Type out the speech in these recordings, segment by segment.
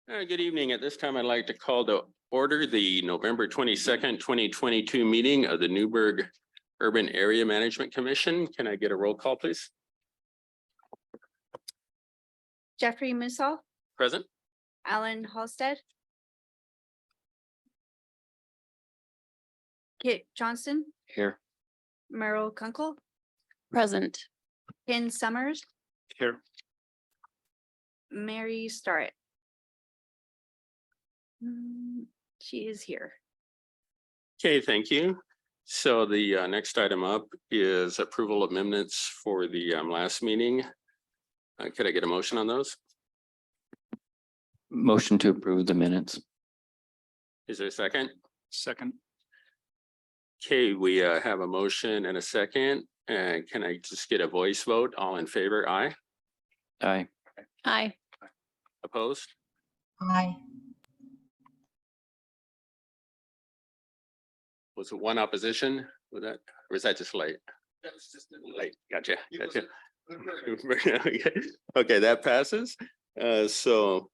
Good evening. At this time, I'd like to call to order the November 22nd, 2022 meeting of the Newberg Urban Area Management Commission. Can I get a roll call, please? Jeffrey Musall, Present. Alan Halstead, Kit Johnston, Here. Merrill Kunkel, Present. Ken Summers, Here. Mary Starrett. She is here. Okay, thank you. So the next item up is approval of minutes for the last meeting. Could I get a motion on those? Motion to approve the minutes. Is there a second? Second. Okay, we have a motion and a second. And can I just get a voice vote? All in favor? Aye. Aye. Aye. Opposed? Aye. Was it one opposition? Was that, or was that just late? That was just late. Gotcha. Gotcha. Okay, that passes. So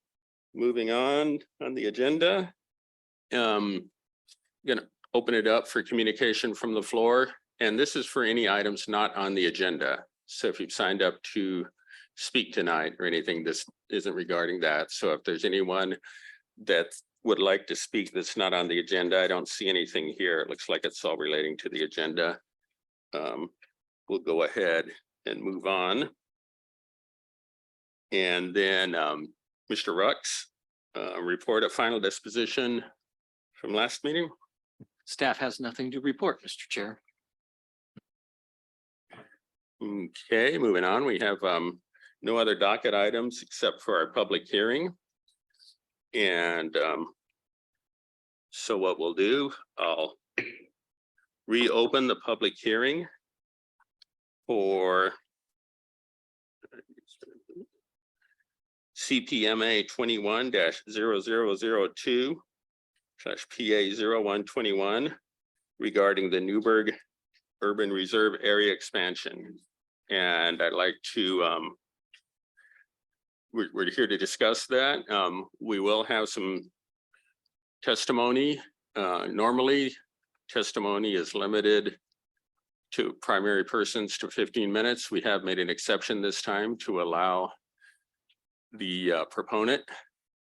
moving on the agenda. Gonna open it up for communication from the floor, and this is for any items not on the agenda. So if you've signed up to speak tonight or anything, this isn't regarding that. So if there's anyone that would like to speak that's not on the agenda, I don't see anything here. It looks like it's all relating to the agenda. We'll go ahead and move on. And then Mr. Rux, report of final disposition from last meeting. Staff has nothing to report, Mr. Chair. Okay, moving on. We have no other docket items except for our public hearing. And so what we'll do, I'll reopen the public hearing for CPMA 21-0002/PA 0121 regarding the Newberg Urban Reserve Area expansion. And I'd like to, we're here to discuss that. We will have some testimony. Normally, testimony is limited to primary persons to 15 minutes. We have made an exception this time to allow the proponent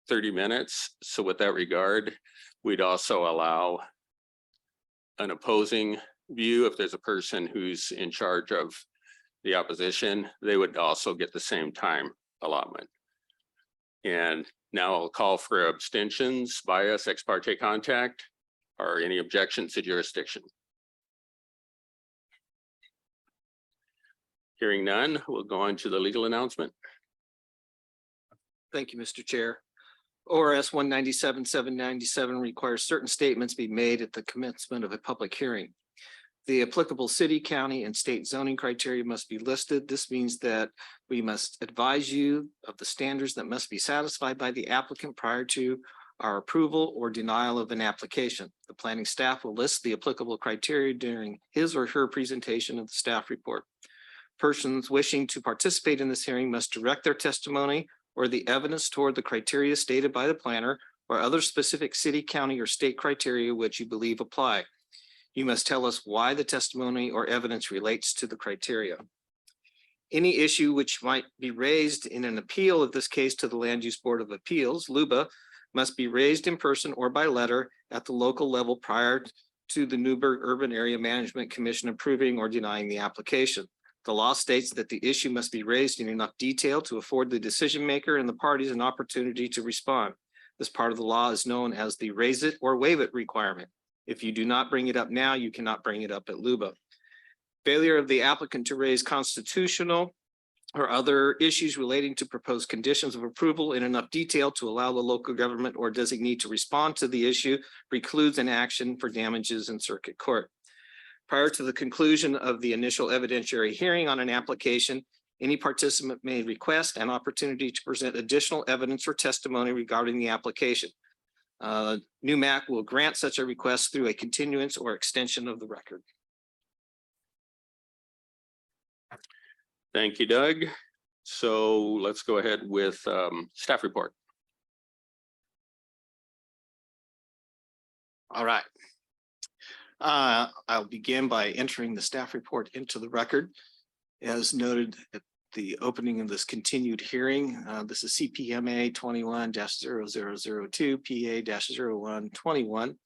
30 minutes. So with that regard, we'd also allow an opposing view. If there's a person who's in charge of the opposition, they would also get the same time allotment. And now I'll call for abstentions, bias, ex parte contact, or any objections to jurisdiction. Hearing none, we'll go on to the legal announcement. Thank you, Mr. Chair. ORS 197-797 requires certain statements be made at the commencement of a public hearing. The applicable city, county, and state zoning criteria must be listed. This means that we must advise you of the standards that must be satisfied by the applicant prior to our approval or denial of an application. The planning staff will list the applicable criteria during his or her presentation of the staff report. Persons wishing to participate in this hearing must direct their testimony or the evidence toward the criteria stated by the planner or other specific city, county, or state criteria which you believe apply. You must tell us why the testimony or evidence relates to the criteria. Any issue which might be raised in an appeal of this case to the Land Use Board of Appeals, LUBA, must be raised in person or by letter at the local level prior to the Newberg Urban Area Management Commission approving or denying the application. The law states that the issue must be raised in enough detail to afford the decision maker and the parties an opportunity to respond. This part of the law is known as the raise it or waive it requirement. If you do not bring it up now, you cannot bring it up at LUBA. Failure of the applicant to raise constitutional or other issues relating to proposed conditions of approval in enough detail to allow the local government or designee to respond to the issue precludes an action for damages in circuit court. Prior to the conclusion of the initial evidentiary hearing on an application, any participant may request an opportunity to present additional evidence or testimony regarding the application. NUMAC will grant such a request through a continuance or extension of the record. Thank you, Doug. So let's go ahead with staff report. All right. I'll begin by entering the staff report into the record. As noted at the opening of this continued hearing, this is CPMA 21-0002 PA-0121.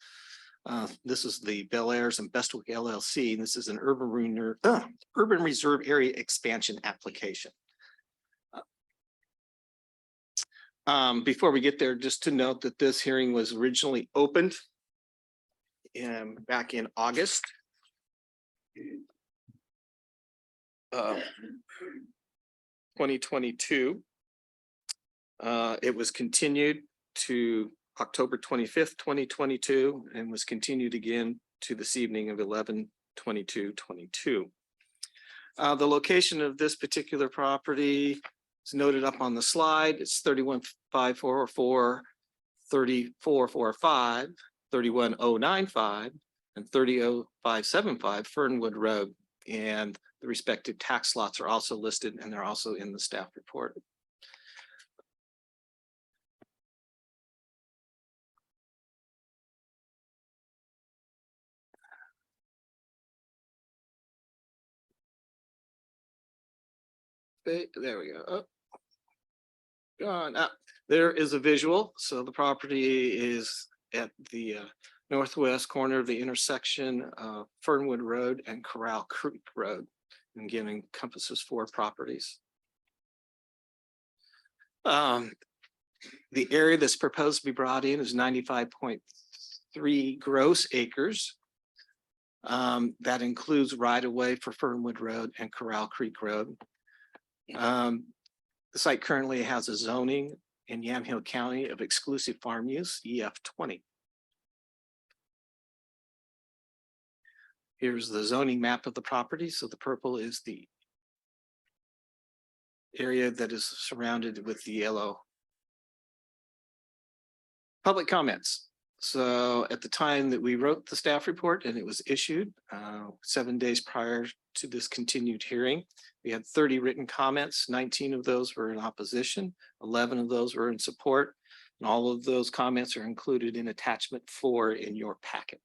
This is the Bel Airs and Bestwick LLC. This is an urban reserve area expansion application. Before we get there, just to note that this hearing was originally opened back in August. 2022. It was continued to October 25th, 2022, and was continued again to this evening of 11/22/22. The location of this particular property is noted up on the slide. It's 31544, 3445, 31095, and 30575 Fernwood Road. And the respective tax lots are also listed, and they're also in the staff report. Okay, there we go. Oh. Gone up. There is a visual. So the property is at the northwest corner of the intersection of Fernwood Road and Corral Creek Road. And again, encompasses 4 properties. The area that's proposed to be brought in is 95.3 gross acres. That includes right of way for Fernwood Road and Corral Creek Road. The site currently has a zoning in Yamhill County of exclusive farm use, EF20. Here's the zoning map of the property. So the purple is the area that is surrounded with the yellow. Public comments. So at the time that we wrote the staff report and it was issued 7 days prior to this continued hearing, we had 30 written comments. 19 of those were in opposition, 11 of those were in support, and all of those comments are included in attachment 4 in your packet.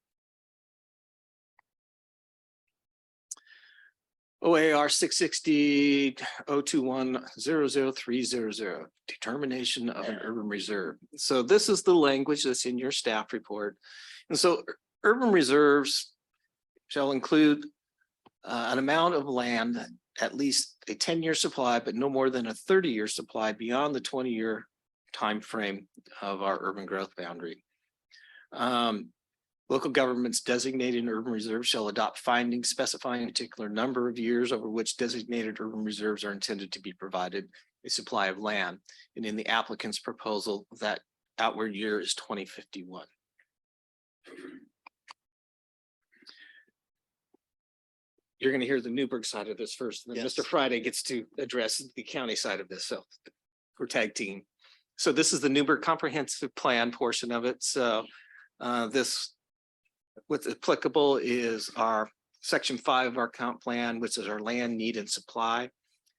OAR 660-021-00300, determination of an urban reserve. So this is the language that's in your staff report. And so urban reserves shall include an amount of land, at least a 10-year supply, but no more than a 30-year supply beyond the 20-year time frame of our urban growth boundary. Local governments designated in urban reserves shall adopt findings specifying a particular number of years over which designated urban reserves are intended to be provided a supply of land. And in the applicant's proposal, that outward year is 2051. You're going to hear the Newberg side of this first, and then Mr. Friday gets to address the county side of this. So we're tag team. So this is the Newberg comprehensive plan portion of it. So what's applicable is our section 5 of our comp plan, which is our land need and supply.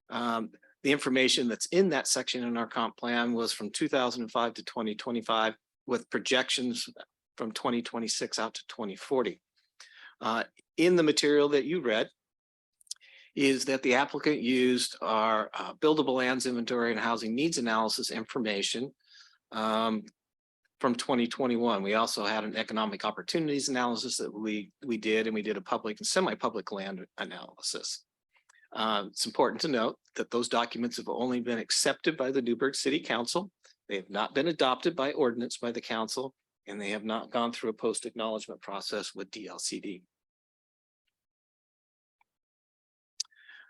The information that's in that section in our comp plan was from 2005 to 2025 with projections from 2026 out to 2040. In the material that you read is that the applicant used our buildable lands inventory and housing needs analysis information from 2021. We also had an economic opportunities analysis that we did, and we did a public and semi-public land analysis. It's important to note that those documents have only been accepted by the Newberg City Council. They have not been adopted by ordinance by the council, and they have not gone through a post-acknowledgement process with DLCD.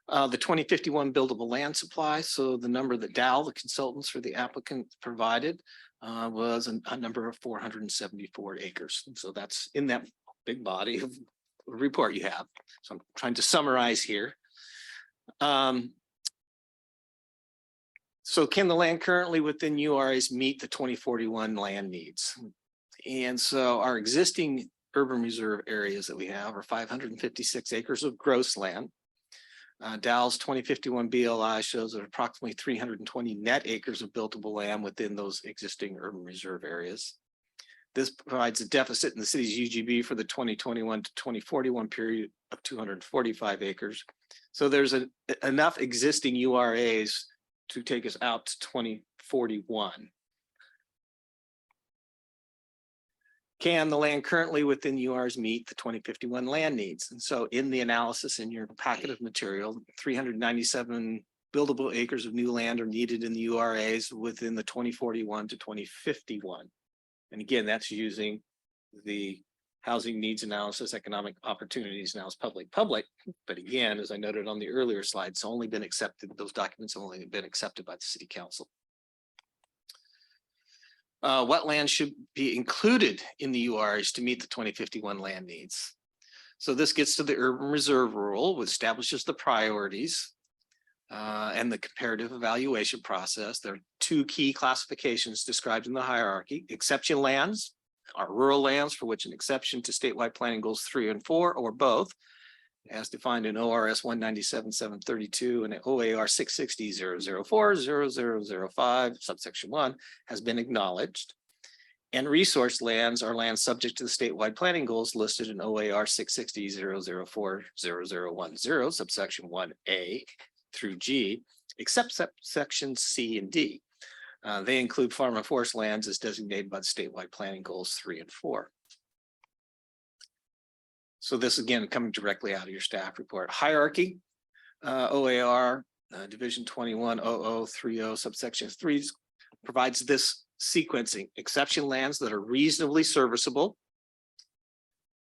The 2051 buildable land supply, so the number that Dow, the consultants for the applicant, provided was a number of 474 acres. So that's in that big body of report you have. So I'm trying to summarize here. So can the land currently within URAs meet the 2041 land needs? And so our existing urban reserve areas that we have are 556 acres of gross land. Dow's 2051 BLI shows that approximately 320 net acres of buildable land within those existing urban reserve areas. This provides a deficit in the city's UGB for the 2021 to 2041 period of 245 acres. So there's enough existing URAs to take us out to 2041. Can the land currently within URs meet the 2051 land needs? And so in the analysis in your packet of material, 397 buildable acres of new land are needed in the URAs within the 2041 to 2051. And again, that's using the housing needs analysis, economic opportunities analysis, public. But again, as I noted on the earlier slide, it's only been accepted, those documents have only been accepted by the city council. What land should be included in the URs to meet the 2051 land needs? So this gets to the urban reserve rule, which establishes the priorities and the comparative evaluation process. There are two key classifications described in the hierarchy. Exception lands are rural lands for which an exception to statewide planning goals 3 and 4 or both, as defined in ORS 197-732 and OAR 660-004-0005 subsection 1 has been acknowledged. And resource lands are lands subject to the statewide planning goals listed in OAR 660-004-0010 subsection 1A through G, except subsections C and D. They include farm and forest lands as designated by the statewide planning goals 3 and 4. So this again coming directly out of your staff report. Hierarchy, OAR Division 210030 subsection 3 provides this sequencing: exception lands that are reasonably serviceable.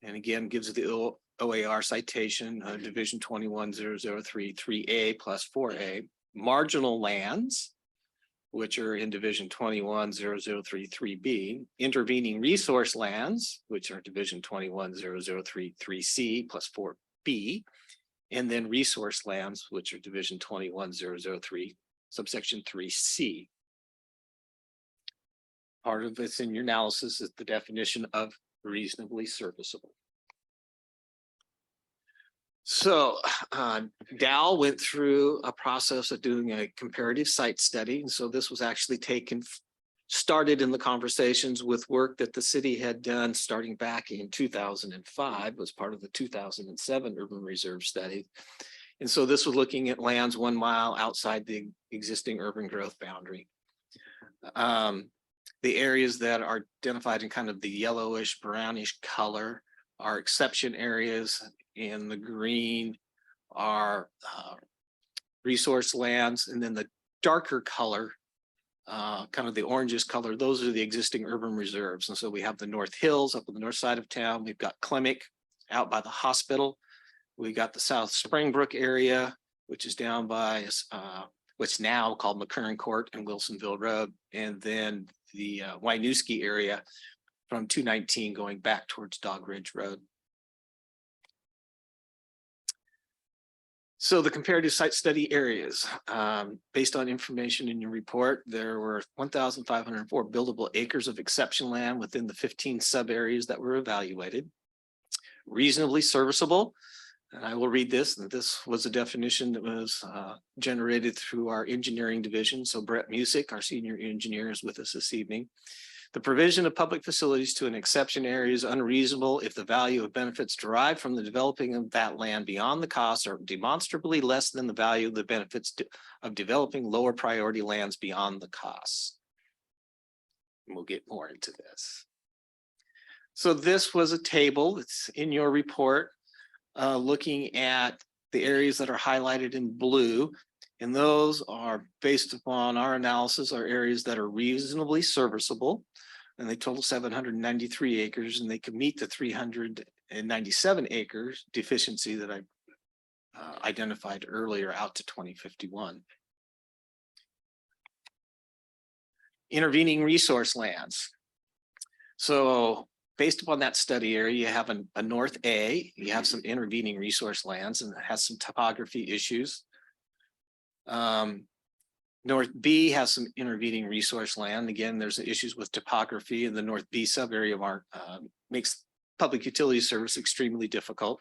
And again, gives the OAR citation, Division 21003 3A plus 4A. Marginal lands, which are in Division 21003 3B, intervening resource lands, which are Division 21003 3C plus 4B, and then resource lands, which are Division 21003 subsection 3C. Part of this in your analysis is the definition of reasonably serviceable. So Dow went through a process of doing a comparative site study. And so this was actually started in the conversations with work that the city had done starting back in 2005, was part of the 2007 urban reserve study. And so this was looking at lands 1 mile outside the existing urban growth boundary. The areas that are identified in kind of the yellowish brownish color are exception areas. In the green are resource lands, and then the darker color, kind of the orangish color, those are the existing urban reserves. And so we have the North Hills up on the north side of town. We've got Clemick out by the hospital. We got the South Springbrook area, which is down by what's now called McCurran Court and Wilsonville Road, and then the Winooski area from 219 going back towards Dog Ridge Road. So the comparative site study areas, based on information in your report, there were 1,504 buildable acres of exception land within the 15 sub areas that were evaluated. Reasonably serviceable, and I will read this. And this was a definition that was generated through our engineering division. So Brett Musick, our senior engineer, is with us this evening. The provision of public facilities to an exception area is unreasonable if the value of benefits derived from the developing of that land beyond the costs are demonstrably less than the value of the benefits of developing lower priority lands beyond the costs. And we'll get more into this. So this was a table that's in your report, looking at the areas that are highlighted in blue. And those are based upon our analysis, are areas that are reasonably serviceable. And they total 793 acres, and they can meet the 397 acres deficiency that I identified earlier out to 2051. Intervening resource lands. So based upon that study area, you have a North A, you have some intervening resource lands, and it has some topography issues. North B has some intervening resource land. Again, there's issues with topography, and the North B sub area of our makes public utility service extremely difficult.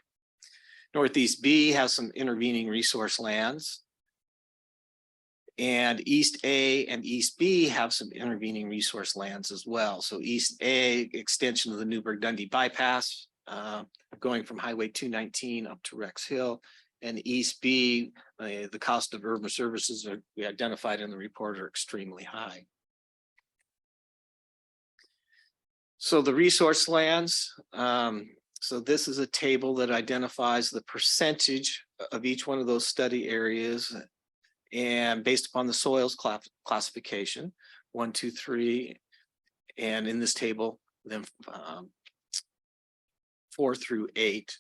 Northeast B has some intervening resource lands. And East A and East B have some intervening resource lands as well. So East A, extension of the Newberg Dundee bypass, going from Highway 219 up to Rex Hill. And East B, the cost of urban services are we identified in the report are extremely high. So the resource lands, so this is a table that identifies the percentage of each one of those study areas. And based upon the soils classification, 1, 2, 3, and in this table, then 4 through 8.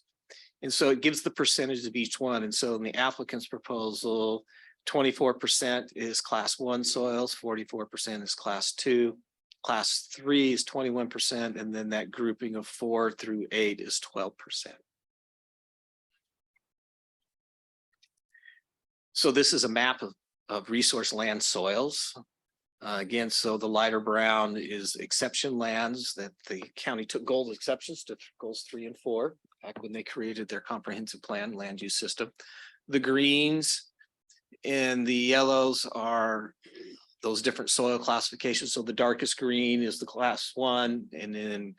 And so it gives the percentage of each one. And so in the applicant's proposal, 24% is class 1 soils, 44% is class 2, class 3 is 21%, and then that grouping of 4 through 8 is 12%. So this is a map of resource land soils. Again, so the lighter brown is exception lands that the county took gold exceptions to goals 3 and 4 back when they created their comprehensive plan land use system. The greens and the yellows are those different soil classifications. So the darkest green is the class 1, and then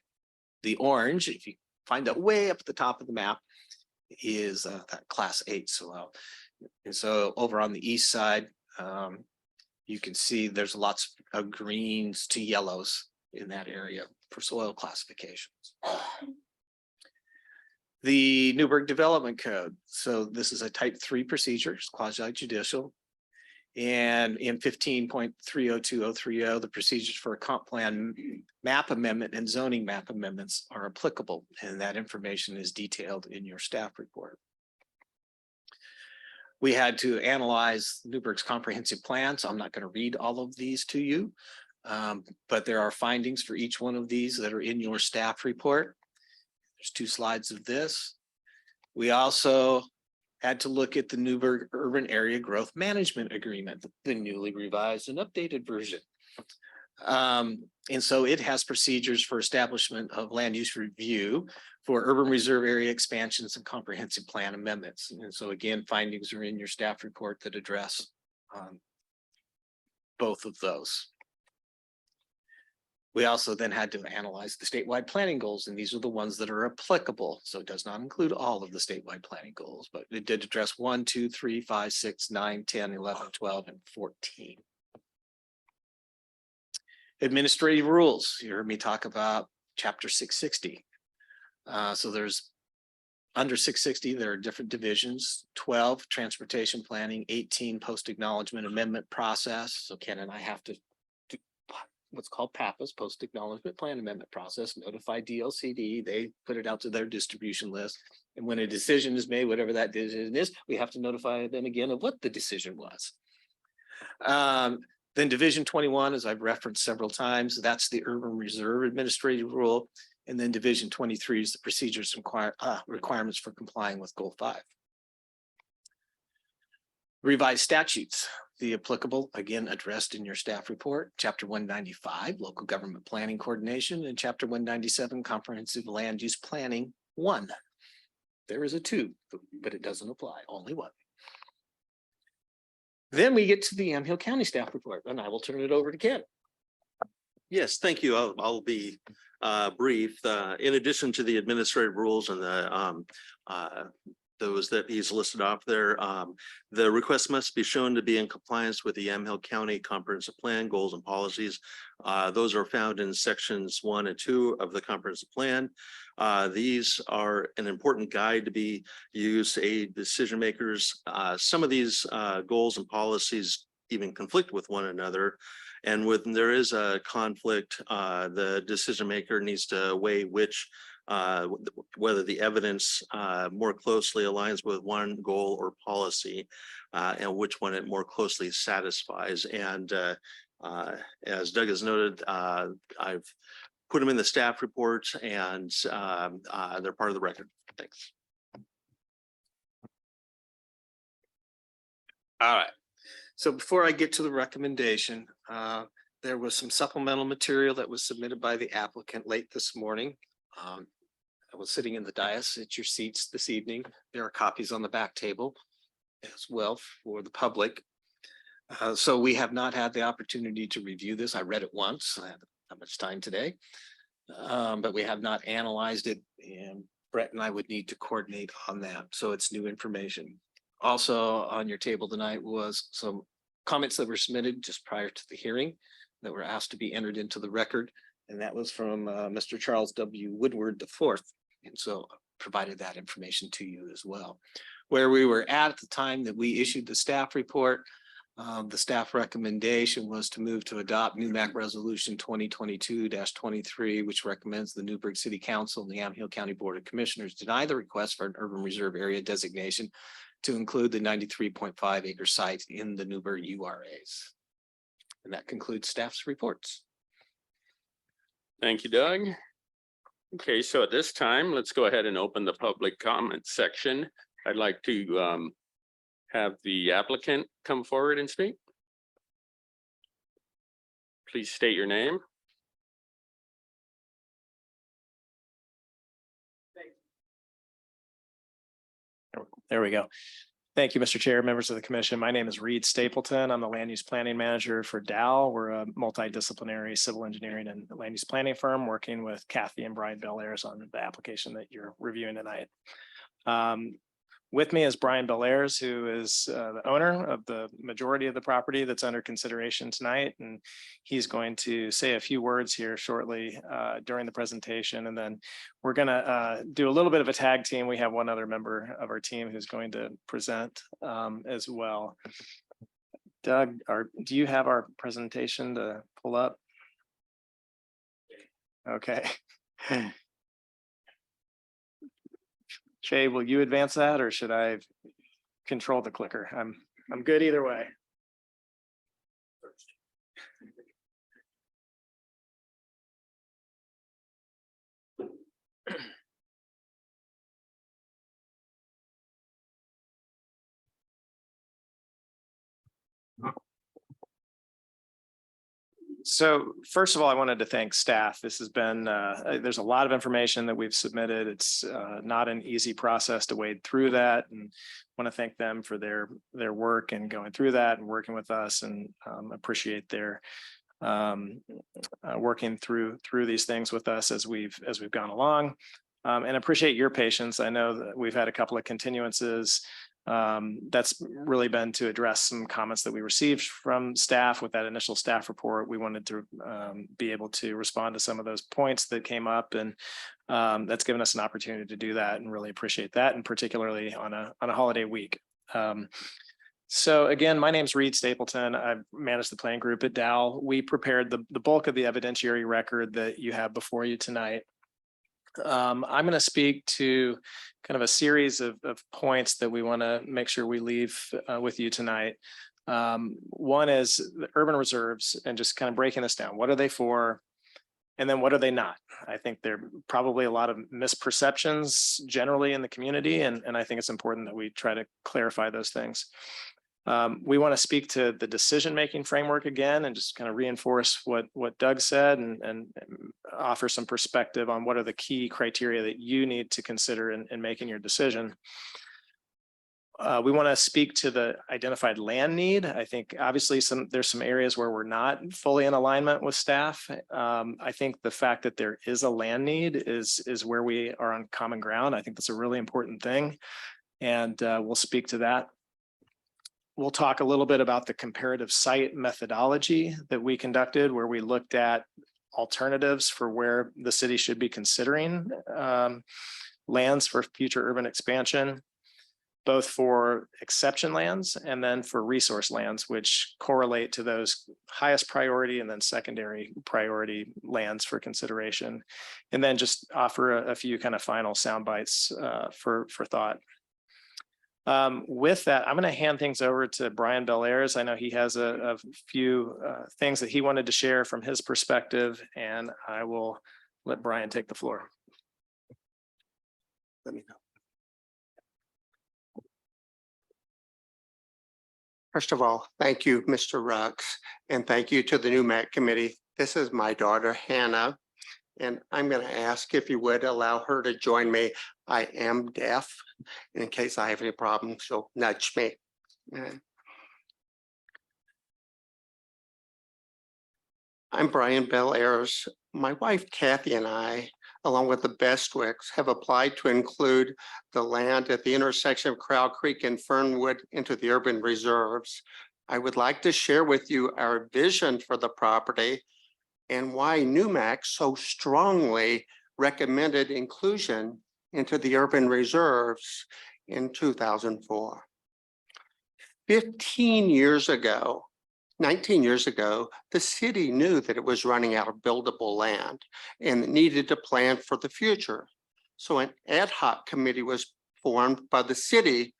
the orange, if you find that way up at the top of the map, is that class 8 soil. And so over on the east side, you can see there's lots of greens to yellows in that area for soil classifications. The Newberg Development Code. So this is a type 3 procedure, it's quasi judicial. And in 15.302030, the procedures for a comp plan map amendment and zoning map amendments are applicable. And that information is detailed in your staff report. We had to analyze Newberg's comprehensive plan, so I'm not going to read all of these to you, but there are findings for each one of these that are in your staff report. There's 2 slides of this. We also had to look at the Newberg Urban Area Growth Management Agreement, the newly revised and updated version. And so it has procedures for establishment of land use review for urban reserve area expansions and comprehensive plan amendments. And so again, findings are in your staff report that address both of those. We also then had to analyze the statewide planning goals, and these are the ones that are applicable. So it does not include all of the statewide planning goals, but it did address 1, 2, 3, 5, 6, 9, 10, 11, 12, and 14. Administrative rules. You heard me talk about chapter 660. So there's under 660, there are different divisions, 12 transportation planning, 18 post acknowledgement amendment process. So Ken and I have to do what's called PAPA's post acknowledgement plan amendment process, notify DLCD, they put it out to their distribution list. And when a decision is made, whatever that decision is, we have to notify them again of what the decision was. Then Division 21, as I've referenced several times, that's the Urban Reserve Administrative Rule. And then Division 23 is the procedures and requirements for complying with Goal 5. Revised statutes, the applicable, again, addressed in your staff report, Chapter 195, Local Government Planning Coordination, and Chapter 197, Comprehensive Land Use Planning 1. There is a 2, but it doesn't apply, only 1. Then we get to the Yamhill County staff report, and I will turn it over to Ken. Yes, thank you. I'll be brief. In addition to the administrative rules and the those that he's listed off there, the request must be shown to be in compliance with the Yamhill County Comprehensive Plan goals and policies. Those are found in sections 1 and 2 of the comprehensive plan. These are an important guide to be used to aid decision makers. Some of these goals and policies even conflict with one another. And when there is a conflict, the decision maker needs to weigh which whether the evidence more closely aligns with one goal or policy, and which one it more closely satisfies. And as Doug has noted, I've put them in the staff report, and they're part of the record. Thanks. All right. So before I get to the recommendation, there was some supplemental material that was submitted by the applicant late this morning. I was sitting in the dais at your seats this evening. There are copies on the back table as well for the public. So we have not had the opportunity to review this. I read it once. I haven't had much time today. But we have not analyzed it, and Brett and I would need to coordinate on that. So it's new information. Also on your table tonight was some comments that were submitted just prior to the hearing that were asked to be entered into the record. And that was from Mr. Charles W. Woodward IV. And so provided that information to you as well. Where we were at the time that we issued the staff report, the staff recommendation was to move to adopt NewMac Resolution 2022-23, which recommends the Newberg City Council and the Yamhill County Board of Commissioners deny the request for an urban reserve area designation to include the 93.5 acre site in the Newberg URAs. And that concludes staff's reports. Thank you, Doug. Okay, so at this time, let's go ahead and open the public comment section. I'd like to have the applicant come forward and speak. Please state your name. There we go. Thank you, Mr. Chair, members of the commission. My name is Reed Stapleton. I'm the land use planning manager for Dow. We're a multidisciplinary civil engineering and land use planning firm working with Kathy and Brian Belair's on the application that you're reviewing tonight. With me is Brian Belair's, who is the owner of the majority of the property that's under consideration tonight. And he's going to say a few words here shortly during the presentation. And then we're going to do a little bit of a tag team. We have one other member of our team who's going to present as well. Doug, do you have our presentation to pull up? Okay. Shay, will you advance that or should I control the clicker? I'm good either way. So first of all, I wanted to thank staff. This has been, there's a lot of information that we've submitted. It's not an easy process to wade through that, and want to thank them for their work and going through that and working with us, and appreciate their working through these things with us as we've gone along, and appreciate your patience. I know that we've had a couple of continuances. That's really been to address some comments that we received from staff with that initial staff report. We wanted to be able to respond to some of those points that came up, and that's given us an opportunity to do that, and really appreciate that, and particularly on a holiday week. So again, my name's Reed Stapleton. I manage the plan group at Dow. We prepared the bulk of the evidentiary record that you have before you tonight. I'm going to speak to kind of a series of points that we want to make sure we leave with you tonight. One is the urban reserves, and just kind of breaking this down. What are they for? And then what are they not? I think there are probably a lot of misperceptions generally in the community, and I think it's important that we try to clarify those things. We want to speak to the decision-making framework again, and just kind of reinforce what Doug said, and offer some perspective on what are the key criteria that you need to consider in making your decision. We want to speak to the identified land need. I think obviously there's some areas where we're not fully in alignment with staff. I think the fact that there is a land need is where we are on common ground. I think that's a really important thing, and we'll speak to that. We'll talk a little bit about the comparative site methodology that we conducted, where we looked at alternatives for where the city should be considering lands for future urban expansion, both for exception lands and then for resource lands, which correlate to those highest priority and then secondary priority lands for consideration. And then just offer a few kind of final sound bites for thought. With that, I'm going to hand things over to Brian Belair's. I know he has a few things that he wanted to share from his perspective, and I will let Brian take the floor. Let me know. First of all, thank you, Mr. Rux, and thank you to the NewMac committee. This is my daughter, Hannah, and I'm going to ask if you would allow her to join me. I am deaf. In case I have any problems, she'll nudge me. I'm Brian Bell Ayers. My wife Kathy and I, along with the Bestwicks, have applied to include the land at the intersection of Crowd Creek and Fernwood into the urban reserves. I would like to share with you our vision for the property and why Newmac so strongly recommended inclusion into the urban reserves in 2004. 19 years ago, the city knew that it was running out of buildable land and needed to plan for the future. So an ad hoc committee was formed by the city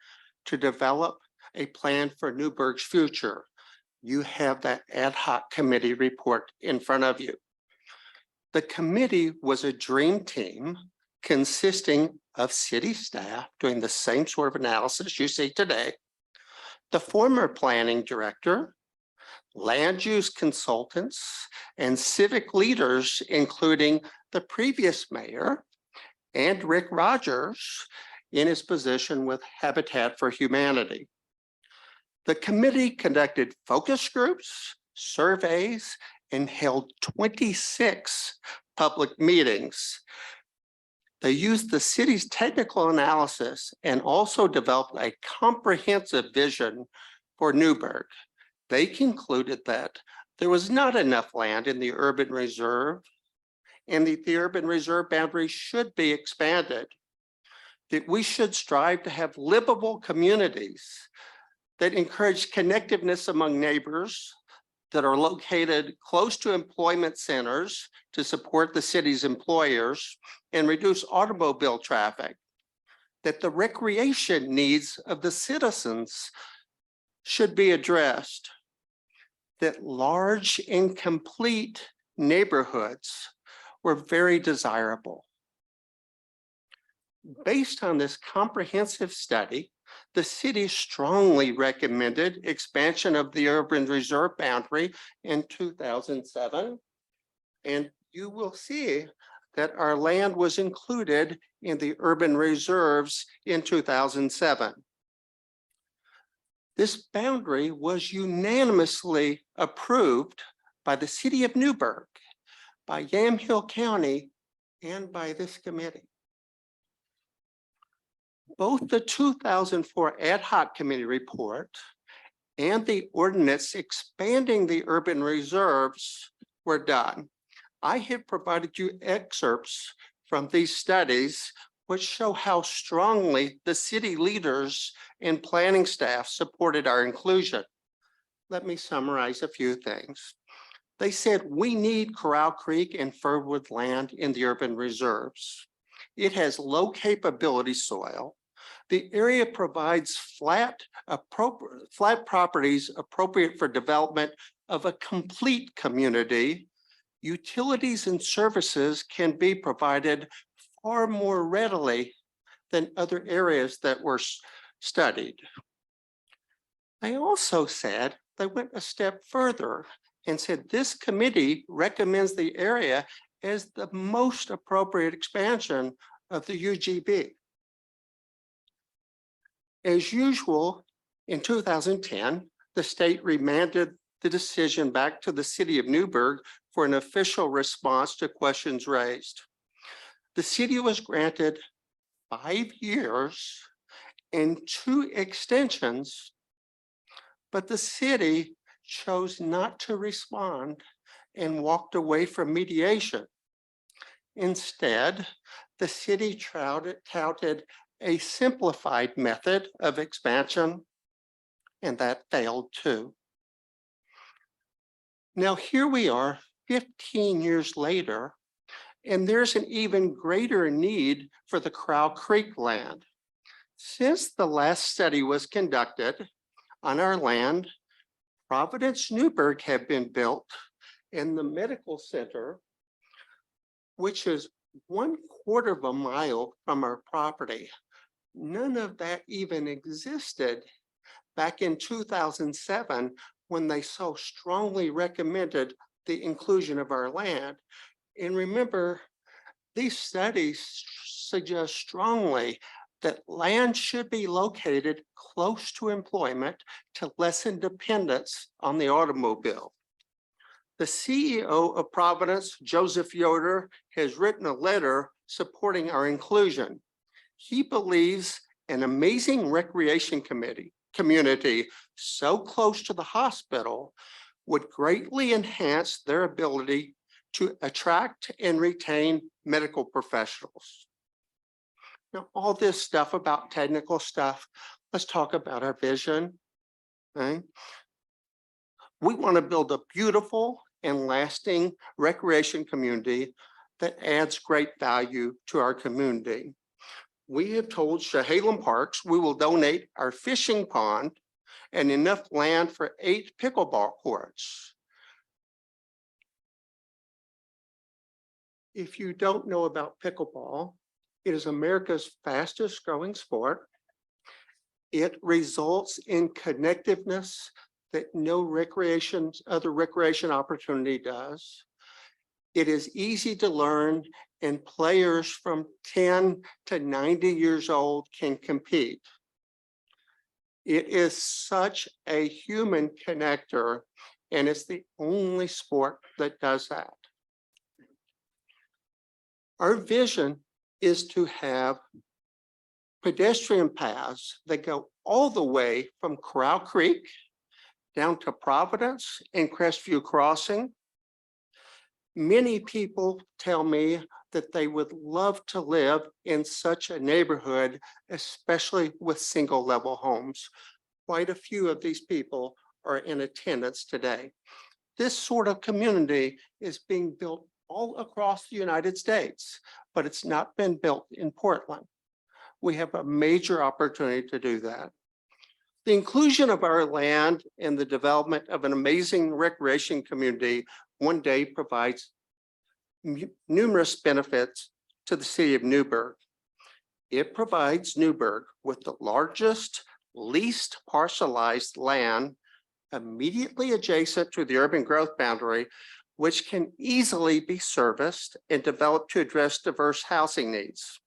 to develop a plan for Newberg's future. You have that ad hoc committee report in front of you. The committee was a dream team consisting of city staff doing the same sort of analysis you see today, the former planning director, land use consultants, and civic leaders, including the previous mayor and Rick Rogers in his position with Habitat for Humanity. The committee conducted focus groups, surveys, and held 26 public meetings. They used the city's technical analysis and also developed a comprehensive vision for Newberg. They concluded that there was not enough land in the urban reserve and that the urban reserve boundary should be expanded, that we should strive to have livable communities that encourage connectiveness among neighbors, that are located close to employment centers to support the city's employers and reduce automobile traffic, that the recreation needs of the citizens should be addressed, that large and complete neighborhoods were very desirable. Based on this comprehensive study, the city strongly recommended expansion of the urban reserve boundary in 2007. And you will see that our land was included in the urban reserves in 2007. This boundary was unanimously approved by the city of Newberg, by Yamhill County, and by this committee. Both the 2004 ad hoc committee report and the ordinance expanding the urban reserves were done. I have provided you excerpts from these studies which show how strongly the city leaders and planning staff supported our inclusion. Let me summarize a few things. They said we need Corral Creek and Fernwood land in the urban reserves. It has low capability soil. The area provides flat properties appropriate for development of a complete community. Utilities and services can be provided far more readily than other areas that were studied. They also said, they went a step further and said this committee recommends the area as the most appropriate expansion of the UGB. As usual, in 2010, the state remanded the decision back to the city of Newberg for an official response to questions raised. The city was granted 5 years and 2 extensions, but the city chose not to respond and walked away from mediation. Instead, the city touted a simplified method of expansion, and that failed too. Now here we are 15 years later, and there's an even greater need for the Crow Creek land. Since the last study was conducted on our land, Providence Newberg have been built, and the medical center, which is 1/4 of a mile from our property. None of that even existed back in 2007 when they so strongly recommended the inclusion of our land. And remember, these studies suggest strongly that land should be located close to employment to lessen dependence on the automobile. The CEO of Providence, Joseph Yoder, has written a letter supporting our inclusion. He believes an amazing recreation community so close to the hospital would greatly enhance their ability to attract and retain medical professionals. Now, all this stuff about technical stuff, let's talk about our vision. Okay? We want to build a beautiful and lasting recreation community that adds great value to our community. We have told Chehalem Parks we will donate our fishing pond and enough land for 8 pickleball courts. If you don't know about pickleball, it is America's fastest growing sport. It results in connectiveness that no other recreation opportunity does. It is easy to learn, and players from 10 to 90 years old can compete. It is such a human connector, and it's the only sport that does that. Our vision is to have pedestrian paths that go all the way from Corral Creek down to Providence and Crestview Crossing. Many people tell me that they would love to live in such a neighborhood, especially with single level homes. Quite a few of these people are in attendance today. This sort of community is being built all across the United States, but it's not been built in Portland. We have a major opportunity to do that. The inclusion of our land and the development of an amazing recreation community one day provides numerous benefits to the city of Newberg. It provides Newberg with the largest, least parcelized land immediately adjacent to the urban growth boundary, which can easily be serviced and developed to address diverse housing needs.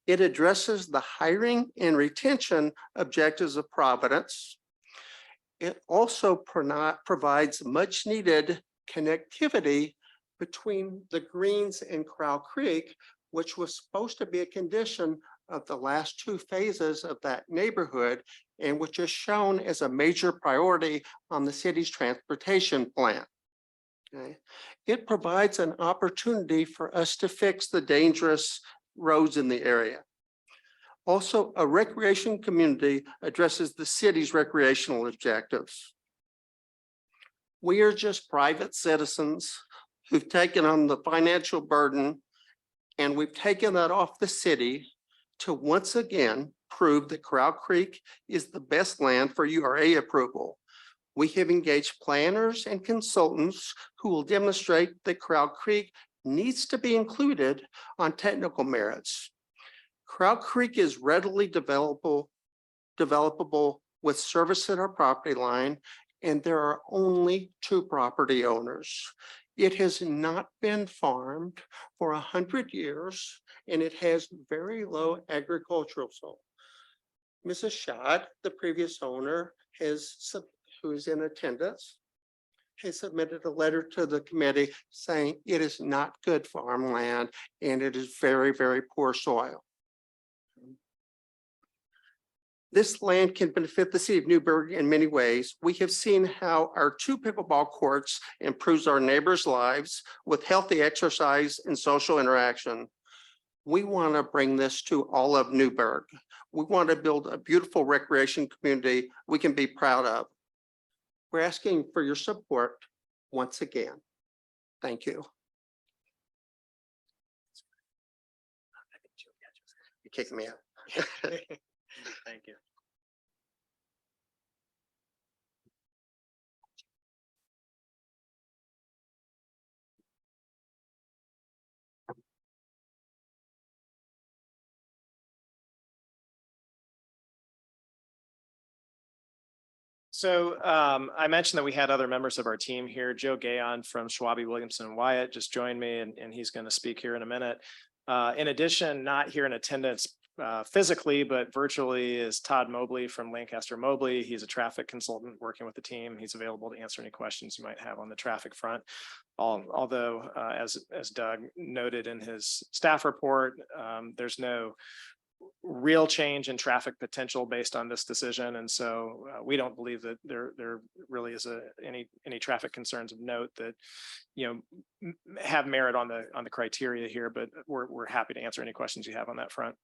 It addresses the hiring and retention objectives of Providence. It also provides much needed connectivity between the Greens and Corral Creek, which was supposed to be a condition of the last 2 phases of that neighborhood, and which is shown as a major priority on the city's transportation plan. Okay. It provides an opportunity for us to fix the dangerous roads in the area. Also, a recreation community addresses the city's recreational objectives. We are just private citizens who've taken on the financial burden, and we've taken that off the city to once again prove that Corral Creek is the best land for URA approval. We have engaged planners and consultants who will demonstrate that Corral Creek needs to be included on technical merits. Corral Creek is readily developable with service at our property line, and there are only 2 property owners. It has not been farmed for 100 years, and it has very low agricultural soil. Mrs. Schott, the previous owner, who is in attendance, has submitted a letter to the committee saying it is not good farmland and it is very, very poor soil. This land can benefit the city of Newberg in many ways. We have seen how our 2 pickleball courts improves our neighbors' lives with healthy exercise and social interaction. We want to bring this to all of Newberg. We want to build a beautiful recreation community we can be proud of. We're asking for your support once again. Thank you. You kicked me out. Thank you. So I mentioned that we had other members of our team here. Joe Gayon from Schwabe, Williamson and Wyatt just joined me, and he's going to speak here in a minute. In addition, not here in attendance physically, but virtually, is Todd Mobley from Lancaster Mobley. He's a traffic consultant working with the team. He's available to answer any questions you might have on the traffic front. Although, as Doug noted in his staff report, there's no real change in traffic potential based on this decision. And so we don't believe that there really is any traffic concerns of note that, have merit on the criteria here, but we're happy to answer any questions you have on that front.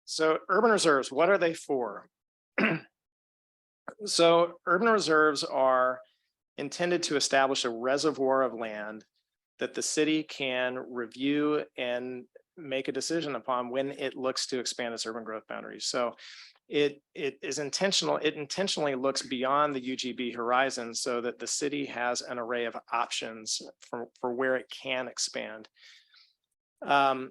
So urban reserves, what are they for? So urban reserves are intended to establish a reservoir of land that the city can review and make a decision upon when it looks to expand its urban growth boundaries. So it is intentional. It intentionally looks beyond the UGB horizon so that the city has an array of options for where it can expand. Dow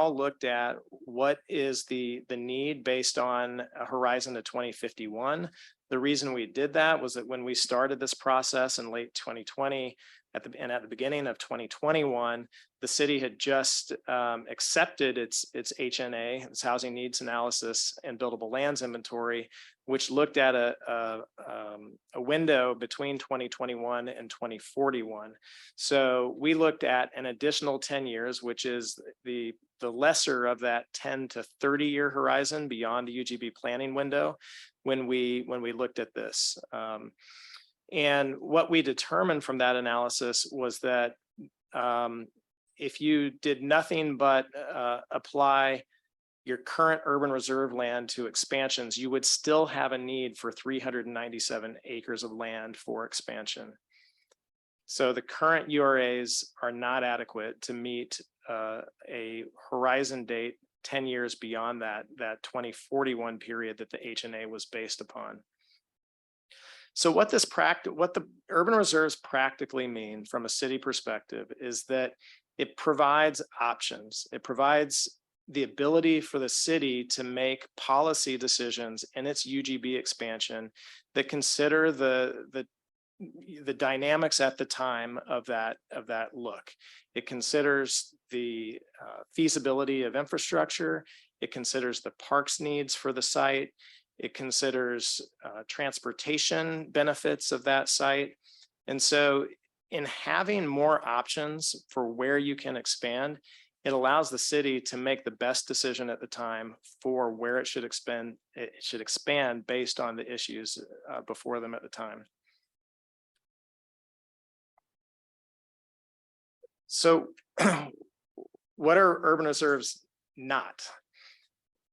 looked at what is the need based on a horizon to 2051. The reason we did that was that when we started this process in late 2020, at the beginning of 2021, the city had just accepted its HNA, its housing needs analysis and buildable lands inventory, which looked at a window between 2021 and 2041. So we looked at an additional 10 years, which is the lesser of that 10 to 30 year horizon beyond the UGB planning window when we looked at this. And what we determined from that analysis was that if you did nothing but apply your current urban reserve land to expansions, you would still have a need for 397 acres of land for expansion. So the current URAs are not adequate to meet a horizon date 10 years beyond that 2041 period that the HNA was based upon. So what the urban reserves practically mean from a city perspective is that it provides options. It provides the ability for the city to make policy decisions in its UGB expansion that consider the dynamics at the time of that look. It considers the feasibility of infrastructure. It considers the parks needs for the site. It considers transportation benefits of that site. And so in having more options for where you can expand, it allows the city to make the best decision at the time for where it should expand. It should expand based on the issues before them at the time. So what are urban reserves not?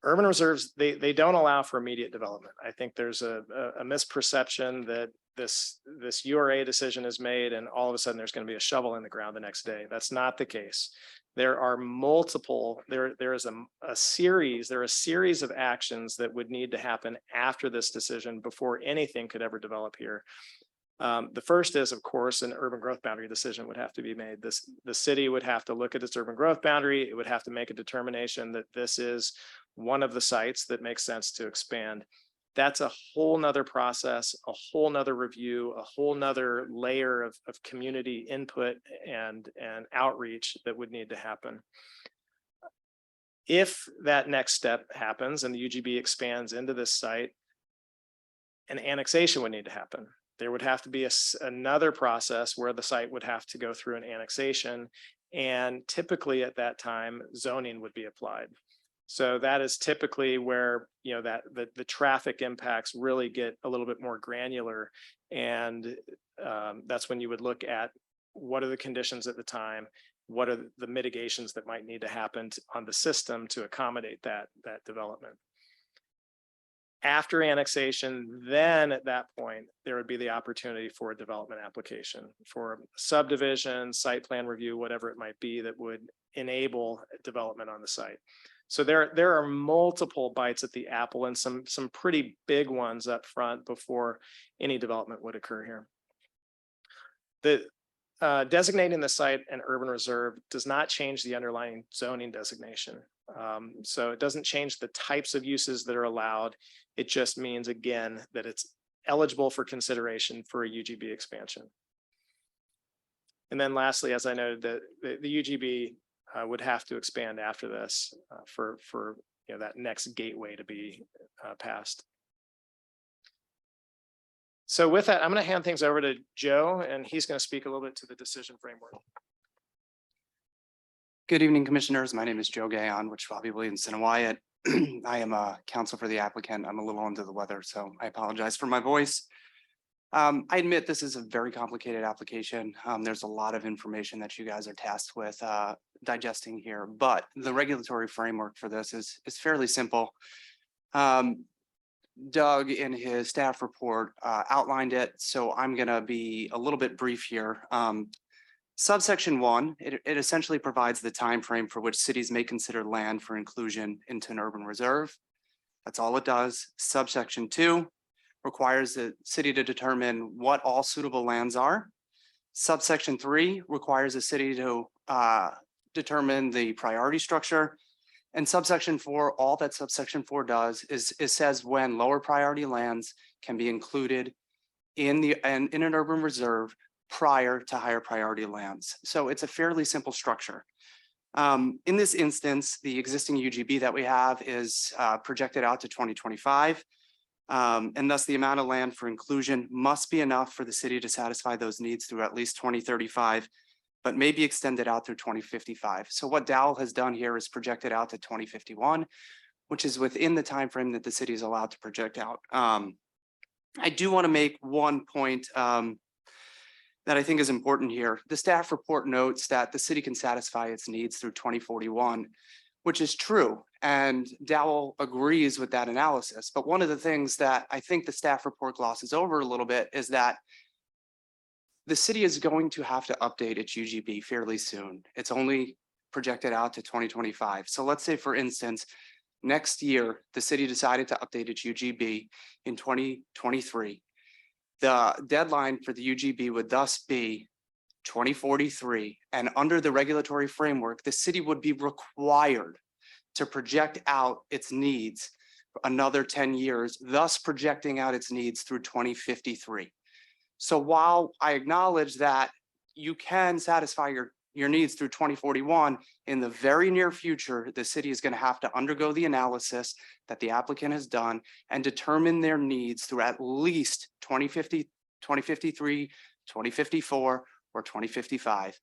Urban reserves, they don't allow for immediate development. I think there's a misperception that this URA decision is made and all of a sudden there's going to be a shovel in the ground the next day. That's not the case. There are multiple, there is a series of actions that would need to happen after this decision before anything could ever develop here. The first is, of course, an urban growth boundary decision would have to be made. The city would have to look at its urban growth boundary. It would have to make a determination that this is one of the sites that makes sense to expand. That's a whole nother process, a whole nother review, a whole nother layer of community input and outreach that would need to happen. If that next step happens and the UGB expands into this site, an annexation would need to happen. There would have to be another process where the site would have to go through an annexation, and typically at that time, zoning would be applied. So that is typically where the traffic impacts really get a little bit more granular, and that's when you would look at what are the conditions at the time, what are the mitigations that might need to happen on the system to accommodate that development. After annexation, then at that point, there would be the opportunity for a development application for subdivision, site plan review, whatever it might be that would enable development on the site. So there are multiple bites at the apple and some pretty big ones up front before any development would occur here. Designating the site an urban reserve does not change the underlying zoning designation. So it doesn't change the types of uses that are allowed. It just means, again, that it's eligible for consideration for a UGB expansion. And then lastly, as I noted, the UGB would have to expand after this for that next gateway to be passed. So with that, I'm going to hand things over to Joe, and he's going to speak a little bit to the decision framework. Good evening, commissioners. My name is Joe Gayon, Wichita Williams and Wyatt. I am a counsel for the applicant. I'm a little under the weather, so I apologize for my voice. I admit this is a very complicated application. There's a lot of information that you guys are tasked with digesting here, but the regulatory framework for this is fairly simple. Doug in his staff report outlined it, so I'm going to be a little bit brief here. Subsection 1, it essentially provides the time frame for which cities may consider land for inclusion into an urban reserve. That's all it does. Subsection 2 requires the city to determine what all suitable lands are. Subsection 3 requires the city to determine the priority structure. And subsection 4, all that subsection 4 does is it says when lower priority lands can be included in an urban reserve prior to higher priority lands. So it's a fairly simple structure. In this instance, the existing UGB that we have is projected out to 2025. And thus the amount of land for inclusion must be enough for the city to satisfy those needs through at least 2035, but may be extended out through 2055. So what Dowell has done here is projected out to 2051, which is within the time frame that the city is allowed to project out. I do want to make one point that I think is important here. The staff report notes that the city can satisfy its needs through 2041, which is true. And Dowell agrees with that analysis. But one of the things that I think the staff report glosses over a little bit is that the city is going to have to update its UGB fairly soon. It's only projected out to 2025. So let's say, for instance, next year, the city decided to update its UGB in 2023. The deadline for the UGB would thus be 2043. And under the regulatory framework, the city would be required to project out its needs for another 10 years, thus projecting out its needs through 2053. So while I acknowledge that you can satisfy your needs through 2041, in the very near future, the city is going to have to undergo the analysis that the applicant has done and determine their needs through at least 2050, 2053, 2054, or 2055,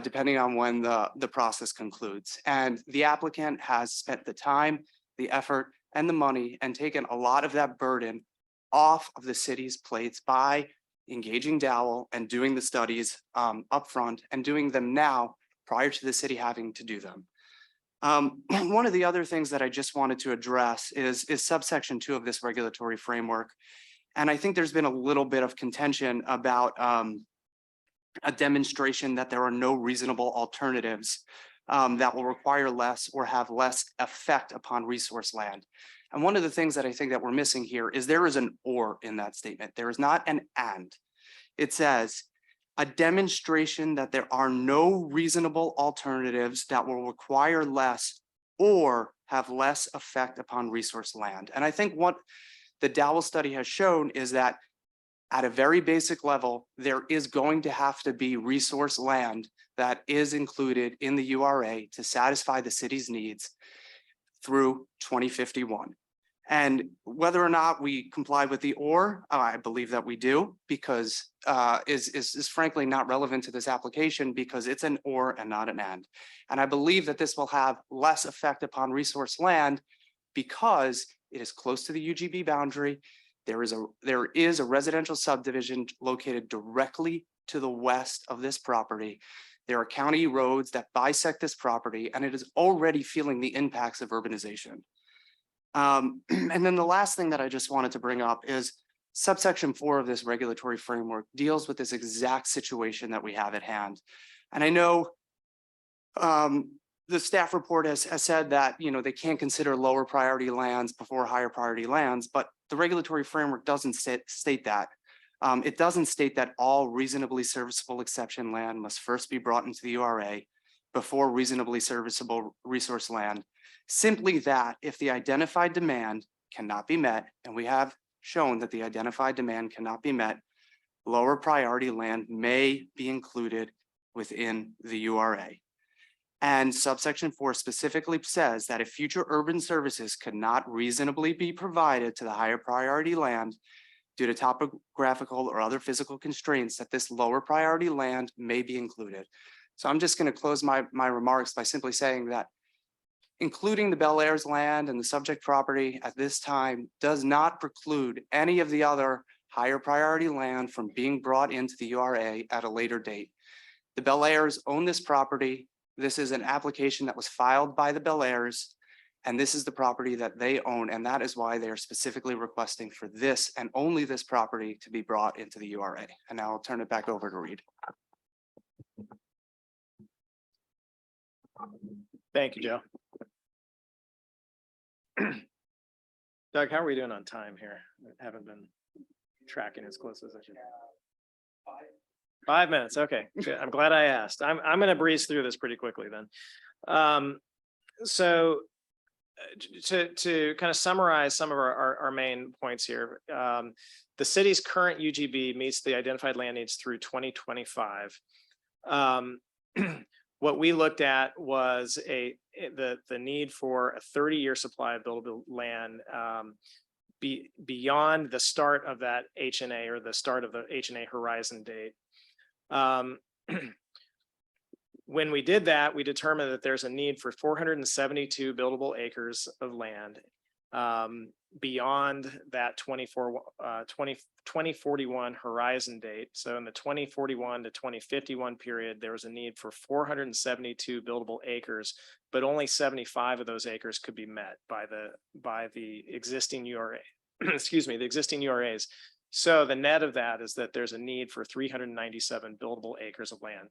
depending on when the process concludes. And the applicant has spent the time, the effort, and the money and taken a lot of that burden off of the city's plates by engaging Dowell and doing the studies upfront and doing them now prior to the city having to do them. One of the other things that I just wanted to address is subsection 2 of this regulatory framework. And I think there's been a little bit of contention about a demonstration that there are no reasonable alternatives that will require less or have less effect upon resource land. And one of the things that I think that we're missing here is there is an or in that statement. There is not an and. It says a demonstration that there are no reasonable alternatives that will require less or have less effect upon resource land. And I think what the Dowell study has shown is that at a very basic level, there is going to have to be resource land that is included in the URA to satisfy the city's needs through 2051. And whether or not we comply with the or, I believe that we do, because is frankly not relevant to this application because it's an or and not an and. And I believe that this will have less effect upon resource land because it is close to the UGB boundary. There is a residential subdivision located directly to the west of this property. There are county roads that bisect this property, and it is already feeling the impacts of urbanization. And then the last thing that I just wanted to bring up is subsection 4 of this regulatory framework deals with this exact situation that we have at hand. And I know the staff report has said that, they can't consider lower priority lands before higher priority lands, but the regulatory framework doesn't state that. It doesn't state that all reasonably serviceable exception land must first be brought into the URA before reasonably serviceable resource land. Simply that if the identified demand cannot be met, and we have shown that the identified demand cannot be met, lower priority land may be included within the URA. And subsection 4 specifically says that if future urban services could not reasonably be provided to the higher priority land due to topographical or other physical constraints, that this lower priority land may be included. So I'm just going to close my remarks by simply saying that including the Bel Air's land and the subject property at this time does not preclude any of the other higher priority land from being brought into the URA at a later date. The Bel Airs own this property. This is an application that was filed by the Bel Airs, and this is the property that they own, and that is why they are specifically requesting for this and only this property to be brought into the URA. And now I'll turn it back over to Reed. Thank you, Joe. Doug, how are we doing on time here? I haven't been tracking as close as I should. 5 minutes. Okay, good. I'm glad I asked. I'm going to breeze through this pretty quickly then. So to kind of summarize some of our main points here, the city's current UGB meets the identified land needs through 2025. What we looked at was the need for a 30-year supply of buildable land beyond the start of that HNA or the start of the HNA horizon date. When we did that, we determined that there's a need for 472 buildable acres of land beyond that 2041 horizon date. So in the 2041 to 2051 period, there was a need for 472 buildable acres, but only 75 of those acres could be met by the existing URA, excuse me, the existing URAs. So the net of that is that there's a need for 397 buildable acres of land.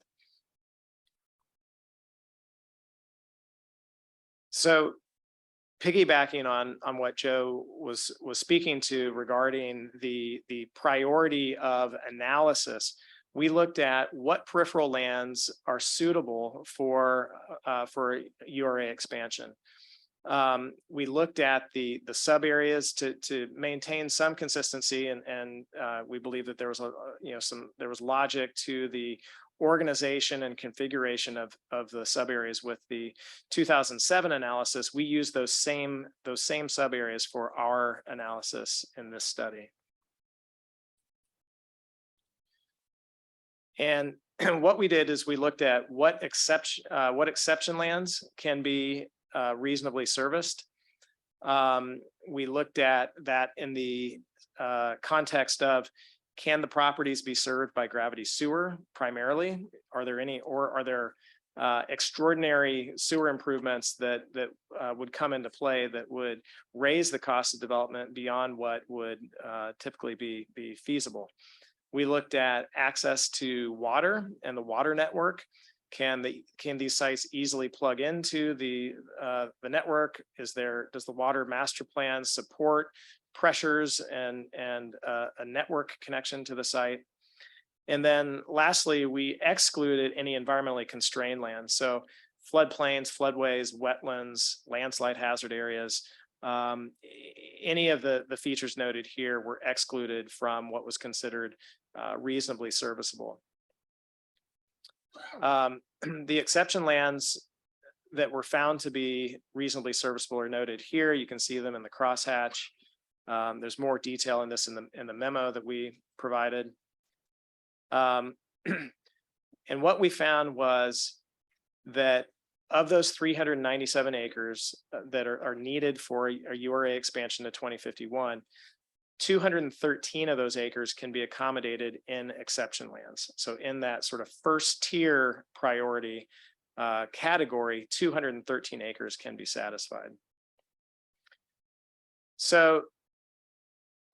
So piggybacking on what Joe was speaking to regarding the priority of analysis, we looked at what peripheral lands are suitable for URA expansion. We looked at the sub areas to maintain some consistency, and we believe that there was there was logic to the organization and configuration of the sub areas with the 2007 analysis. We use those same sub areas for our analysis in this study. And what we did is we looked at what exception lands can be reasonably serviced. We looked at that in the context of, can the properties be served by gravity sewer primarily? Are there any, or are there extraordinary sewer improvements that would come into play that would raise the cost of development beyond what would typically be feasible? We looked at access to water and the water network. Can these sites easily plug into the network? Does the water master plan support pressures and a network connection to the site? And then lastly, we excluded any environmentally constrained land. So floodplains, floodways, wetlands, landslide hazard areas, any of the features noted here were excluded from what was considered reasonably serviceable. The exception lands that were found to be reasonably serviceable are noted here. You can see them in the crosshatch. There's more detail in this in the memo that we provided. And what we found was that of those 397 acres that are needed for a URA expansion to 2051, 213 of those acres can be accommodated in exception lands. So in that sort of first tier priority category, 213 acres can be satisfied. So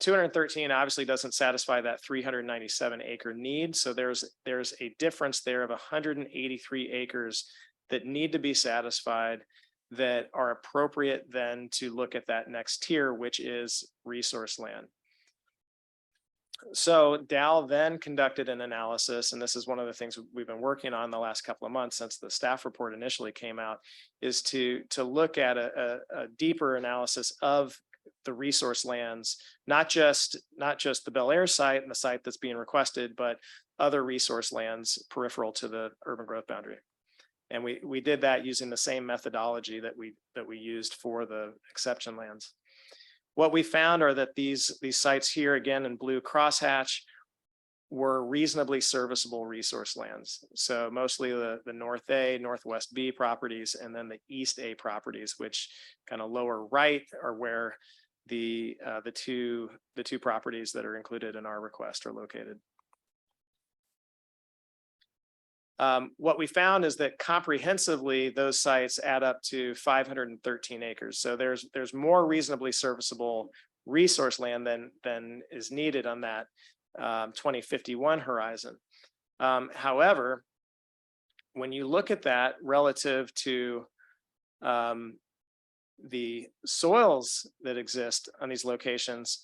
213 obviously doesn't satisfy that 397 acre need. So there's a difference there of 183 acres that need to be satisfied that are appropriate then to look at that next tier, which is resource land. So Dow then conducted an analysis, and this is one of the things we've been working on the last couple of months since the staff report initially came out, is to look at a deeper analysis of the resource lands, not just the Bel Air site and the site that's being requested, but other resource lands peripheral to the urban growth boundary. And we did that using the same methodology that we used for the exception lands. What we found are that these sites here, again in blue crosshatch, were reasonably serviceable resource lands. So mostly the North A, Northwest B properties, and then the East A properties, which kind of lower right are where the two properties that are included in our request are located. What we found is that comprehensively, those sites add up to 513 acres. So there's more reasonably serviceable resource land than is needed on that 2051 horizon. However, when you look at that relative to the soils that exist on these locations,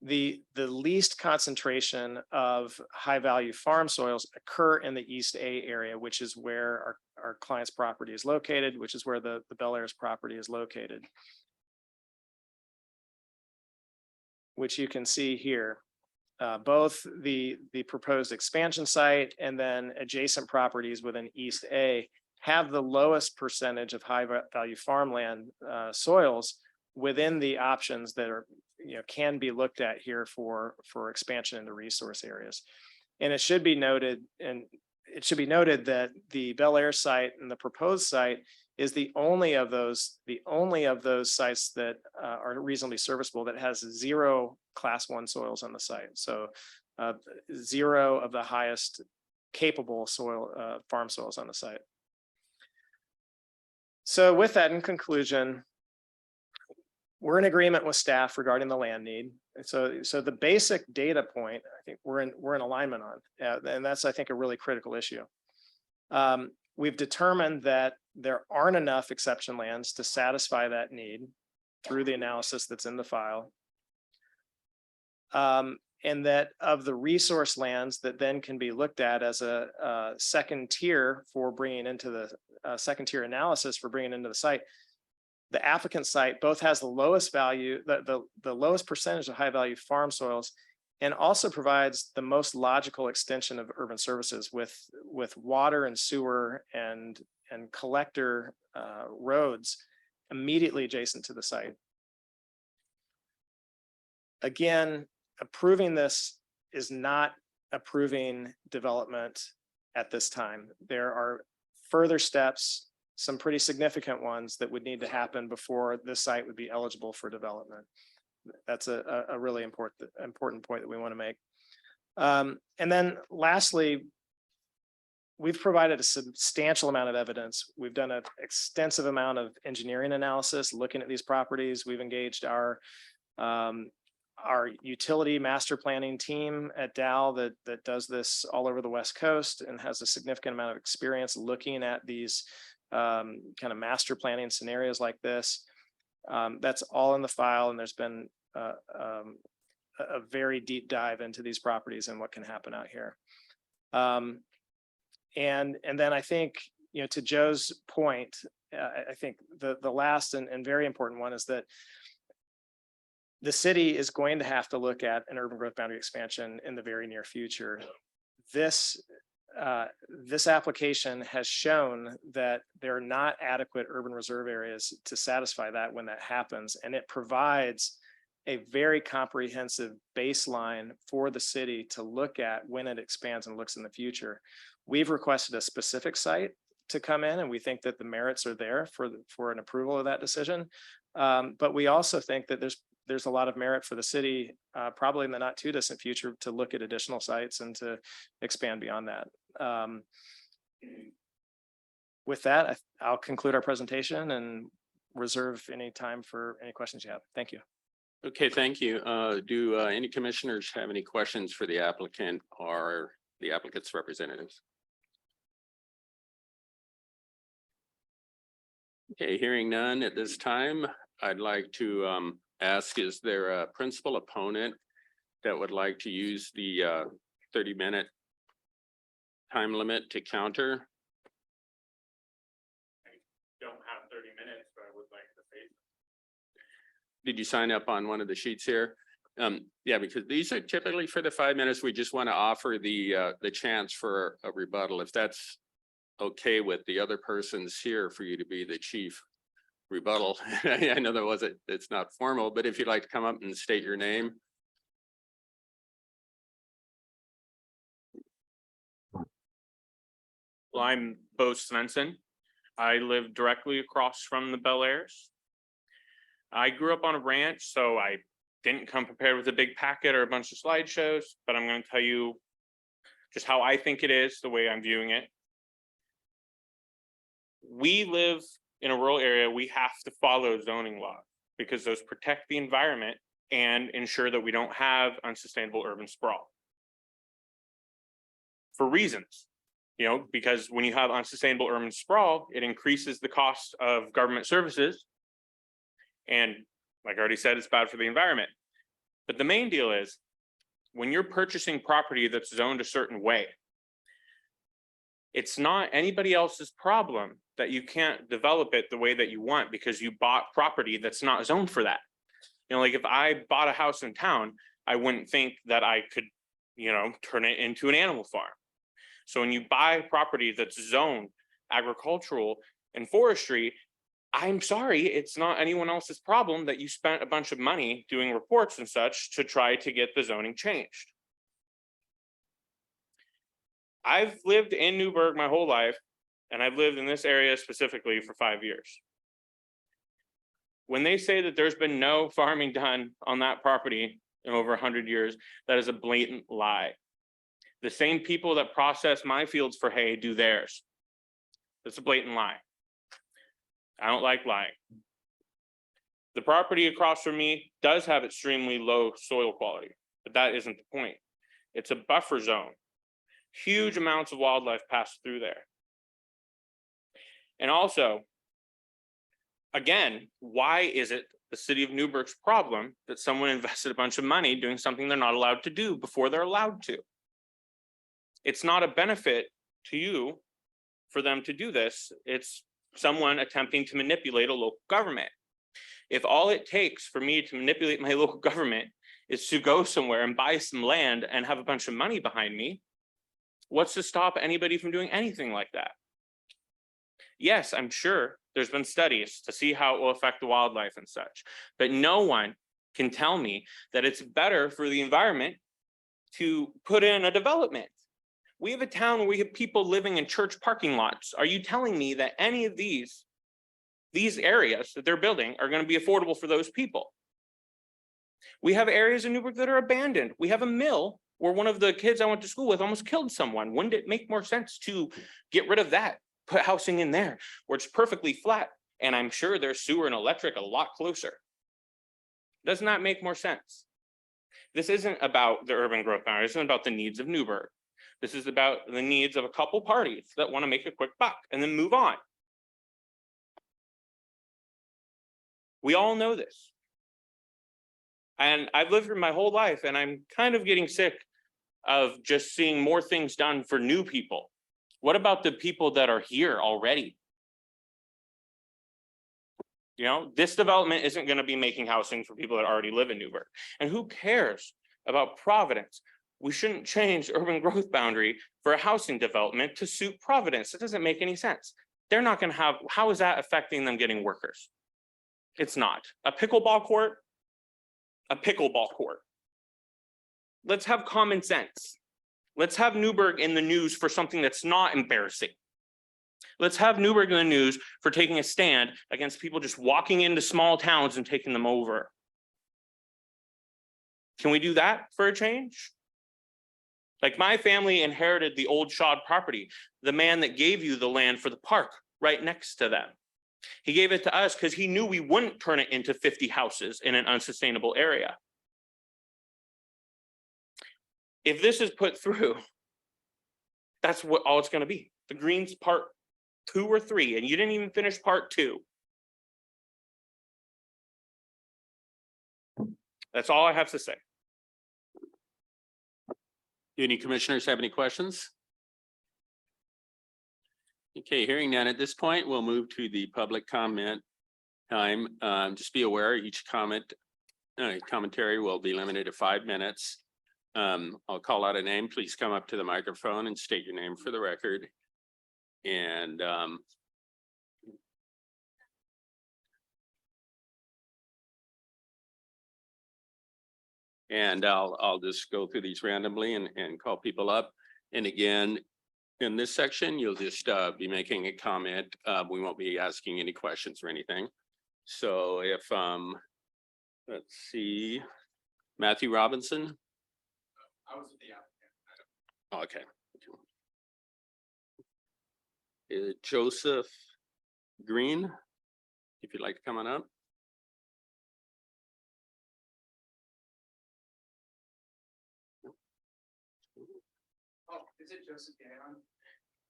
the least concentration of high value farm soils occur in the East A area, which is where our client's property is located, which is where the Bel Air's property is located, which you can see here. Both the proposed expansion site and then adjacent properties within East A have the lowest percentage of high value farmland soils within the options that are, can be looked at here for expansion into resource areas. And it should be noted, that the Bel Air site and the proposed site is the only of those sites that are reasonably serviceable that has 0 class 1 soils on the site. So 0 of the highest capable soil farm soils on the site. So with that, in conclusion, we're in agreement with staff regarding the land need. So the basic data point, I think we're in alignment on, and that's, I think, a really critical issue. We've determined that there aren't enough exception lands to satisfy that need through the analysis that's in the file. And that of the resource lands that then can be looked at as a second tier for bringing into the second tier analysis for bringing into the site, the applicant site both has the lowest value, the lowest percentage of high value farm soils, and also provides the most logical extension of urban services with water and sewer and collector roads immediately adjacent to the site. Again, approving this is not approving development at this time. There are further steps, some pretty significant ones that would need to happen before this site would be eligible for development. That's a really important point that we want to make. And then lastly, we've provided a substantial amount of evidence. We've done an extensive amount of engineering analysis looking at these properties. We've engaged our utility master planning team at Dow that does this all over the West Coast and has a significant amount of experience looking at these kind of master planning scenarios like this. That's all in the file, and there's been a very deep dive into these properties and what can happen out here. And then I think, to Joe's point, I think the last and very important one is that the city is going to have to look at an urban growth boundary expansion in the very near future. This application has shown that there are not adequate urban reserve areas to satisfy that when that happens, and it provides a very comprehensive baseline for the city to look at when it expands and looks in the future. We've requested a specific site to come in, and we think that the merits are there for an approval of that decision. But we also think that there's a lot of merit for the city, probably in the not too distant future, to look at additional sites and to expand beyond that. With that, I'll conclude our presentation and reserve any time for any questions you have. Thank you. Okay, thank you. Do any commissioners have any questions for the applicant or the applicant's representatives? Okay, hearing none at this time, I'd like to ask, is there a principal opponent that would like to use the 30-minute time limit to counter? I don't have 30 minutes, but I would like to say. did you sign up on one of the sheets here? Yeah, because these are typically for the 5 minutes. We just want to offer the chance for a rebuttal. If that's okay with the other persons here for you to be the chief rebuttal. I know it's not formal, but if you'd like to come up and state your name. Well, I'm Bo Svensson. I live directly across from the Bel Airs. I grew up on a ranch, so I didn't come prepared with a big packet or a bunch of slideshows, but I'm going to tell you just how I think it is, the way I'm viewing it. We live in a rural area. We have to follow zoning law because those protect the environment and ensure that we don't have unsustainable urban sprawl. For reasons, because when you have unsustainable urban sprawl, it increases the cost of government services. And like I already said, it's bad for the environment. But the main deal is when you're purchasing property that's zoned a certain way, it's not anybody else's problem that you can't develop it the way that you want because you bought property that's not zoned for that. Like if I bought a house in town, I wouldn't think that I could, turn it into an animal farm. So when you buy property that's zoned agricultural and forestry, I'm sorry, it's not anyone else's problem that you spent a bunch of money doing reports and such to try to get the zoning changed. I've lived in Newberg my whole life, and I've lived in this area specifically for 5 years. When they say that there's been no farming done on that property in over 100 years, that is a blatant lie. The same people that process my fields for hay do theirs. That's a blatant lie. I don't like lying. The property across from me does have extremely low soil quality, but that isn't the point. It's a buffer zone. Huge amounts of wildlife pass through there. And also, again, why is it the city of Newberg's problem that someone invested a bunch of money doing something they're not allowed to do before they're allowed to? It's not a benefit to you for them to do this. It's someone attempting to manipulate a local government. If all it takes for me to manipulate my local government is to go somewhere and buy some land and have a bunch of money behind me, what's to stop anybody from doing anything like that? Yes, I'm sure there's been studies to see how it will affect the wildlife and such, but no one can tell me that it's better for the environment to put in a development. We have a town where we have people living in church parking lots. Are you telling me that any of these areas that they're building are going to be affordable for those people? We have areas in Newberg that are abandoned. We have a mill where one of the kids I went to school with almost killed someone. Wouldn't it make more sense to get rid of that, put housing in there where it's perfectly flat? And I'm sure there's sewer and electric a lot closer. Doesn't that make more sense? This isn't about the urban growth boundary. This isn't about the needs of Newberg. This is about the needs of a couple parties that want to make a quick buck and then move on. We all know this. And I've lived here my whole life, and I'm kind of getting sick of just seeing more things done for new people. What about the people that are here already? This development isn't going to be making housing for people that already live in Newberg. And who cares about Providence? We shouldn't change urban growth boundary for a housing development to suit Providence. It doesn't make any sense. They're not going to have, how is that affecting them getting workers? It's not. A pickleball court. Let's have common sense. Let's have Newberg in the news for something that's not embarrassing. Let's have Newberg in the news for taking a stand against people just walking into small towns and taking them over. Can we do that for a change? Like my family inherited the old Shod property, the man that gave you the land for the park right next to them. He gave it to us because he knew we wouldn't turn it into 50 houses in an unsustainable area. If this is put through, that's what all it's going to be. The Greens part 2 or 3, and you didn't even finish part 2. That's all I have to say. Do any commissioners have any questions? Okay, hearing none at this point, we'll move to the public comment time. Just be aware, each commentary will be limited to 5 minutes. I'll call out a name. Please come up to the microphone and state your name for the record. And I'll just go through these randomly and call people up. And again, in this section, you'll just be making a comment. We won't be asking any questions or anything. So if let's see, Matthew Robinson. I was the applicant. Okay. Joseph Green, if you'd like to come on up. Oh, is it Joseph Gaon?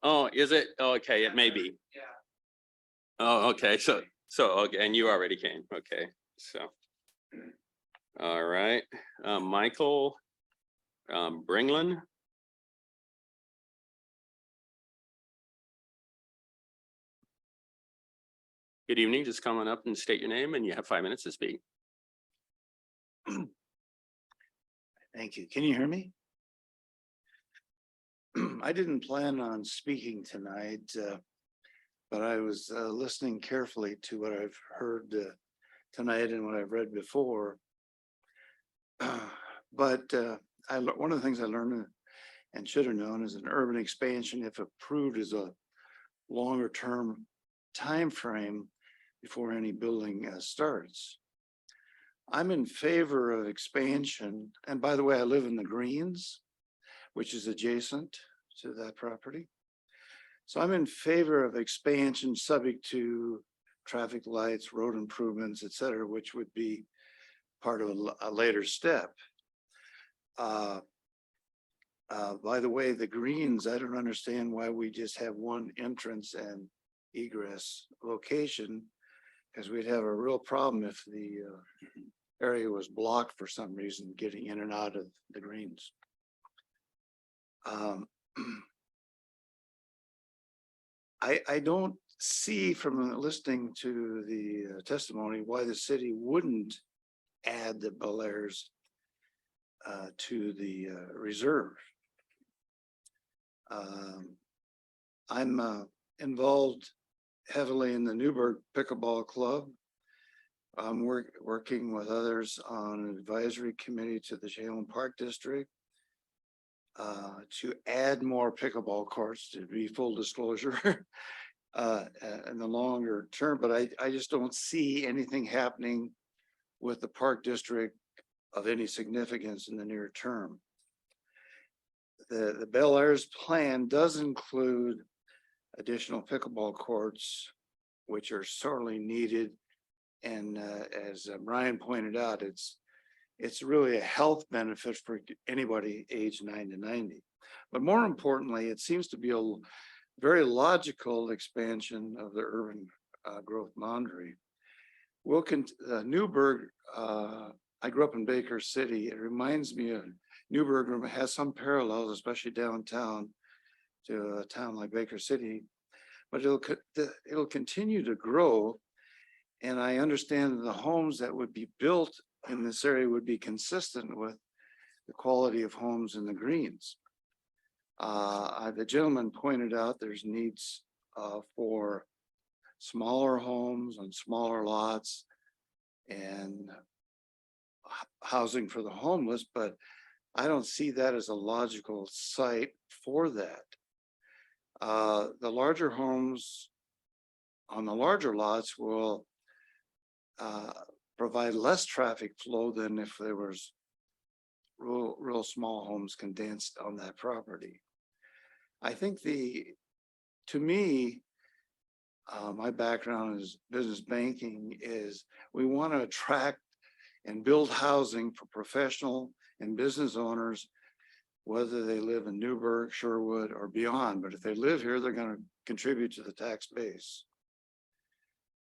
Oh, is it? Okay, it may be. Yeah. Oh, okay, so, okay, and you already came, okay, so. All right, Michael Bringland. Good evening, just come on up and state your name and you have 5 minutes to speak. Thank you. Can you hear me? I didn't plan on speaking tonight, but I was listening carefully to what I've heard tonight and what I've read before. But one of the things I learned and should have known is an urban expansion, if approved, is a longer term time frame before any building starts. I'm in favor of expansion. And by the way, I live in the Greens, which is adjacent to that property. So I'm in favor of expansion subject to traffic lights, road improvements, et cetera, which would be part of a later step. By the way, the Greens, I don't understand why we just have one entrance and egress location, because we'd have a real problem if the area was blocked for some reason getting in and out of the Greens. I don't see from listening to the testimony why the city wouldn't add the Bel Airs to the reserve. I'm involved heavily in the Newberg Pickleball Club. I'm working with others on an advisory committee to the Jalen Park District to add more pickleball courts, to be full disclosure, in the longer term. But I just don't see anything happening with the Park District of any significance in the near term. The Bel Airs plan does include additional pickleball courts, which are sorely needed. And as Brian pointed out, it's really a health benefit for anybody aged 9 to 90. But more importantly, it seems to be a very logical expansion of the urban growth boundary. Newberg, I grew up in Baker City. It reminds me of Newberg has some parallels, especially downtown, to a town like Baker City, but it'll continue to grow. And I understand the homes that would be built in this area would be consistent with the quality of homes in the Greens. The gentleman pointed out there's needs for smaller homes on smaller lots and housing for the homeless, but I don't see that as a logical site for that. The larger homes on the larger lots will provide less traffic flow than if there was real small homes condensed on that property. I think to me, my background is business banking, is we want to attract and build housing for professional and business owners, whether they live in Newberg, Sherwood, or beyond. But if they live here, they're going to contribute to the tax base.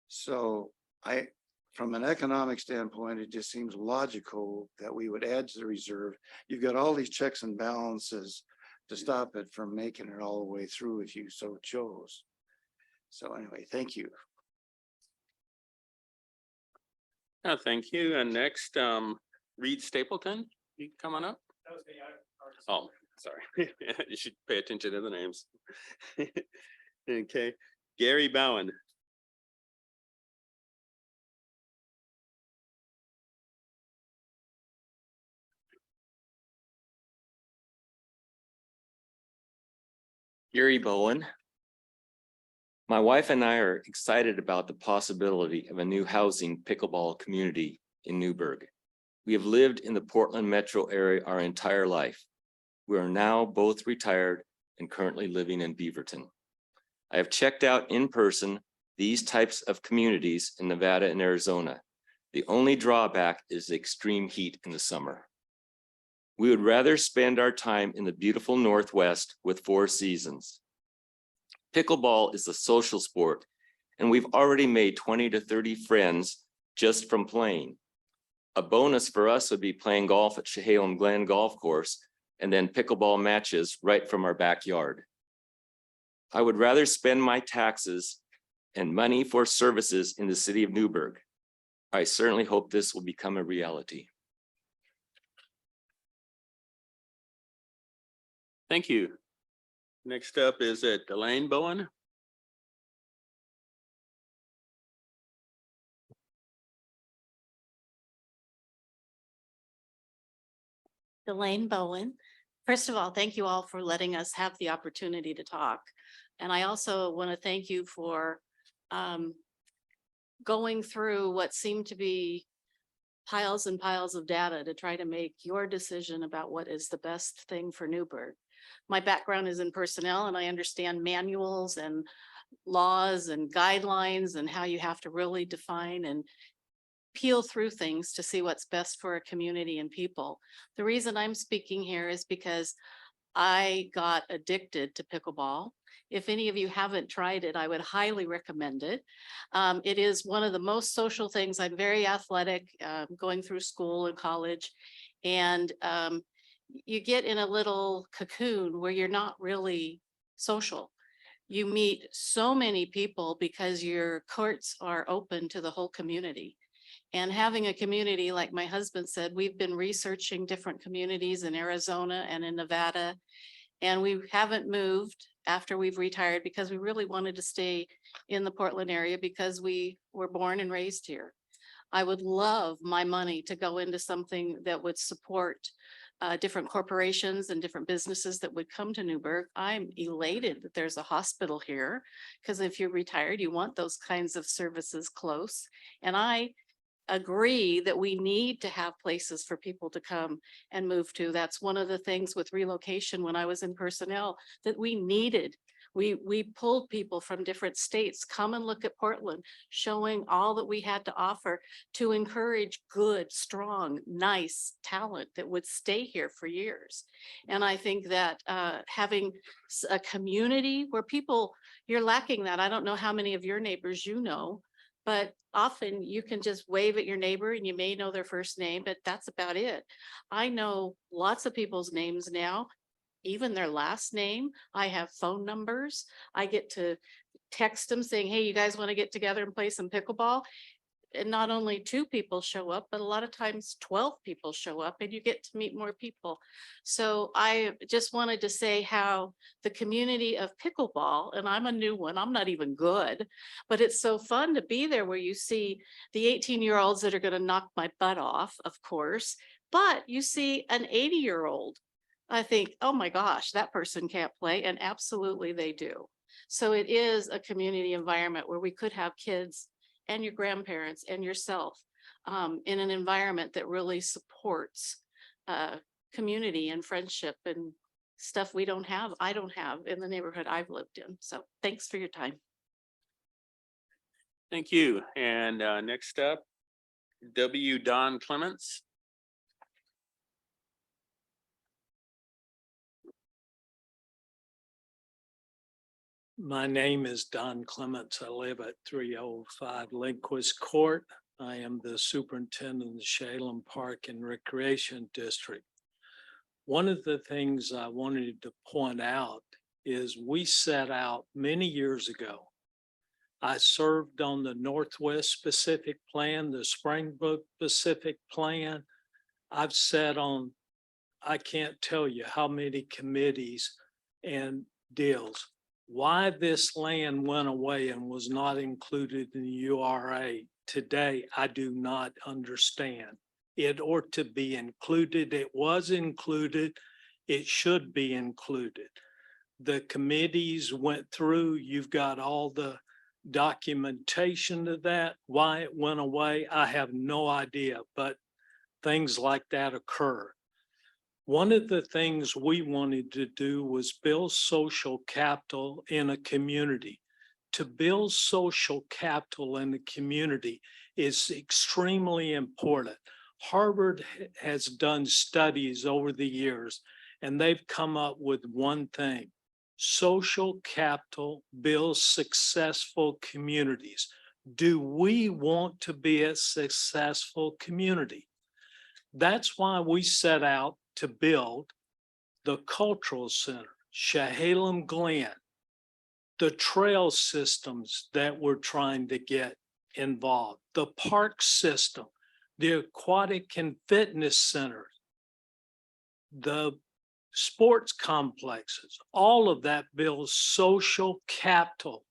So from an economic standpoint, it just seems logical that we would add to the reserve. You've got all these checks and balances to stop it from making it all the way through if you so chose. So anyway, thank you. Thank you. And next, Reed Stapleton, you coming up? Oh, sorry. You should pay attention to the names. Okay, Gary Bowen. Gary Bowen. My wife and I are excited about the possibility of a new housing pickleball community in Newberg. We have lived in the Portland metro area our entire life. We are now both retired and currently living in Beaverton. I have checked out in person these types of communities in Nevada and Arizona. The only drawback is the extreme heat in the summer. We would rather spend our time in the beautiful Northwest with 4 seasons. Pickleball is a social sport, and we've already made 20 to 30 friends just from playing. A bonus for us would be playing golf at Chehalem Glen Golf Course and then pickleball matches right from our backyard. I would rather spend my taxes and money for services in the city of Newberg. I certainly hope this will become a reality. Thank you. Next up is Delane Bowen. Elaine Bowen. First of all, thank you all for letting us have the opportunity to talk. And I also want to thank you for going through what seemed to be piles and piles of data to try to make your decision about what is the best thing for Newberg. My background is in personnel, and I understand manuals and laws and guidelines and how you have to really define and peel through things to see what's best for a community and people. The reason I'm speaking here is because I got addicted to pickleball. If any of you haven't tried it, I would highly recommend it. It is one of the most social things. I'm very athletic, going through school and college, and you get in a little cocoon where you're not really social. You meet so many people because your courts are open to the whole community. And having a community, like my husband said, we've been researching different communities in Arizona and in Nevada, and we haven't moved after we've retired because we really wanted to stay in the Portland area because we were born and raised here. I would love my money to go into something that would support different corporations and different businesses that would come to Newberg. I'm elated that there's a hospital here, because if you're retired, you want those kinds of services close. And I agree that we need to have places for people to come and move to. That's one of the things with relocation when I was in personnel that we needed. We pulled people from different states, come and look at Portland, showing all that we had to offer to encourage good, strong, nice talent that would stay here for years. And I think that having a community where people, you're lacking that. I don't know how many of your neighbors you know, but often you can just wave at your neighbor and you may know their first name, but that's about it. I know lots of people's names now, even their last name. I have phone numbers. I get to text them saying, hey, you guys want to get together and play some pickleball? And not only 2 people show up, but a lot of times 12 people show up and you get to meet more people. So I just wanted to say how the community of pickleball, and I'm a new one, I'm not even good, but it's so fun to be there where you see the 18-year-olds that are going to knock my butt off, of course, but you see an 80-year-old. I think, oh my gosh, that person can't play. And absolutely they do. So it is a community environment where we could have kids and your grandparents and yourself in an environment that really supports community and friendship and stuff we don't have, I don't have in the neighborhood I've lived in. So thanks for your time. Thank you. And next up, W. Don Clements. My name is Don Clements. I live at 305 Lindquist Court. I am the superintendent of the Chehalem Park and Recreation District. One of the things I wanted to point out is we set out many years ago I served on the Northwest Pacific Plan, the Springbrook Pacific Plan. I've sat on, I can't tell you how many committees and deals. Why this land went away and was not included in the URA today, I do not understand. It ought to be included. It was included. It should be included. The committees went through, you've got all the documentation of that. Why it went away, I have no idea, but things like that occur. One of the things we wanted to do was build social capital in a community. To build social capital in the community is extremely important. Harvard has done studies over the years, and they've come up with one thing. Social capital builds successful communities. Do we want to be a successful community? That's why we set out to build the cultural center, Chehalem Glen, the trail systems that we're trying to get involved, the park system, the aquatic and fitness centers, the sports complexes, all of that builds social capital.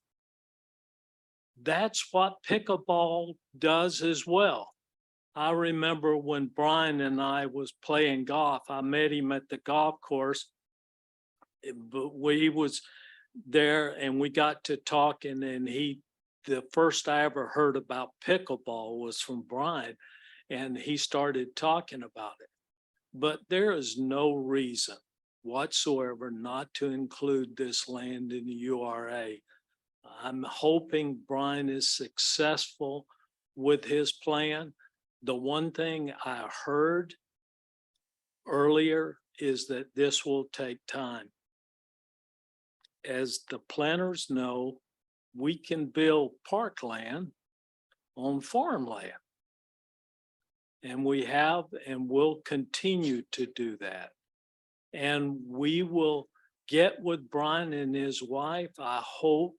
That's what pickleball does as well. I remember when Brian and I was playing golf, I met him at the golf course. But we was there and we got to talking, and the first I ever heard about pickleball was from Brian, and he started talking about it. But there is no reason whatsoever not to include this land in the URA. I'm hoping Brian is successful with his plan. The one thing I heard earlier is that this will take time. As the planners know, we can build parkland on farmland. And we have and will continue to do that. And we will get with Brian and his wife. I hope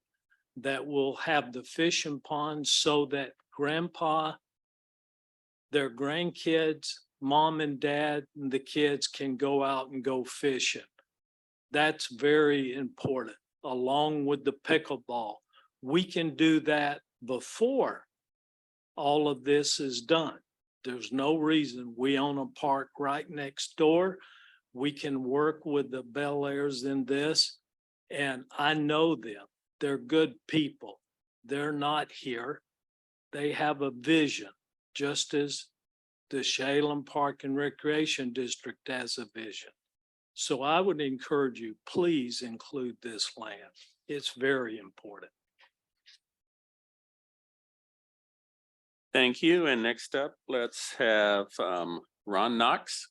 that we'll have the fishing ponds so that grandpa, their grandkids, mom and dad, and the kids can go out and go fishing. That's very important, along with the pickleball. We can do that before all of this is done. There's no reason. We own a park right next door. We can work with the Bel Airs in this, and I know them. They're good people. They're not here. They have a vision, just as the Chehalem Park and Recreation District has a vision. So I would encourage you, please include this land. It's very important. Thank you. And next up, let's have Ron Knox.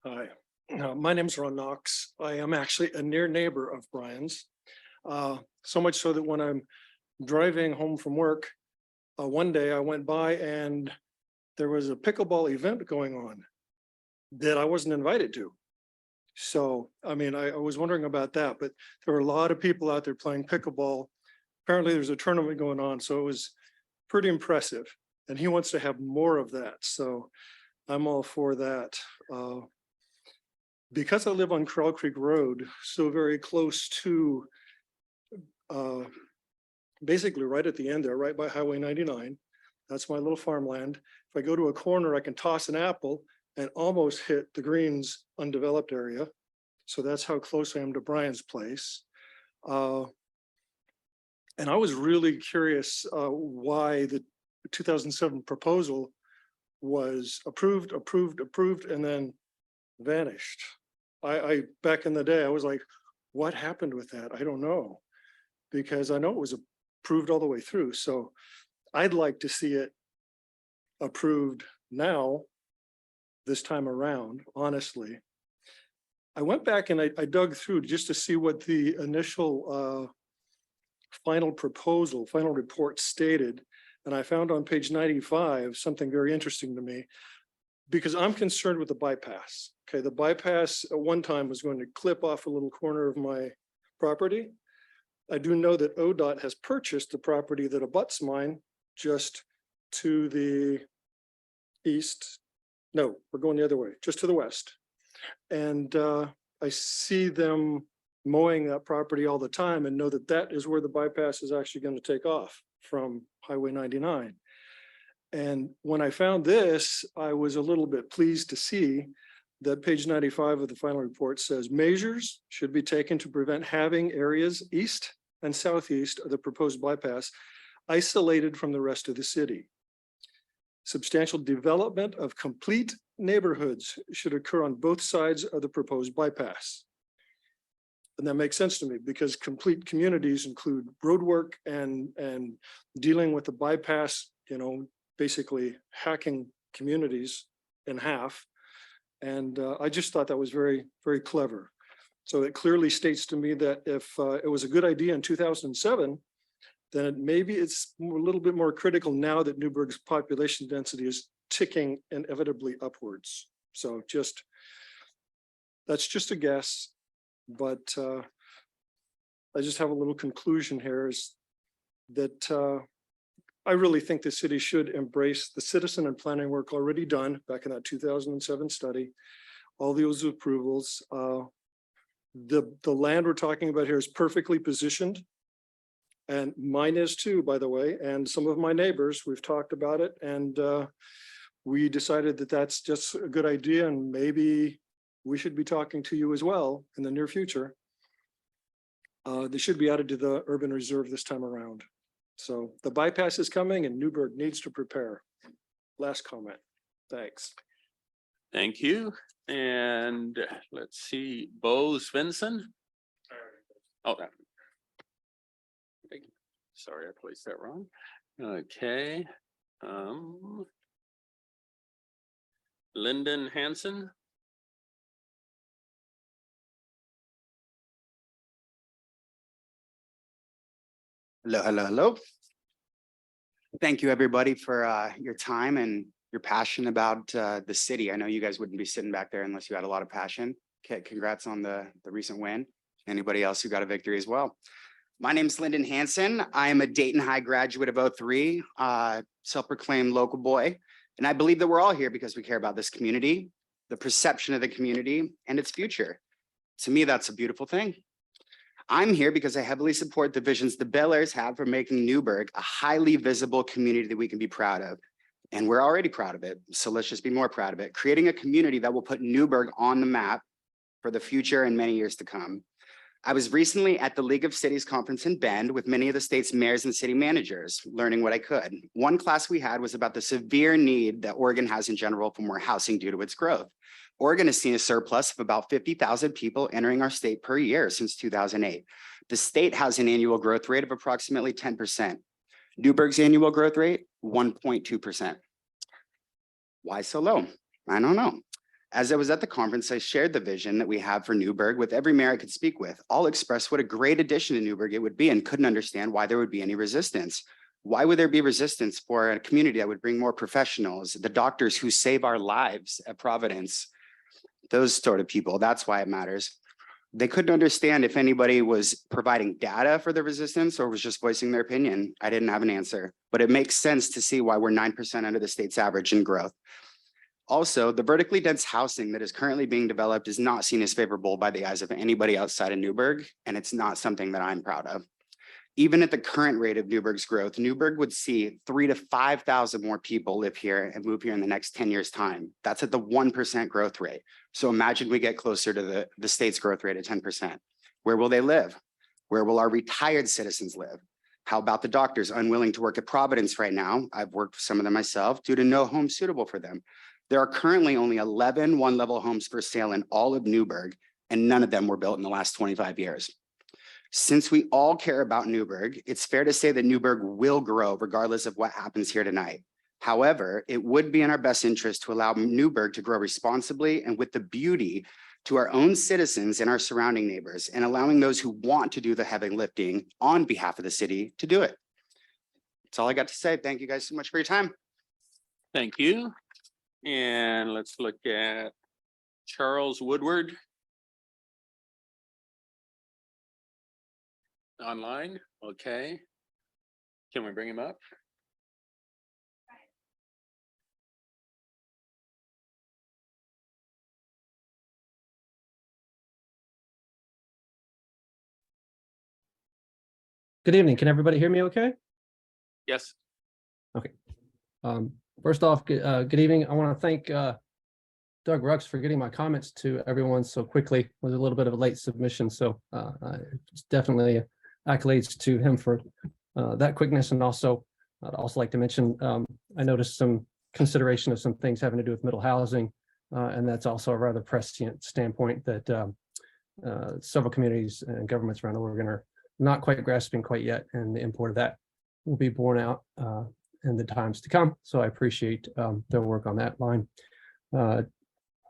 Hi, my name's Ron Knox. I am actually a near neighbor of Brian's. So much so that when I'm driving home from work, one day I went by and there was a pickleball event going on that I wasn't invited to. So, I mean, I was wondering about that, but there were a lot of people out there playing pickleball. Apparently there's a tournament going on, so it was pretty impressive. And he wants to have more of that, so I'm all for that. Because I live on Corral Creek Road, so very close to basically right at the end there, right by Highway 99. That's my little farmland. If I go to a corner, I can toss an apple and almost hit the Greens undeveloped area. So that's how close I am to Brian's place. And I was really curious why the 2007 proposal was approved, and then vanished. I back in the day, I was like, what happened with that? I don't know, because I know it was approved all the way through. So I'd like to see it approved now, this time around, honestly. I went back and I dug through just to see what the initial final proposal, final report stated. And I found on page 95 something very interesting to me. because I'm concerned with the bypass. Okay, the bypass at one time was going to clip off a little corner of my property. I do know that ODOT has purchased the property that abuts mine just to the east. No, we're going the other way, just to the west. And I see them mowing that property all the time and know that that is where the bypass is actually going to take off from Highway 99. And when I found this, I was a little bit pleased to see that page 95 of the final report says measures should be taken to prevent having areas east and southeast of the proposed bypass isolated from the rest of the city. Substantial development of complete neighborhoods should occur on both sides of the proposed bypass. And that makes sense to me because complete communities include road work and dealing with the bypass, you know, basically hacking communities in half. And I just thought that was very, very clever. So it clearly states to me that if it was a good idea in 2007, then maybe it's a little bit more critical now that Newberg's population density is ticking inevitably upwards. So that's just a guess, but I just have a little conclusion here is that I really think the city should embrace the citizen and planning work already done back in that 2007 study, all those approvals. The land we're talking about here is perfectly positioned. And mine is too, by the way, and some of my neighbors, we've talked about it. And we decided that that's just a good idea. And maybe we should be talking to you as well in the near future. They should be added to the urban reserve this time around. So the bypass is coming and Newberg needs to prepare. Last comment. Thanks. Thank you. And let's see, Bo Svensson. Oh, that. Sorry, I placed that wrong. Okay. Lyndon Hansen. Hello, hello, hello. Thank you, everybody, for your time and your passion about the city. I know you guys wouldn't be sitting back there unless you had a lot of passion. Okay, congrats on the recent win. Anybody else who got a victory as well? My name is Lyndon Hansen. I am a Dayton High graduate of 03, self-proclaimed local boy. And I believe that we're all here because we care about this community, the perception of the community, and its future. To me, that's a beautiful thing. I'm here because I heavily support the visions the Bel Airs have for making Newberg a highly visible community that we can be proud of. And we're already proud of it, so let's just be more proud of it. Creating a community that will put Newberg on the map for the future and many years to come. I was recently at the League of Cities conference in Bend with many of the state's mayors and city managers, learning what I could. One class we had was about the severe need that Oregon has in general for more housing due to its growth. Oregon has seen a surplus of about 50,000 people entering our state per year since 2008. The state has an annual growth rate of approximately 10%. Newberg's annual growth rate, 1.2%. Why so low? I don't know. As I was at the conference, I shared the vision that we have for Newberg with every mayor I could speak with. All expressed what a great addition to Newberg it would be and couldn't understand why there would be any resistance. Why would there be resistance for a community that would bring more professionals, the doctors who save our lives at Providence? Those sort of people, that's why it matters. They couldn't understand if anybody was providing data for the resistance or was just voicing their opinion. I didn't have an answer, but it makes sense to see why we're 9% under the state's average in growth. Also, the vertically dense housing that is currently being developed is not seen as favorable by the eyes of anybody outside of Newberg, and it's not something that I'm proud of. Even at the current rate of Newberg's growth, Newberg would see 3,000 to 5,000 more people live here and move here in the next 10 years' time. That's at the 1% growth rate. So imagine we get closer to the state's growth rate at 10%. Where will they live? Where will our retired citizens live? How about the doctors unwilling to work at Providence right now? I've worked with some of them myself due to no home suitable for them. There are currently only 11 one-level homes for sale in all of Newberg, and none of them were built in the last 25 years. Since we all care about Newberg, it's fair to say that Newberg will grow regardless of what happens here tonight. However, it would be in our best interest to allow Newberg to grow responsibly and with the beauty to our own citizens and our surrounding neighbors, and allowing those who want to do the heavy lifting on behalf of the city to do it. That's all I got to say. Thank you guys so much for your time. Thank you. And let's look at Charles Woodward. Online, okay. Can we bring him up? Good evening. Can everybody hear me okay? Yes. First off, good evening. I want to thank Doug Rux for getting my comments to everyone so quickly. It was a little bit of a late submission, so it's definitely accolades to him for that quickness. And also, I'd also like to mention, I noticed some consideration of some things having to do with middle housing, and that's also a rather prescient standpoint that several communities and governments around Oregon are not quite grasping quite yet, and the import of that will be borne out in the times to come. So I appreciate their work on that line. I'm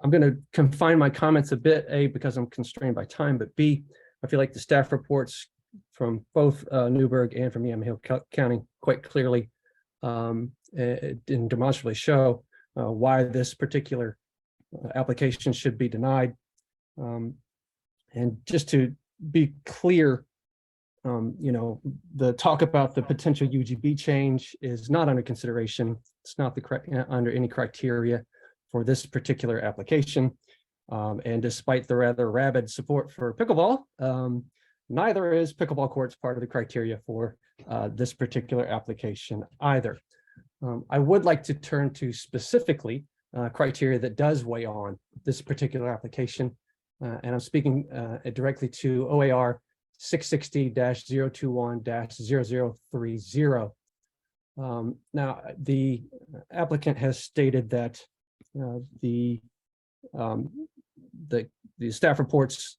going to confine my comments a bit, A, because I'm constrained by time, but B, I feel like the staff reports from both Newberg and from Yamhill County quite clearly and demonstrably show why this particular application should be denied. And just to be clear, the talk about the potential UGB change is not under consideration. It's not under any criteria for this particular application. And despite the rather rabid support for pickleball, neither is pickleball courts part of the criteria for this particular application either. I would like to turn to specifically criteria that does weigh on this particular application. And I'm speaking directly to OAR 660-021-0030. Now, the applicant has stated that the staff report's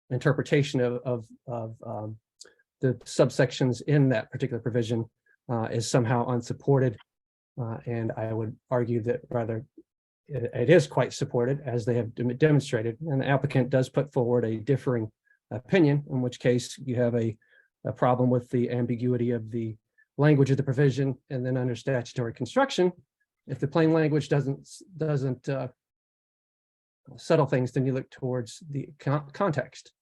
interpretation of the subsections in that particular provision is somehow unsupported. And I would argue that rather it is quite supported, as they have demonstrated, and the applicant does put forward a differing opinion, in which case you have a problem with the ambiguity of the language of the provision. And then under statutory construction, if the plain language doesn't settle things, then you look towards the context.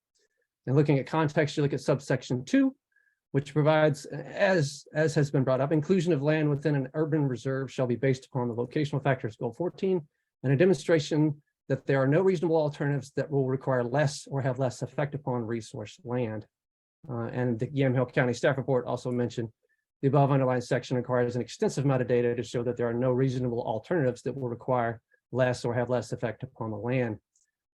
And looking at context, you look at subsection 2, which provides, as has been brought up, inclusion of land within an urban reserve shall be based upon the locational factors goal 14 and a demonstration that there are no reasonable alternatives that will require less or have less effect upon resource land. And the Yamhill County staff report also mentioned the above underlined section requires an extensive amount of data to show that there are no reasonable alternatives that will require less or have less effect upon the land.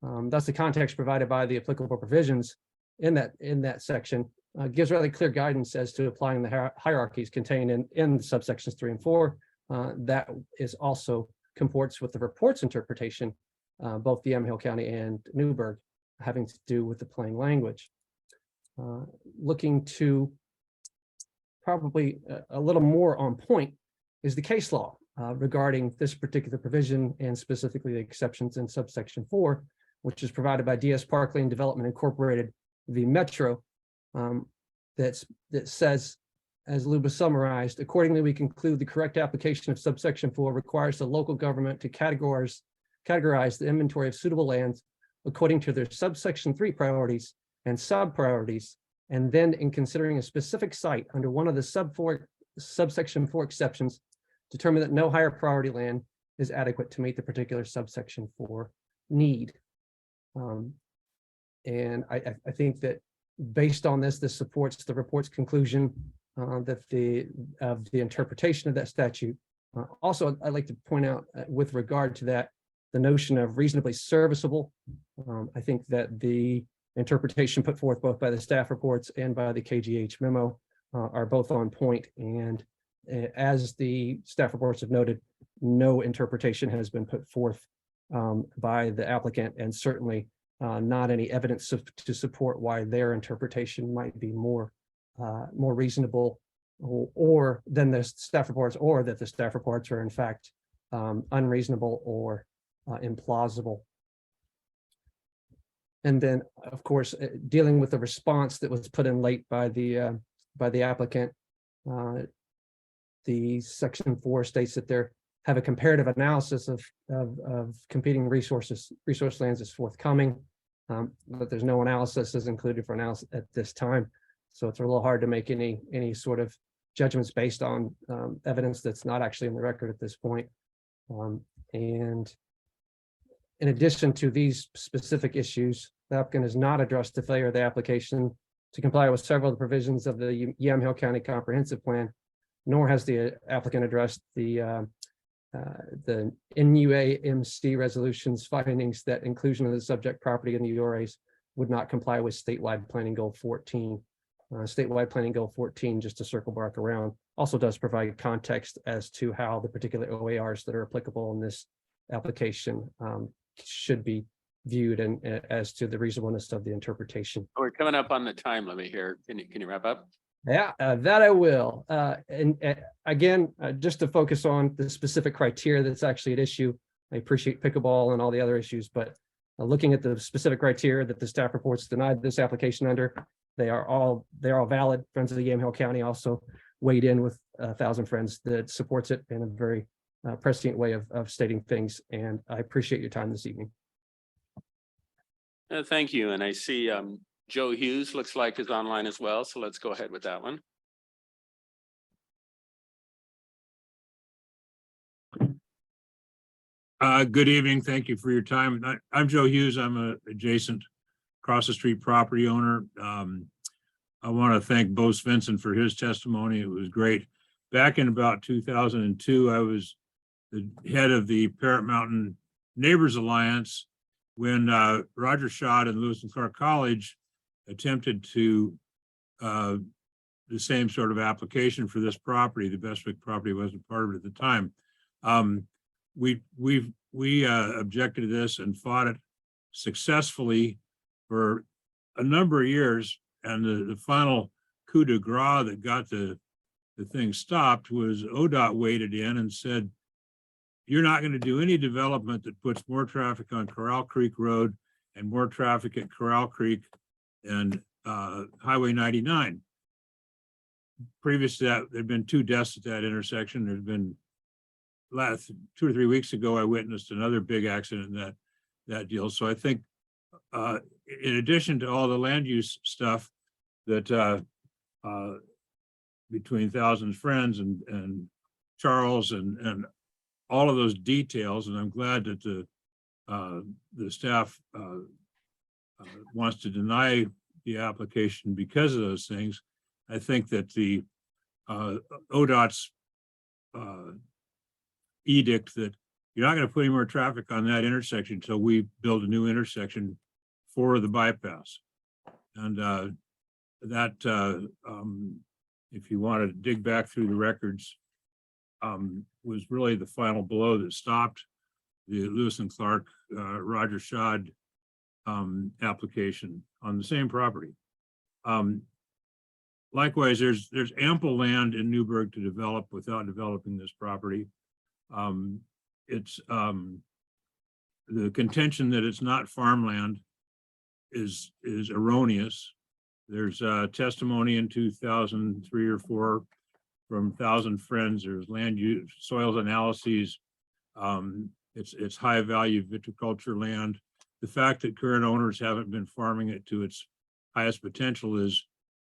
Thus, the context provided by the applicable provisions in that section gives rather clear guidance as to applying the hierarchies contained in subsections 3 and 4. That is also comports with the report's interpretation, both the Yamhill County and Newberg, having to do with the plain language. Looking to probably a little more on point is the case law regarding this particular provision, and specifically the exceptions in subsection 4, which is provided by DS Parkland Development Incorporated v. Metro, that says, as Luba summarized, accordingly, we conclude the correct application of subsection 4 requires the local government to categorize the inventory of suitable lands according to their subsection 3 priorities and sub priorities, and then in considering a specific site under one of the subsection 4 exceptions, determine that no higher priority land is adequate to meet the particular subsection 4 need. And I think that based on this supports the report's conclusion that the interpretation of that statute. Also, I'd like to point out with regard to that, the notion of reasonably serviceable. I think that the interpretation put forth both by the staff reports and by the KGH memo are both on point. And as the staff reports have noted, no interpretation has been put forth by the applicant, and certainly not any evidence to support why their interpretation might be more reasonable or than the staff reports, or that the staff reports are in fact unreasonable or implausible. And then, of course, dealing with the response that was put in late by the applicant, the section 4 states that there have a comparative analysis of competing resource lands is forthcoming. But there's no analysis is included for analysis at this time. So it's a little hard to make any sort of judgments based on evidence that's not actually in the record at this point. And in addition to these specific issues, the applicant has not addressed the failure of the application to comply with several of the provisions of the Yamhill County Comprehensive Plan, nor has the applicant addressed the NUAMC resolution's findings that inclusion of the subject property in the URAs would not comply with statewide planning goal 14. Statewide planning goal 14, just to circle back around, also does provide context as to how the particular OARs that are applicable in this application should be viewed and as to the reasonableness of the interpretation. We're coming up on the time limit here. Can you wrap up? Yeah, that I will. And again, just to focus on the specific criteria that's actually at issue. I appreciate pickleball and all the other issues, but looking at the specific criteria that the staff reports denied this application under, they're all valid. Friends of the Yamhill County also weighed in with 1,000 Friends that supports it in a very prescient way of stating things. And I appreciate your time this evening. Thank you. And I see Joe Hughes looks like is online as well. So let's go ahead with that one. Good evening. Thank you for your time. I'm Joe Hughes. I'm a adjacent across the street property owner. I want to thank Bo Svensson for his testimony. It was great. Back in about 2002, I was the head of the Parrot Mountain Neighbors Alliance when Roger Schott and Lewis and Clark College attempted to the same sort of application for this property. The Bestwick property wasn't part of it at the time. We objected to this and fought it successfully for a number of years, and the final coup de grace that got the thing stopped was ODOT waded in and said, you're not going to do any development that puts more traffic on Corral Creek Road and more traffic at Corral Creek and Highway 99. Previous to that, there'd been 2 deaths at that intersection. There's been last 2 or 3 weeks ago, I witnessed another big accident in that deal. So I think in addition to all the land use stuff that between 1,000 Friends and Charles and all of those details, and I'm glad that the staff wants to deny the application because of those things. I think that the ODOT's edict that you're not going to put any more traffic on that intersection until we build a new intersection for the bypass. And that, if you want to dig back through the records, was really the final blow that stopped the Lewis and Clark Roger Schott application on the same property. Likewise, there's ample land in Newberg to develop without developing this property. It's the contention that it's not farmland is erroneous. There's testimony in 2003 or 4 from 1,000 Friends. There's land use, soils analyses. It's high value viticulture land. The fact that current owners haven't been farming it to its highest potential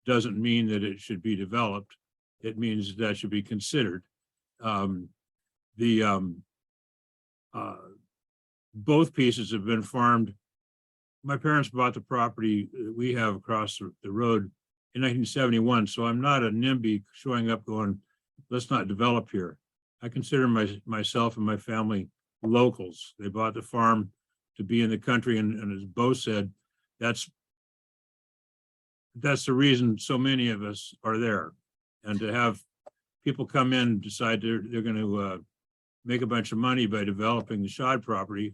doesn't mean that it should be developed. It means that should be considered. Both pieces have been farmed. My parents bought the property that we have across the road in 1971. So I'm not a NIMBY showing up going, let's not develop here. I consider myself and my family locals. They bought the farm to be in the country. And as Bo said, that's the reason so many of us are there. And to have people come in and decide they're going to make a bunch of money by developing the Schott property,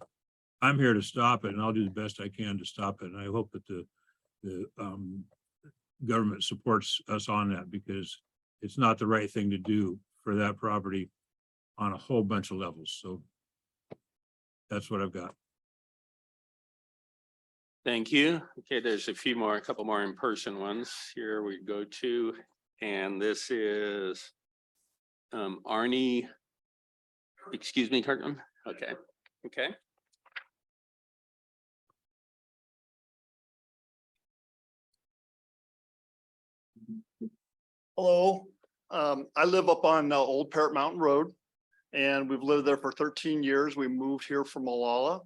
I'm here to stop it, and I'll do the best I can to stop it. And I hope that the government supports us on that, because it's not the right thing to do for that property on a whole bunch of levels. So that's what I've got. Thank you. Okay, there's a couple more in-person ones. Here we go to, and this is Arnie Excuse me, Kirkland? Okay, okay. Hello, I live up on Old Parrot Mountain Road, and we've lived there for 13 years. We moved here from Malala.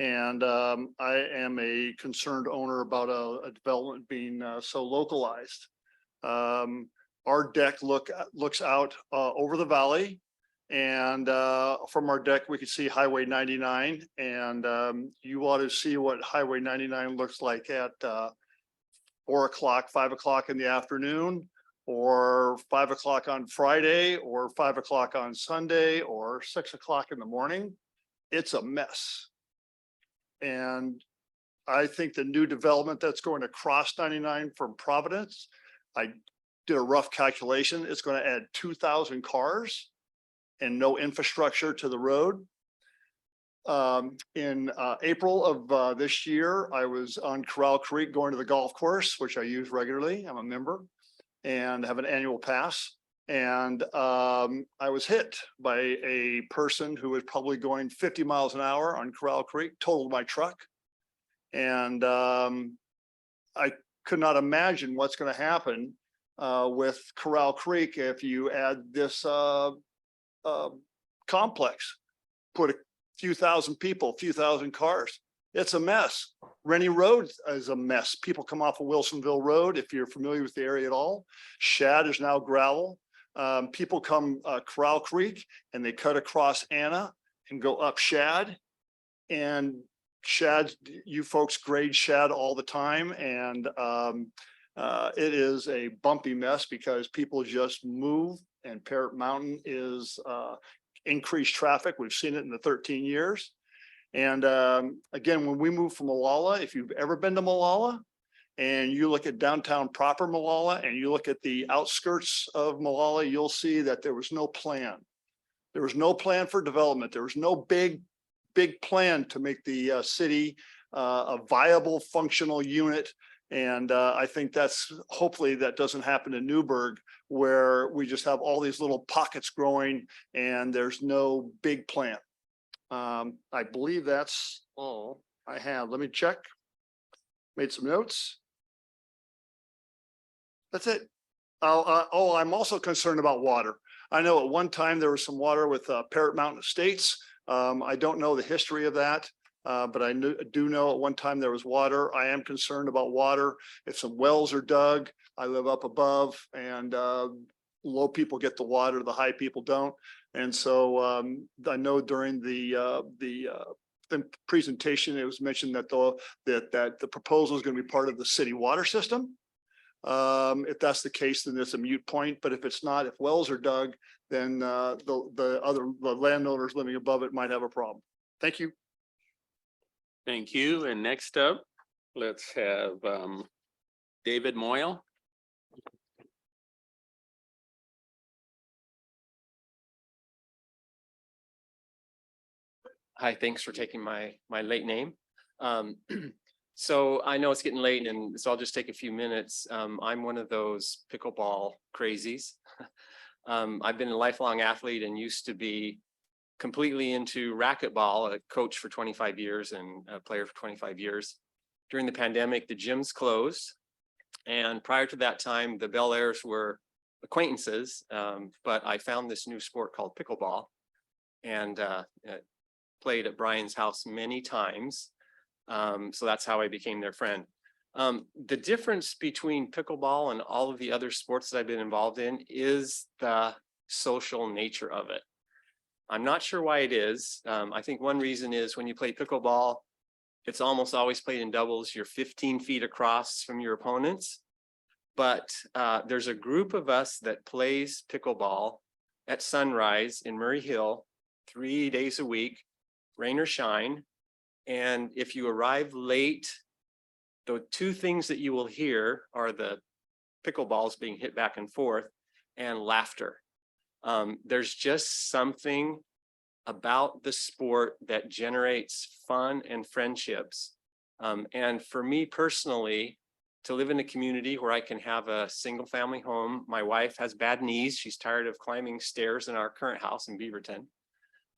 And I am a concerned owner about a development being so localized. Our deck looks out over the valley. And from our deck, we can see Highway 99. And you ought to see what Highway 99 looks like at 4 o'clock, 5 o'clock in the afternoon, or 5 o'clock on Friday, or 5 o'clock on Sunday, or 6 o'clock in the morning. It's a mess. And I think the new development that's going across 99 from Providence, I did a rough calculation, it's going to add 2,000 cars and no infrastructure to the road. In April of this year, I was on Corral Creek going to the golf course, which I use regularly. I'm a member and have an annual pass. And I was hit by a person who was probably going 50 miles an hour on Corral Creek, totaled my truck. And I could not imagine what's going to happen with Corral Creek if you add this complex, put a few thousand people, a few thousand cars. It's a mess. Rennie Road is a mess. People come off of Wilsonville Road, if you're familiar with the area at all. Shad is now gravel. People come Corral Creek and they cut across Anna and go up Shad. And Shad, you folks grade Shad all the time. And it is a bumpy mess because people just move, and Parrot Mountain is increased traffic. We've seen it in the 13 years. And again, when we moved from Malala, if you've ever been to Malala, and you look at downtown proper Malala and you look at the outskirts of Malala, you'll see that there was no plan. There was no plan for development. There was no big plan to make the city a viable, functional unit. And I think that's, hopefully that doesn't happen in Newberg, where we just have all these little pockets growing and there's no big plan. I believe that's all I have. Let me check. Made some notes. That's it. Oh, I'm also concerned about water. I know at one time there was some water with Parrot Mountain Estates. I don't know the history of that, but I do know at one time there was water. I am concerned about water. If some wells are dug, I live up above, and low people get the water, the high people don't. And so I know during the presentation, it was mentioned that the proposal is going to be part of the city water system. If that's the case, then it's a moot point. But if it's not, if wells are dug, then the landowners living above it might have a problem. Thank you. Thank you. And next up, let's have David Moyle. Hi, thanks for taking my late name. So I know it's getting late, and so I'll just take a few minutes. I'm one of those pickleball crazies. I've been a lifelong athlete and used to be completely into racquetball, a coach for 25 years and a player for 25 years. During the pandemic, the gyms closed. And prior to that time, the Bel Airs were acquaintances, but I found this new sport called pickleball and played at Brian's house many times. So that's how I became their friend. The difference between pickleball and all of the other sports that I've been involved in is the social nature of it. I'm not sure why it is. I think one reason is when you play pickleball, it's almost always played in doubles. You're 15 feet across from your opponents. But there's a group of us that plays pickleball at Sunrise in Murray Hill 3 days a week, rain or shine. And if you arrive late, the two things that you will hear are the pickleballs being hit back and forth and laughter. There's just something about the sport that generates fun and friendships. And for me personally, to live in a community where I can have a single family home. My wife has bad knees. She's tired of climbing stairs in our current house in Beaverton.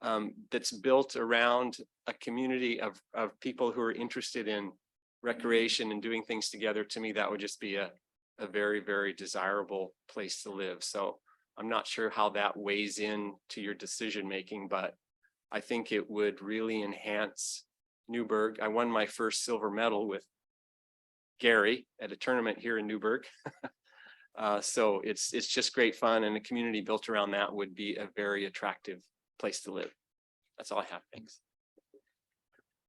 that's built around a community of people who are interested in recreation and doing things together, to me, that would just be a very, very desirable place to live. So I'm not sure how that weighs in to your decision making, but I think it would really enhance Newberg. I won my first silver medal with Gary at a tournament here in Newberg. So it's just great fun, and a community built around that would be a very attractive place to live. That's all I have. Thanks.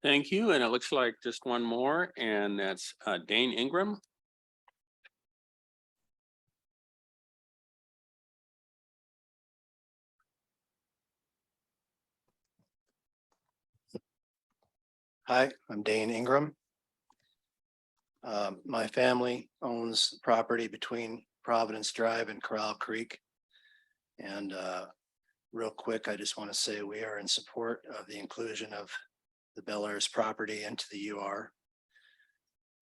Thank you. And it looks like just one more, and that's Dane Ingram. Hi, I'm Dane Ingram. My family owns property between Providence Drive and Corral Creek. And real quick, I just want to say we are in support of the inclusion of the Bel Air's property into the UR.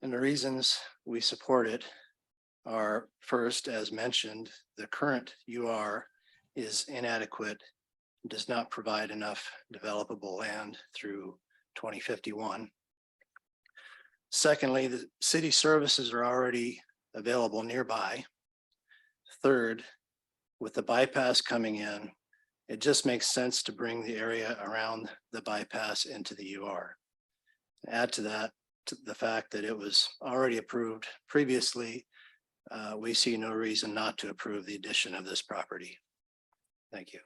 And the reasons we support it are, first, as mentioned, the current UR is inadequate, does not provide enough developable land through 2051. Secondly, the city services are already available nearby. Third, with the bypass coming in, it just makes sense to bring the area around the bypass into the UR. Add to that the fact that it was already approved previously, we see no reason not to approve the addition of this property. Thank you.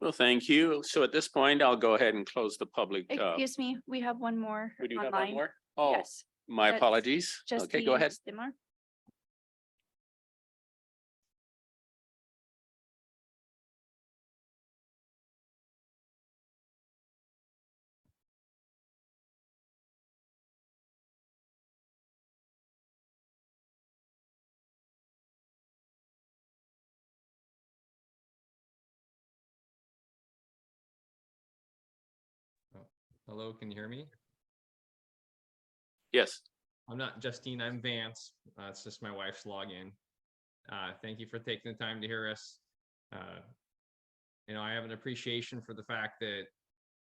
Well, thank you. So at this point, I'll go ahead and close the public. Excuse me, we have one more We do have one online. more? Oh, Yes. my That's apologies. Okay, go Justine ahead. Stimmer. Hello, can you hear me? Yes. I'm not Justine, I'm Vance. It's just my wife's login. Thank you for taking the time to hear us. I have an appreciation for the fact that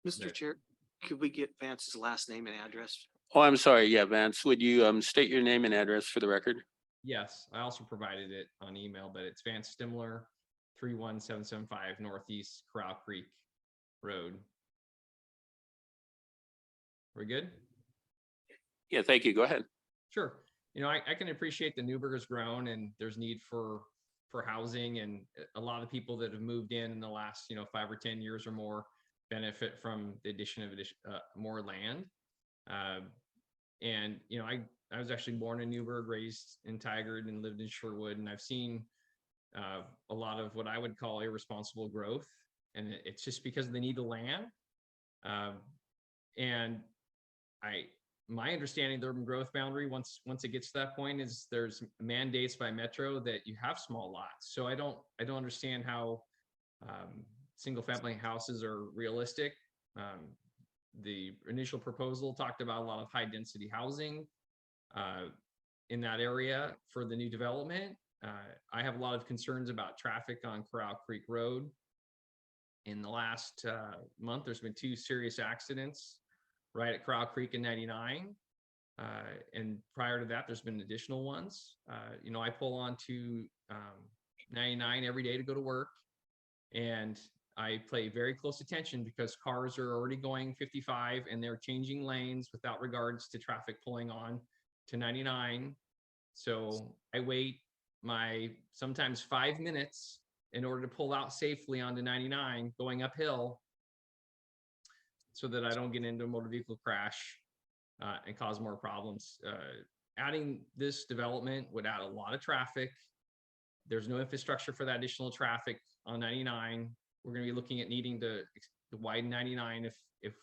Mr. Chair, could we get Vance's last name and address? Oh, I'm sorry. Yeah, Vance, would you state your name and address for the record? yes, I also provided it on email, but it's Vance Stimler, 31775 Northeast Corral Creek Road. We're good? Yeah, thank you. Go ahead. Sure. I can appreciate the Newberg has grown and there's need for housing, and a lot of people that have moved in the last, 5 or 10 years or more benefit from the addition of more land. I was actually born in Newberg, raised in Tigard, and lived in Sherwood, and I've seen a lot of what I would call irresponsible growth, and it's just because of the need of land. My understanding of the urban growth boundary, once it gets to that point, is there's mandates by Metro that you have small lots. So I don't understand how single family houses are realistic. The initial proposal talked about a lot of high density housing in that area for the new development. I have a lot of concerns about traffic on Corral Creek Road. In the last month, there's been 2 serious accidents right at Corral Creek and 99. And prior to that, there's been additional ones. I pull onto 99 every day to go to work, and I pay very close attention because cars are already going 55 and they're changing lanes without regards to traffic pulling on to 99. So I wait my sometimes 5 minutes in order to pull out safely onto 99 going uphill, so that I don't get into a motor vehicle crash and cause more problems. Adding this development would add a lot of traffic. There's no infrastructure for that additional traffic on 99. We're going to be looking at needing to widen 99 if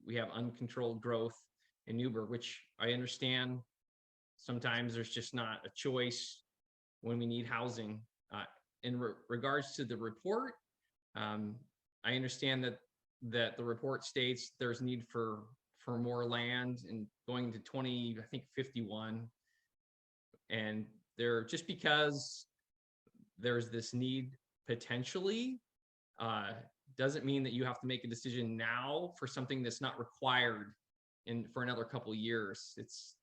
we have uncontrolled growth in Newberg, which I understand sometimes there's just not a choice when we need housing. In regards to the report, I understand that the report states there's need for more land and going to 2051, and just because there's this need potentially, doesn't mean that you have to make a decision now for something that's not required for another couple of years. It's,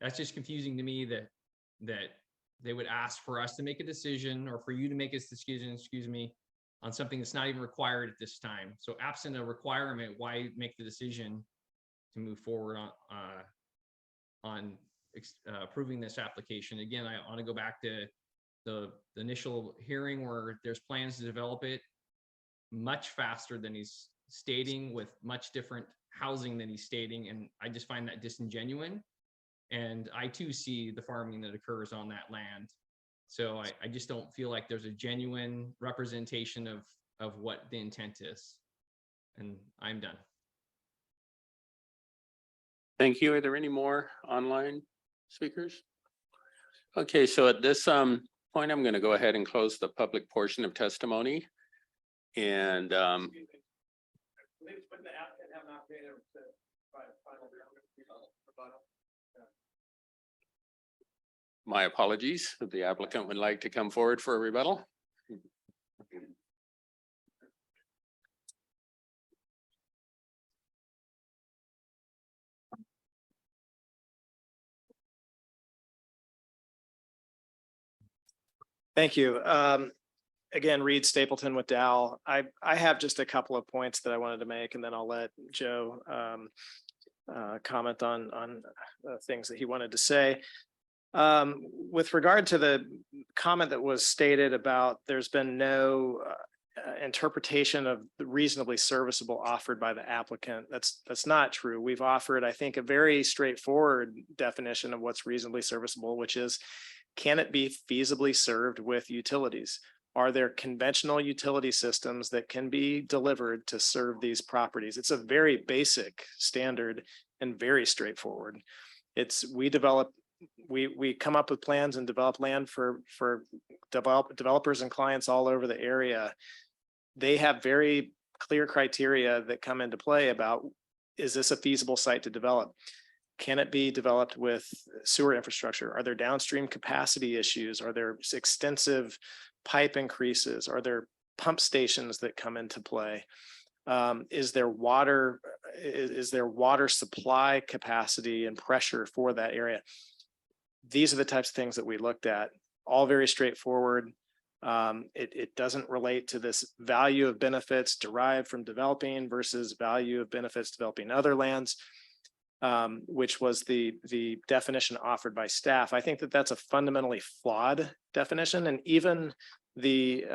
that's just confusing to me that they would ask for us to make a decision, or for you to make a decision, excuse me, on something that's not even required at this time. So absent a requirement, why make the decision to move forward on approving this application? Again, I want to go back to the initial hearing where there's plans to develop it much faster than he's stating, with much different housing than he's stating. And I just find that disingenuous. And I too see the farming that occurs on that land. So I just don't feel like there's a genuine representation of what the intent is. And I'm done. Thank you. Are there any more online speakers? Okay, so at this point, I'm going to go ahead and close the public portion of testimony. And my apologies, if the applicant would like to come forward for a rebuttal. Thank you. Again, Reed Stapleton with Dow. I have just a couple of points that I wanted to make, and then I'll let Joe comment on things that he wanted to say. With regard to the comment that was stated about there's been no interpretation of the reasonably serviceable offered by the applicant, that's not true. We've offered, I think, a very straightforward definition of what's reasonably serviceable, which is, can it be feasibly served with utilities? Are there conventional utility systems that can be delivered to serve these properties? It's a very basic standard and very straightforward. We come up with plans and develop land for developers and clients all over the area. They have very clear criteria that come into play about, is this a feasible site to develop? Can it be developed with sewer infrastructure? Are there downstream capacity issues? Are there extensive pipe increases? Are there pump stations that come into play? Is there water supply capacity and pressure for that area? These are the types of things that we looked at, all very straightforward. It doesn't relate to this value of benefits derived from developing versus value of benefits developing other lands, which was the definition offered by staff. I think that that's a fundamentally flawed definition, and even the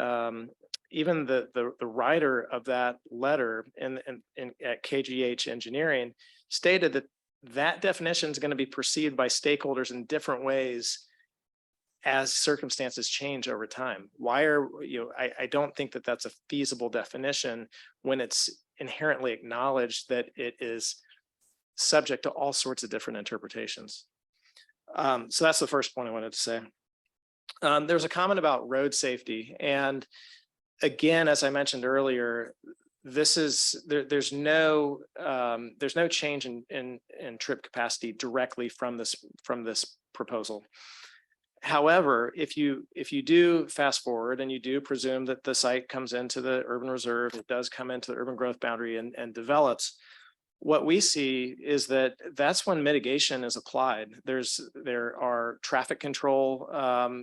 writer of that letter at KGH Engineering stated that definition is going to be perceived by stakeholders in different ways as circumstances change over time. I don't think that that's a feasible definition when it's inherently acknowledged that it is subject to all sorts of different interpretations. So that's the first point I wanted to say. There's a comment about road safety. And again, as I mentioned earlier, there's no change in trip capacity directly from this proposal. However, if you do fast forward and you do presume that the site comes into the urban reserve, it does come into the urban growth boundary and develops, what we see is that that's when mitigation is applied. There are traffic control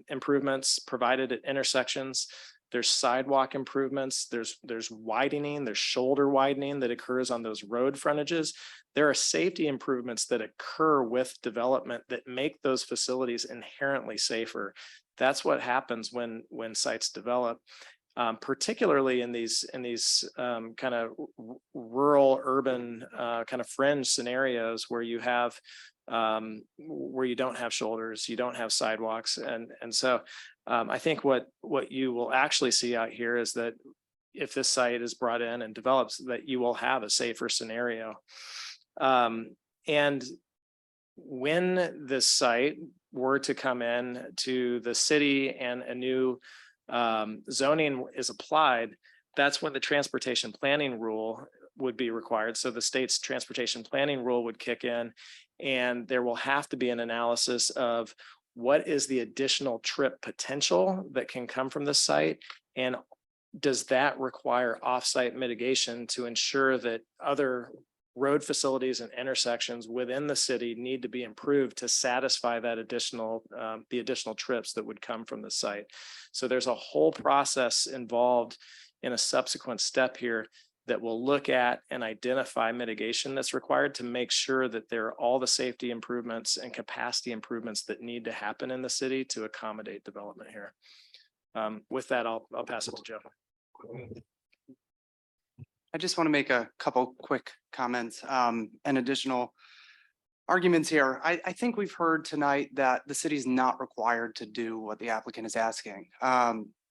improvements provided at intersections. There's sidewalk improvements. There's widening. There's shoulder widening that occurs on those road frontages. There are safety improvements that occur with development that make those facilities inherently safer. That's what happens when sites develop. Particularly in these kind of rural urban kind of fringe scenarios where you have where you don't have shoulders, you don't have sidewalks, and so I think what you will actually see out here is that if this site is brought in and develops, that you will have a safer scenario. And when this site were to come in to the city and a new zoning is applied, that's when the transportation planning rule would be required. So the state's transportation planning rule would kick in, and there will have to be an analysis of what is the additional trip potential that can come from the site, and does that require offsite mitigation to ensure that other road facilities and intersections within the city need to be improved to satisfy that additional, the additional trips that would come from the site? So there's a whole process involved in a subsequent step here that will look at and identify mitigation that's required to make sure that there are all the safety improvements and capacity improvements that need to happen in the city to accommodate development here. With that, I'll pass it to Joe. I just want to make a couple quick comments and additional arguments here. I think we've heard tonight that the city is not required to do what the applicant is asking.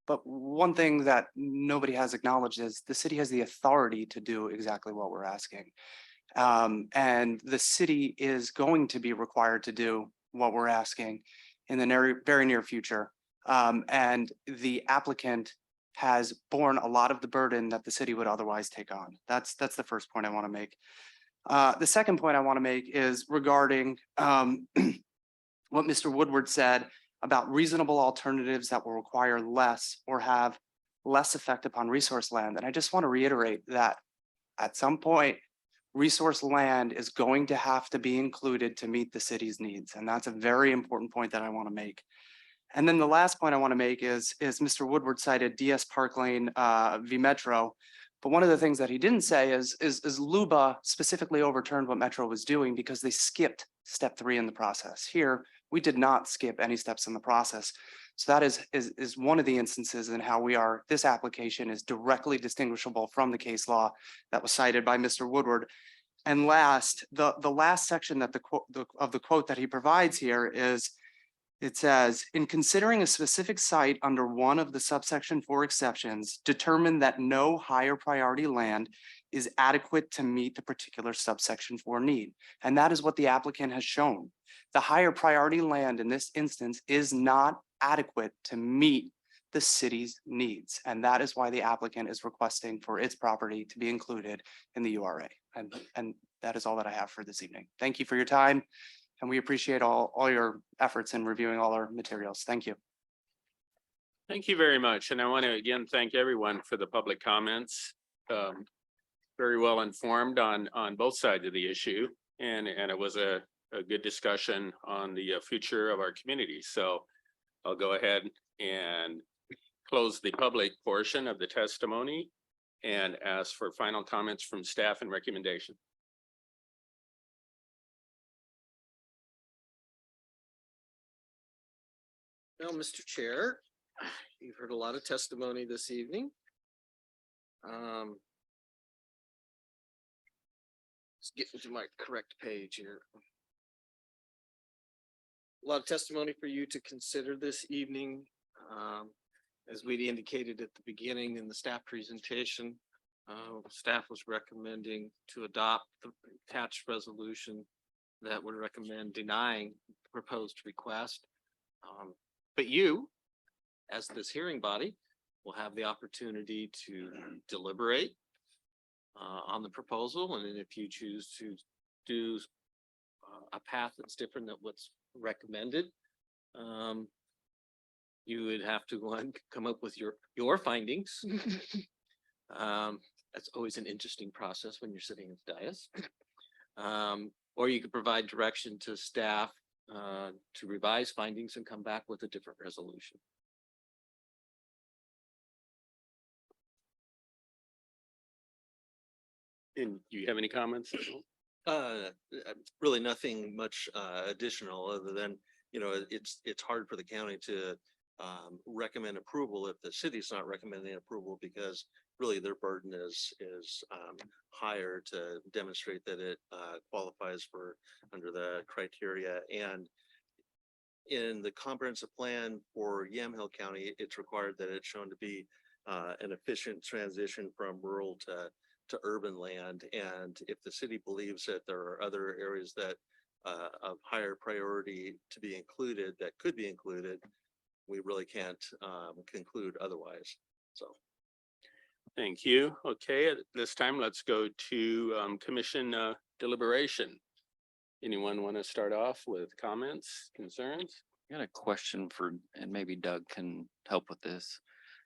But one thing that nobody has acknowledged is the city has the authority to do exactly what we're asking. And the city is going to be required to do what we're asking in the very near future. And the applicant has borne a lot of the burden that the city would otherwise take on. That's the first point I want to make. The second point I want to make is regarding what Mr. Woodward said about reasonable alternatives that will require less or have less effect upon resource land. And I just want to reiterate that at some point, resource land is going to have to be included to meet the city's needs. And that's a very important point that I want to make. And then the last point I want to make is Mr. Woodward cited DS Park Lane v. Metro. But one of the things that he didn't say is LUBA specifically overturned what Metro was doing because they skipped step 3 in the process. Here, we did not skip any steps in the process. So that is one of the instances in how this application is directly distinguishable from the case law that was cited by Mr. Woodward. And last, the last section that of the quote that he provides here is, it says, in considering a specific site under one of the subsection 4 exceptions, determine that no higher priority land is adequate to meet the particular subsection 4 need. And that is what the applicant has shown. The higher priority land in this instance is not adequate to meet the city's needs. And that is why the applicant is requesting for its property to be included in the URA. And that is all that I have for this evening. Thank you for your time. And we appreciate all your efforts in reviewing all our materials. Thank you. Thank you very much. And I want to again thank everyone for the public comments. Very well informed on both sides of the issue. And it was a good discussion on the future of our community. So I'll go ahead and close the public portion of the testimony and ask for final comments from staff and recommendation. Well, Mr. Chair, you've heard a lot of testimony this evening. Let's get into my correct page here. A lot of testimony for you to consider this evening. As we indicated at the beginning in the staff presentation, staff was recommending to adopt the attached resolution that would recommend denying the proposed request. But you, as this hearing body, will have the opportunity to deliberate on the proposal. And then if you choose to do a path that's different than what's recommended, you would have to come up with your findings. That's always an interesting process when you're sitting at the dais. Or you could provide direction to staff to revise findings and come back with a different resolution. And do you have any comments? Really nothing much additional other than, it's hard for the county to recommend approval if the city's not recommending approval, because really their burden is higher to demonstrate that it qualifies for under the criteria. And in the comprehensive plan for Yamhill County, it's required that it's shown to be an efficient transition from rural to urban land. And if the city believes that there are other areas that of higher priority to be included, that could be included, we really can't conclude otherwise. So. Thank you. Okay, at this time, let's go to commission deliberation. Anyone want to start off with comments, concerns? I got a question for, and maybe Doug can help with this.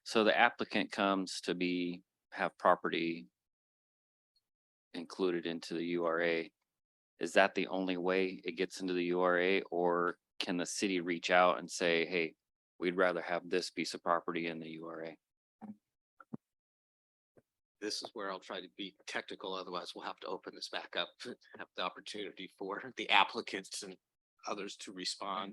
So the applicant comes to have property included into the URA. Is that the only way it gets into the URA, or can the city reach out and say, hey, we'd rather have this piece of property in the URA? This is where I'll try to be technical, otherwise we'll have to open this back up, to have the opportunity for the applicants and others to respond.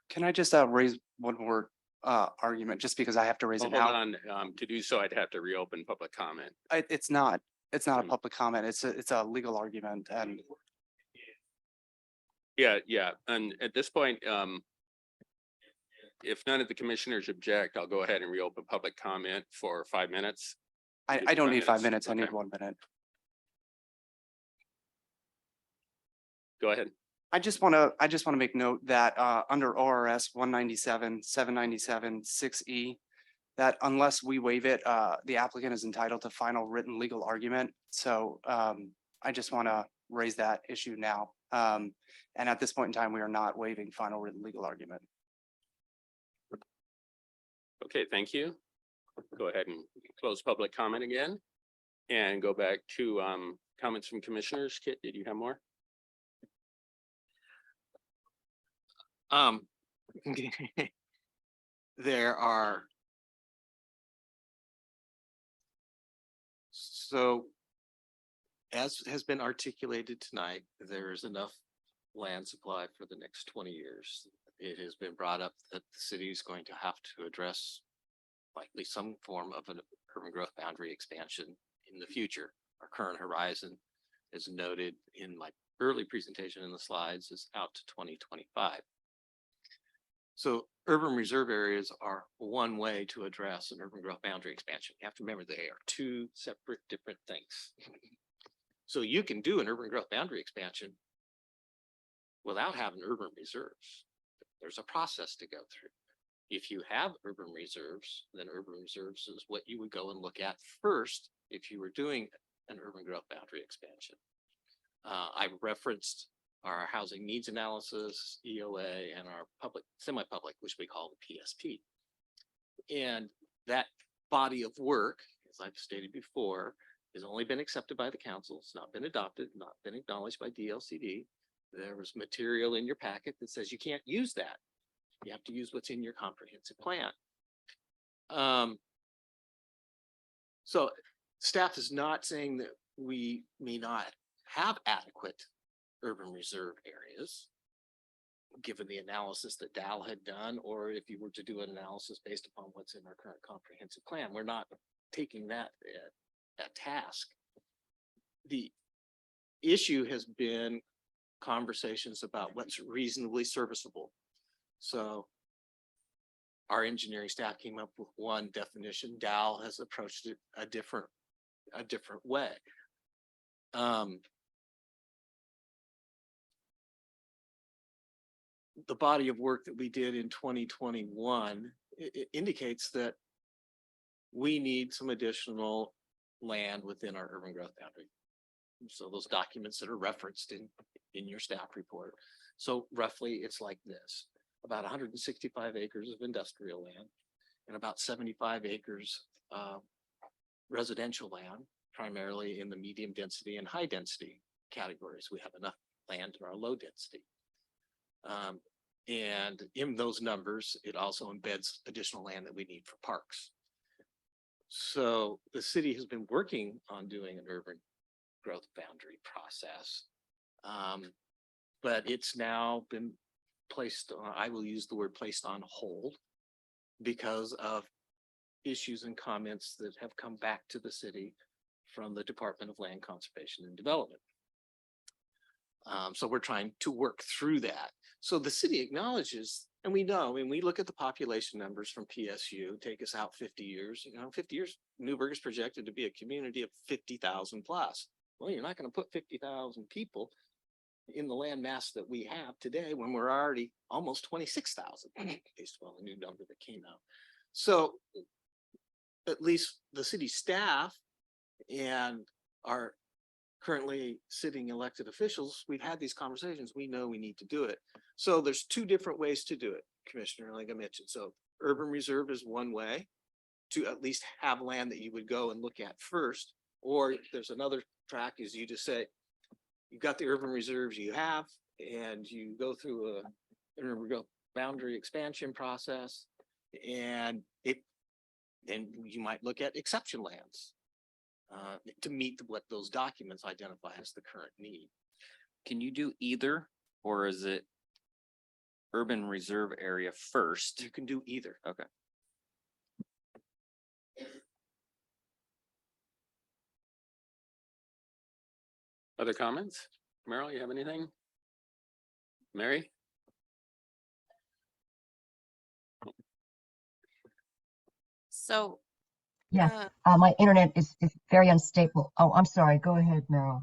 Can I just raise one more argument, just because I have to raise it Hold now? on, to do so, I'd have to reopen public comment. It's not a public comment. It's a legal argument, and Yeah, and at this point, if none of the commissioners object, I'll go ahead and reopen public comment for 5 minutes. I don't need 5 minutes. I Okay. need 1 minute. Go ahead. I just want to make note that under ORS 197, 797, 6E, that unless we waive it, the applicant is entitled to final written legal argument. So I just want to raise that issue now. And at this point in time, we are not waiving final written legal argument. Okay, thank you. Go ahead and close public comment again and go back to comments from commissioners. Kit, did you have more? There are. So, as has been articulated tonight, there is enough land supply for the next 20 years. It has been brought up that the city is going to have to address likely some form of an urban growth boundary expansion in the future. Our current horizon, as noted in my early presentation in the slides, is out to 2025. So urban reserve areas are one way to address an urban growth boundary expansion. You have to remember they are two separate different things. So you can do an urban growth boundary expansion without having urban reserves. There's a process to go through. If you have urban reserves, then urban reserves is what you would go and look at first if you were doing an urban growth boundary expansion. I referenced our housing needs analysis, EOA, and our public, semi-public, which we call the PSP. And that body of work, as I've stated before, has only been accepted by the council. It's not been adopted, not been acknowledged by DLCD. There was material in your packet that says you can't use that. You have to use what's in your comprehensive plan. So staff is not saying that we may not have adequate urban reserve areas, given the analysis that Dal had done, or if you were to do an analysis based upon what's in our current comprehensive plan. We're not taking that at task. The issue has been conversations about what's reasonably serviceable. So our engineering staff came up with one definition. Dal has approached it a different way. The body of work that we did in 2021 indicates that we need some additional land within our urban growth boundary. So those documents that are referenced in your staff report. So roughly it's like this: about 165 acres of industrial land and about 75 acres of residential land, primarily in the medium density and high density categories. We have enough land in our low density. And in those numbers, it also embeds additional land that we need for parks. So the city has been working on doing an urban growth boundary process. But it's now been placed on, I will use the word placed on hold, because of issues and comments that have come back to the city from the Department of Land Conservation and Development. So we're trying to work through that. So the city acknowledges, and we know, when we look at the population numbers from PSU, take us out 50 years, 50 years, Newberg is projected to be a community of 50,000 plus. Well, you're not going to put 50,000 people in the land mass that we have today when we're already almost 26,000 based on the new number that came out. So at least the city staff and our currently sitting elected officials, we've had these conversations. We know we need to do it. So there's two different ways to do it, Commissioner, like I mentioned. So urban reserve is one way. to at least have land that you would go and look at first. Or there's another track is you just say, you've got the urban reserves you have, and you go through a boundary expansion process. And then you might look at exception lands to meet what those documents identify as the current need. Can you do either, or is it urban reserve area first? You can do either. Okay. Other comments? Meryl, you have anything? Mary? So. Yes, my internet is very unstable. Oh, I'm sorry. Go ahead, Meryl.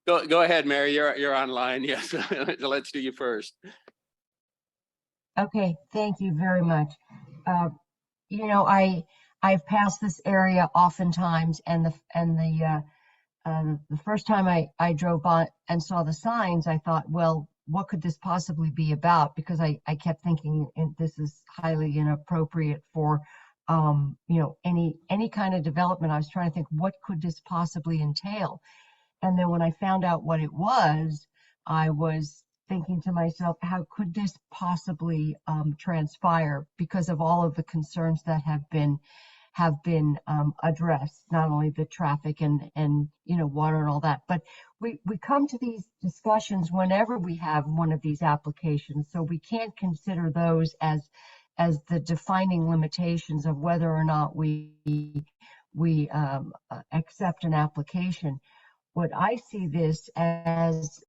Go ahead, Mary. You're online. Yes. Let's do you first. Okay, thank you very much. You know, I've passed this area oftentimes, and the first time I drove by and saw the signs, I thought, well, what could this possibly be about? Because I kept thinking this is highly inappropriate for you know, any kind of development. I was trying to think, what could this possibly entail? And then when I found out what it was, I was thinking to myself, how could this possibly transpire, because of all of the concerns that have been addressed, not only the traffic and you know, water and all that, but we come to these discussions whenever we have one of these applications, so we can't consider those as the defining limitations of whether or not we accept an application. What I see this as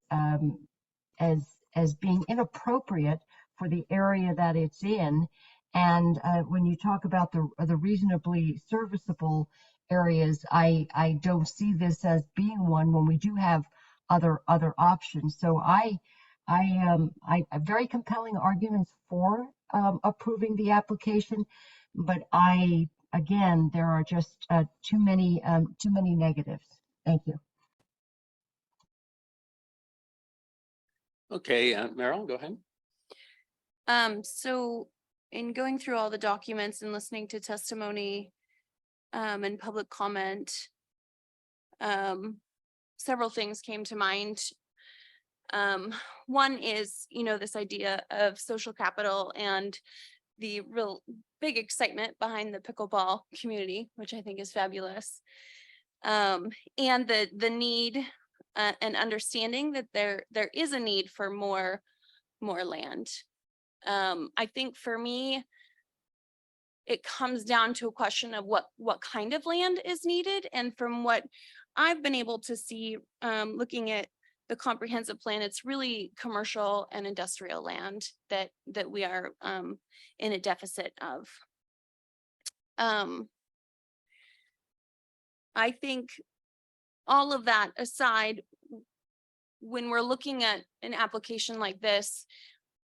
being inappropriate for the area that it's in. And when you talk about the reasonably serviceable areas, I don't see this as being one when we do have other options. So I very compelling arguments for approving the application, but again, there are just too many negatives. Thank you. Okay, Meryl, go ahead. So in going through all the documents and listening to testimony and public comment, several things came to mind. One is, you know, this idea of social capital and the real big excitement behind the pickleball community, which I think is fabulous. And the need and understanding that there is a need for more land. I think for me, it comes down to a question of what kind of land is needed. And from what I've been able to see, looking at the comprehensive plan, it's really commercial and industrial land that we are in a deficit of. I think all of that aside, when we're looking at an application like this,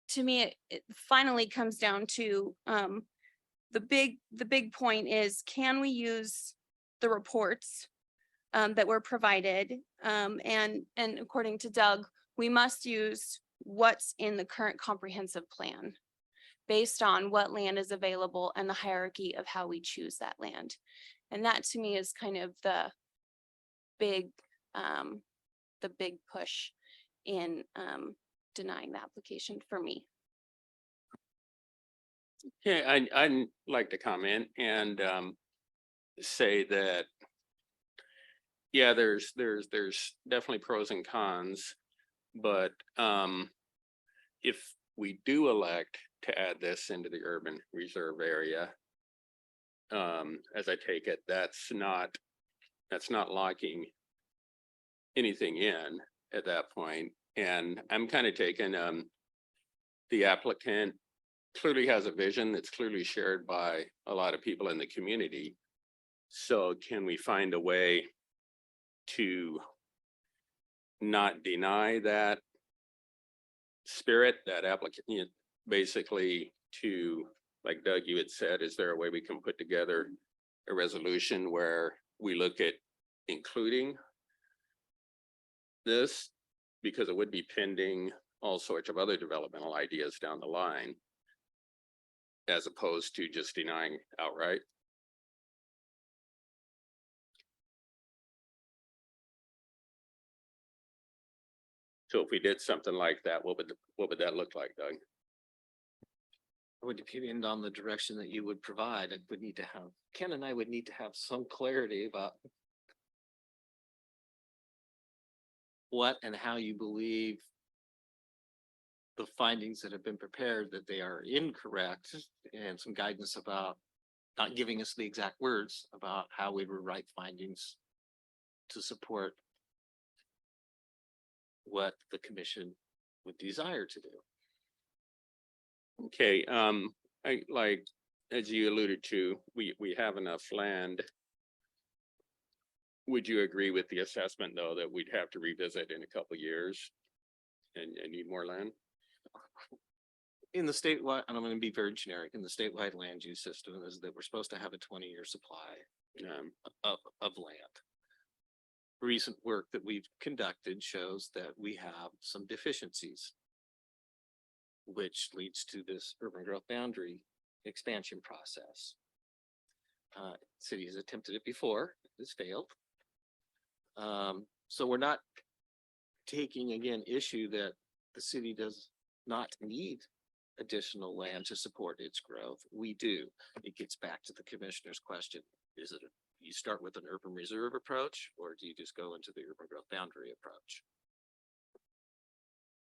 to me, it finally comes down to the big point is, can we use the reports that were provided? And according to Doug, we must use what's in the current comprehensive plan based on what land is available and the hierarchy of how we choose that land. And that to me is kind of the big push in denying the application for me. Yeah, I'd like to comment and say that, yeah, there's definitely pros and cons, but if we do elect to add this into the urban reserve area, as I take it, that's not locking anything in at that point. And I'm kind of taking the applicant clearly has a vision that's clearly shared by a lot of people in the community. So can we find a way to not deny that spirit, that applicant, basically to, like Doug, you had said, is there a way we can put together a resolution where we look at including this, because it would be pending all sorts of other developmental ideas down the line, as opposed to just denying outright? So if we did something like that, what would that look like, Doug? It would depend on the direction that you would provide. It would need to have, Ken and I would need to have some clarity about what and how you believe the findings that have been prepared, that they are incorrect, and some guidance about not giving us the exact words about how we would write findings to support what the commission would desire to do. Okay, I like, as you alluded to, we have enough land. Would you agree with the assessment, though, that we'd have to revisit in a couple of years and need more land? In the statewide, and I'm going to be very generic, in the statewide land use system is that we're supposed to have a 20-year supply of land. Recent work that we've conducted shows that we have some deficiencies, which leads to this urban growth boundary expansion process. City has attempted it before, it's failed. So we're not taking again issue that the city does not need additional land to support its growth. We do. It gets back to the commissioner's question. Is it you start with an urban reserve approach, or do you just go into the urban growth boundary approach?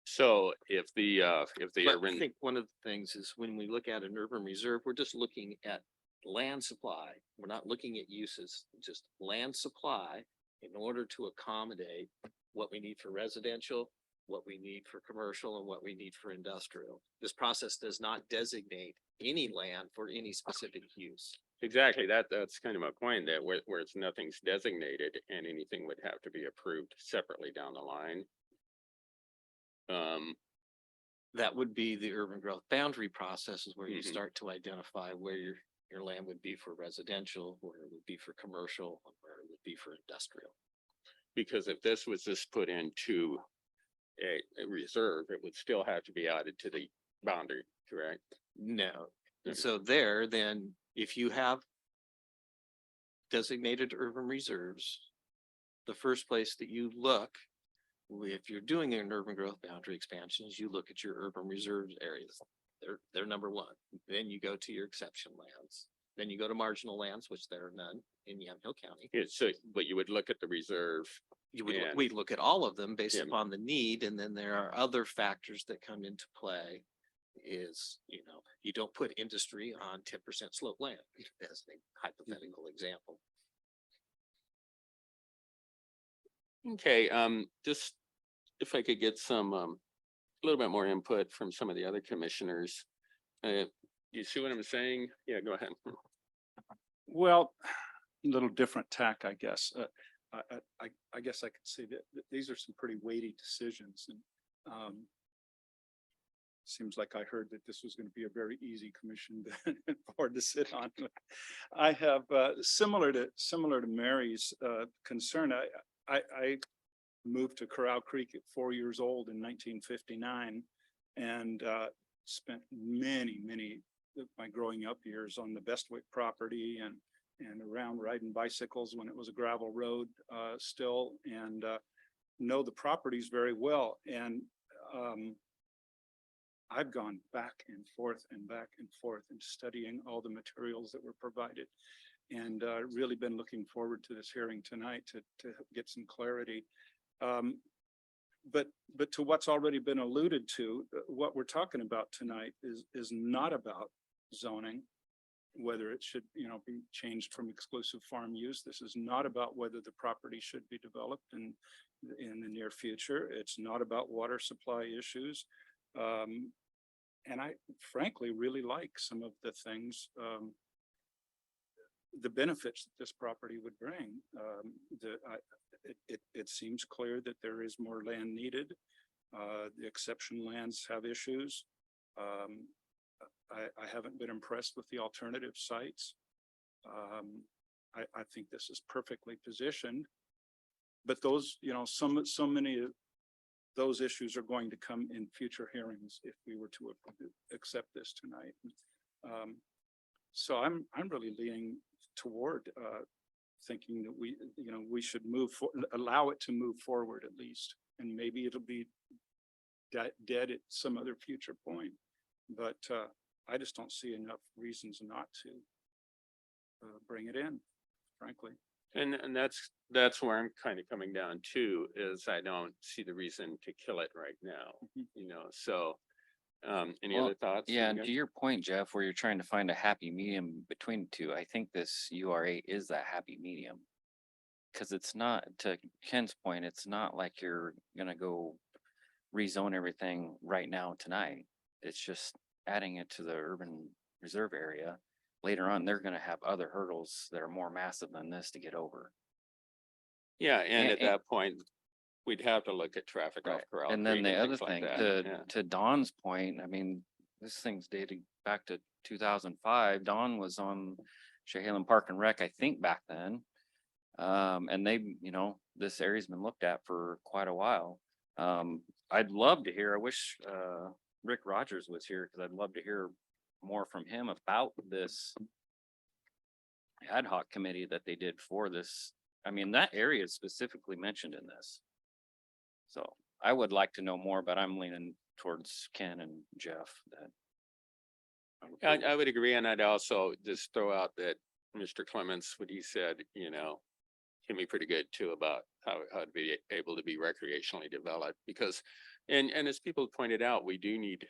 So if the But urban, I think one of the things is when we look at an urban reserve, we're just looking at land supply. We're not looking at uses, just land supply in order to accommodate what we need for residential, what we need for commercial, and what we need for industrial. This process does not designate any land for any specific use. exactly, that's kind of my point, that where it's nothing's designated and anything would have to be approved separately down the line. That would be the urban growth boundary process, is where you Mhm. start to identify where your land would be for residential, where it would be for commercial, and where it would be for industrial. Because if this was just put into a reserve, it would still have to be added to the boundary, correct? No. And Okay. so there, then, if you have designated urban reserves, the first place that you look, if you're doing an urban growth boundary expansion, is you look at your urban reserve areas. They're number one. Then you go to your exception lands. Then you go to marginal lands, which there are none in Yamhill County. Yeah, so, but you would look at the reserve. We look at all of them based Yeah. upon the need, and then there are other factors that come into play. Is, you don't put industry on 10% slope land, as a hypothetical example. Okay, just if I could get some, a little bit more input from some of the other commissioners. You see what I'm saying? Yeah, go ahead. Well, a little different tack, I guess. I guess I could say that these are some pretty weighty decisions, and seems like I heard that this was going to be a very easy commission board to sit on. I have similar to Mary's concern. I moved to Corral Creek at 4 years old in 1959, and spent many of my growing up years on the Bestwick property and around riding bicycles when it was a gravel road still, and know the properties very well. And I've gone back and forth and studying all the materials that were provided, and really been looking forward to this hearing tonight to get some clarity. But to what's already been alluded to, what we're talking about tonight is not about zoning, whether it should, be changed from exclusive farm use. This is not about whether the property should be developed in the near future. It's not about water supply issues. And I frankly really like some of the things, the benefits that this property would bring. It seems clear that there is more land needed. The exception lands have issues. I haven't been impressed with the alternative sites. I think this is perfectly positioned, but those, so many of those issues are going to come in future hearings if we were to accept this tonight. So I'm really leaning toward thinking that we should allow it to move forward at least. and maybe it'll be dead at some other future point. But I just don't see enough reasons not to bring it in, frankly. And that's where I'm kind of coming down to, is I don't see the reason to kill it right now, you know, so. Any Well, other thoughts? Yeah, you and guys? to your point, Jeff, where you're trying to find a happy medium between the two, I think this URA is that happy medium. Cause it's not, to Ken's point, it's not like you're gonna go rezone everything right now tonight. It's just adding it to the urban reserve area. Later on, they're gonna have other hurdles that are more massive than this to get over. Yeah, and at and- that point, we'd have to look at traffic off Right. Corral And then Creek the and other things like thing, that. Yeah. to Don's point, I mean, this thing's dated back to 2005. Don was on Chehalem Park and Rec, I think back then. And they, you know, this area's been looked at for quite a while. I'd love to hear, I wish, Rick Rogers was here, because I'd love to hear more from him about this ad hoc committee that they did for this. I mean, that area is specifically mentioned in this. So I would like to know more, but I'm leaning towards Ken and Jeff that. I would agree, and I'd also just throw out that Mr. Clements, what he said, you know, can be pretty good too about how to be able to be recreationally developed, because, and as people pointed out, we do need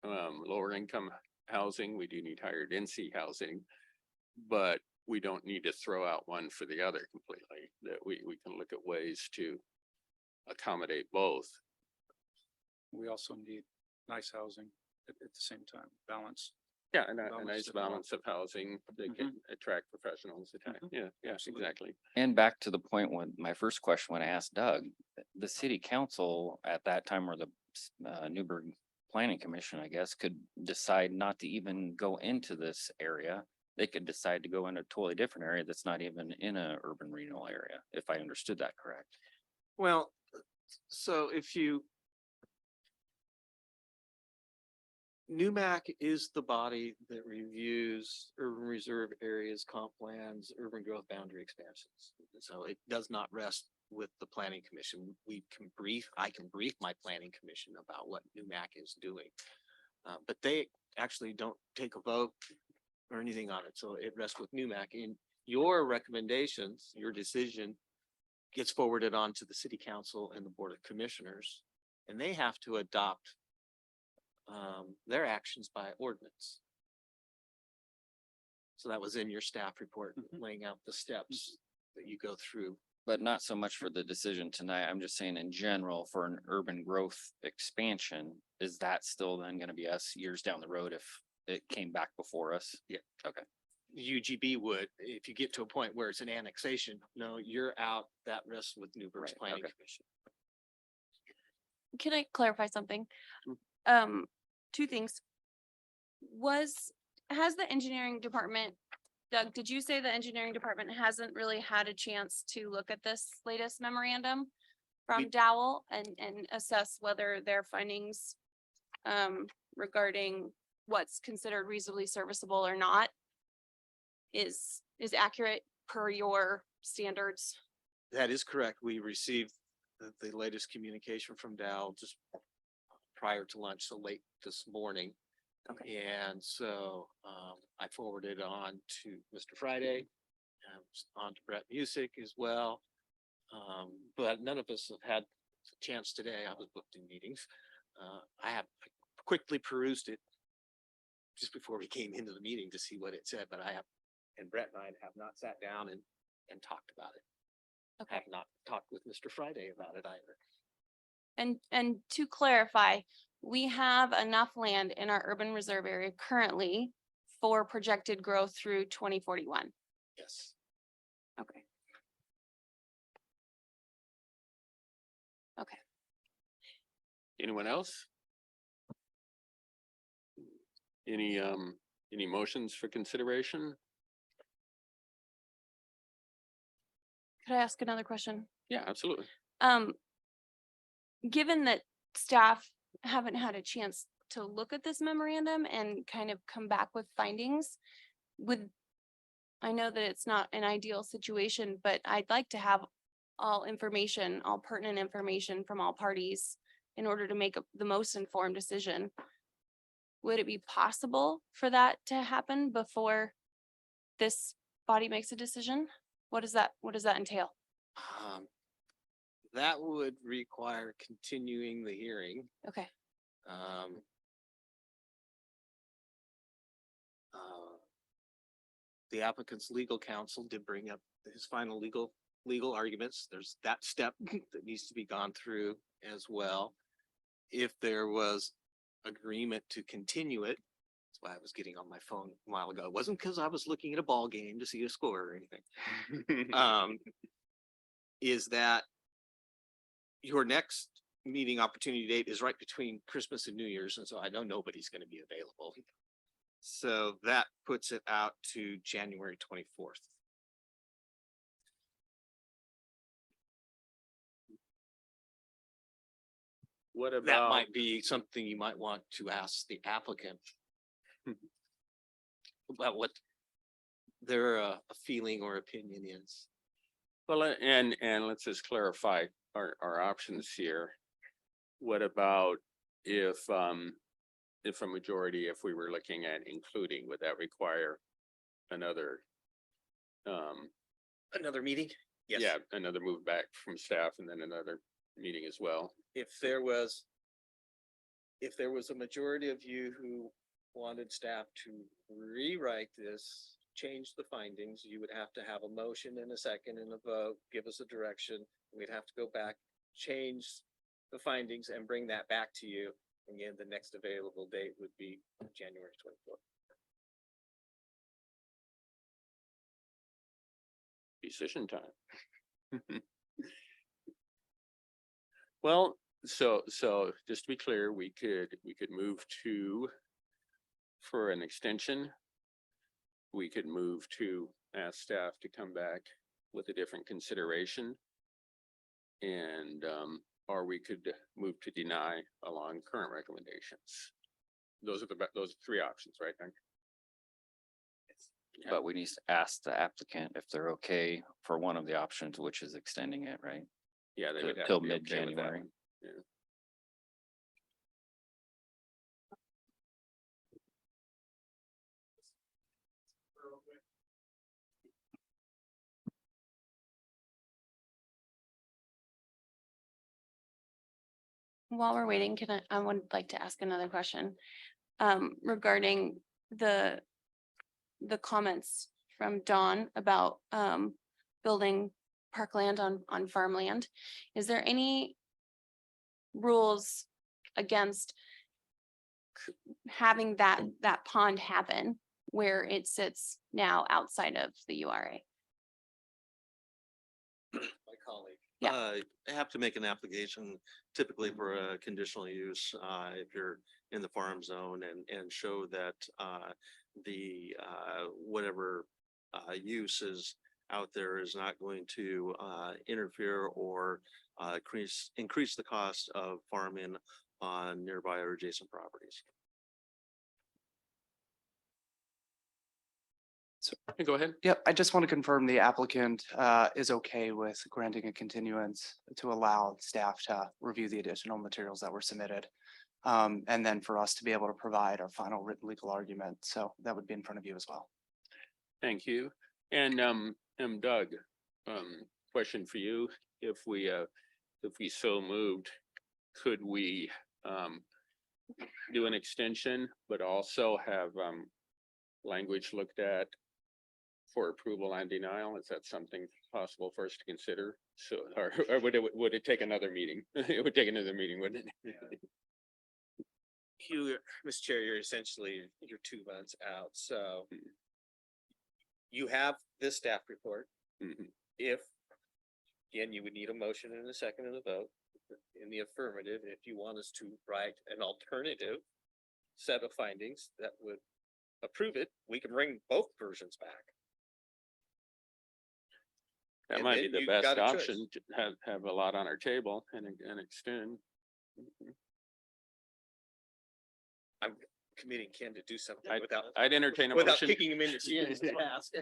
lower income housing, we do need higher density housing, but we don't need to throw out one for the other completely, that we can look at ways to accommodate both. We also need nice housing at the same time, balance. Yeah, and a Balance nice to develop. balance of housing that can attract professionals. Yeah, yeah, exactly. And back to the point when my first question, when I asked Doug, the city council at that time, or the Newberg Planning Commission, I guess, could decide not to even go into this area. They could decide to go in a totally different area that's not even in a urban renewal area, if I understood that correct. Well, so if you. NUMAC is the body that reviews urban reserve areas, comp plans, urban growth boundary expansions. So it does not rest with the planning commission. I can brief my planning commission about what NUMAC is doing. But they actually don't take a vote or anything on it. So it rests with NUMAC. In your recommendations, your decision gets forwarded on to the city council and the board of commissioners, and they have to adopt their actions by ordinance. So that was in your staff report, laying out the steps that you go through. But not so much for the decision tonight. I'm just saying in general, for an urban growth expansion, is that still then gonna be us years down the road if it came back before us? Yeah. Okay. UGB would, if you get to a point where it's an annexation, no, you're out, that rests with Newberg's Right, planning okay. commission. Can I clarify something? Two things. Has the engineering department, Doug, did you say the engineering department hasn't really had a chance to look at this latest memorandum from Dowell and assess whether their findings regarding what's considered reasonably serviceable or not is accurate per your standards? That is correct. We received the latest communication from Dow just prior to lunch, so late this morning. Okay. And so I forwarded on to Mr. Friday, on to Brett Music as well. But none of us have had a chance today. I was booked in meetings. I quickly perused it just before we came into the meeting to see what it said, but and Brett and I have not sat down and talked about it. Okay. Have not talked with Mr. Friday about it either. And to clarify, we have enough land in our urban reserve area currently for projected growth through 2041. Yes. Okay. Okay. Anyone else? Any motions for consideration? Could I ask another question? Yeah, absolutely. Given that staff haven't had a chance to look at this memorandum and kind of come back with findings, I know that it's not an ideal situation, but I'd like to have all information, all pertinent information from all parties in order to make the most informed decision. Would it be possible for that to happen before this body makes a decision? What does that entail? That would require continuing the hearing. Okay, Um, The applicant's legal counsel did bring up his final legal arguments. There's that step that needs to be gone through as well. If there was agreement to continue it, that's why I was getting on my phone a while ago. It wasn't because I was looking at a ball game to see a score or anything. Is that your next meeting opportunity date is right between Christmas and New Year's, and so I know nobody's going to be available. So that puts it out to January 24th. What That about, might be something you might want to ask the applicant about what their feeling or opinion is. well, and let's just clarify our options here. What about if a majority, if we were looking at including, would that require another Another meeting? Yes. yeah, another move back from staff and then another meeting as well? If there was a majority of you who wanted staff to rewrite this, change the findings, you would have to have a motion and a second and a vote, give us a direction. We'd have to go back, change the findings and bring that back to you. Again, the next available date would be January 24th. Decision time. Well, so just to be clear, we could move to for an extension. We could move to ask staff to come back with a different consideration. And or we could move to deny along current recommendations. Those are those three options, right? But we need to ask the applicant if they're okay for one of the options, which is extending it, right? Yeah, they would have Till to be okay with that mid-January. one. Yeah. while we're waiting, I would like to ask another question regarding the comments from Dawn about building parkland on farmland. Is there any rules against having that pond happen where it sits now outside of the URA? My colleague. Yeah. Have to make an application typically for a conditional use, if you're in the farm zone and show that, the, whatever, use is out there is not going to, interfere or, increase the cost of farming on nearby or adjacent properties. Go ahead. Yep, I just want to confirm the applicant is okay with granting a continuance to allow staff to review the additional materials that were submitted. And then for us to be able to provide our final written legal argument. So that would be in front of you as well. Thank you. And Doug, question for you. If we so moved, could we do an extension, but also have language looked at for approval and denial? Is that something possible for us to consider? So, or would it take another meeting? It would take another meeting, wouldn't it? Mr. Chair, you're essentially, you're 2 months out, so you have this staff report. If, again, you would need a motion and a second and a vote in the affirmative. If you want us to write an alternative set of findings that would approve it, we can bring both versions back. That And might then be the you've best got a choice. option, to have a lot on our table and extend. I'm committing Ken to do something I'd- without. I'd entertain a Without motion. kicking him in the task.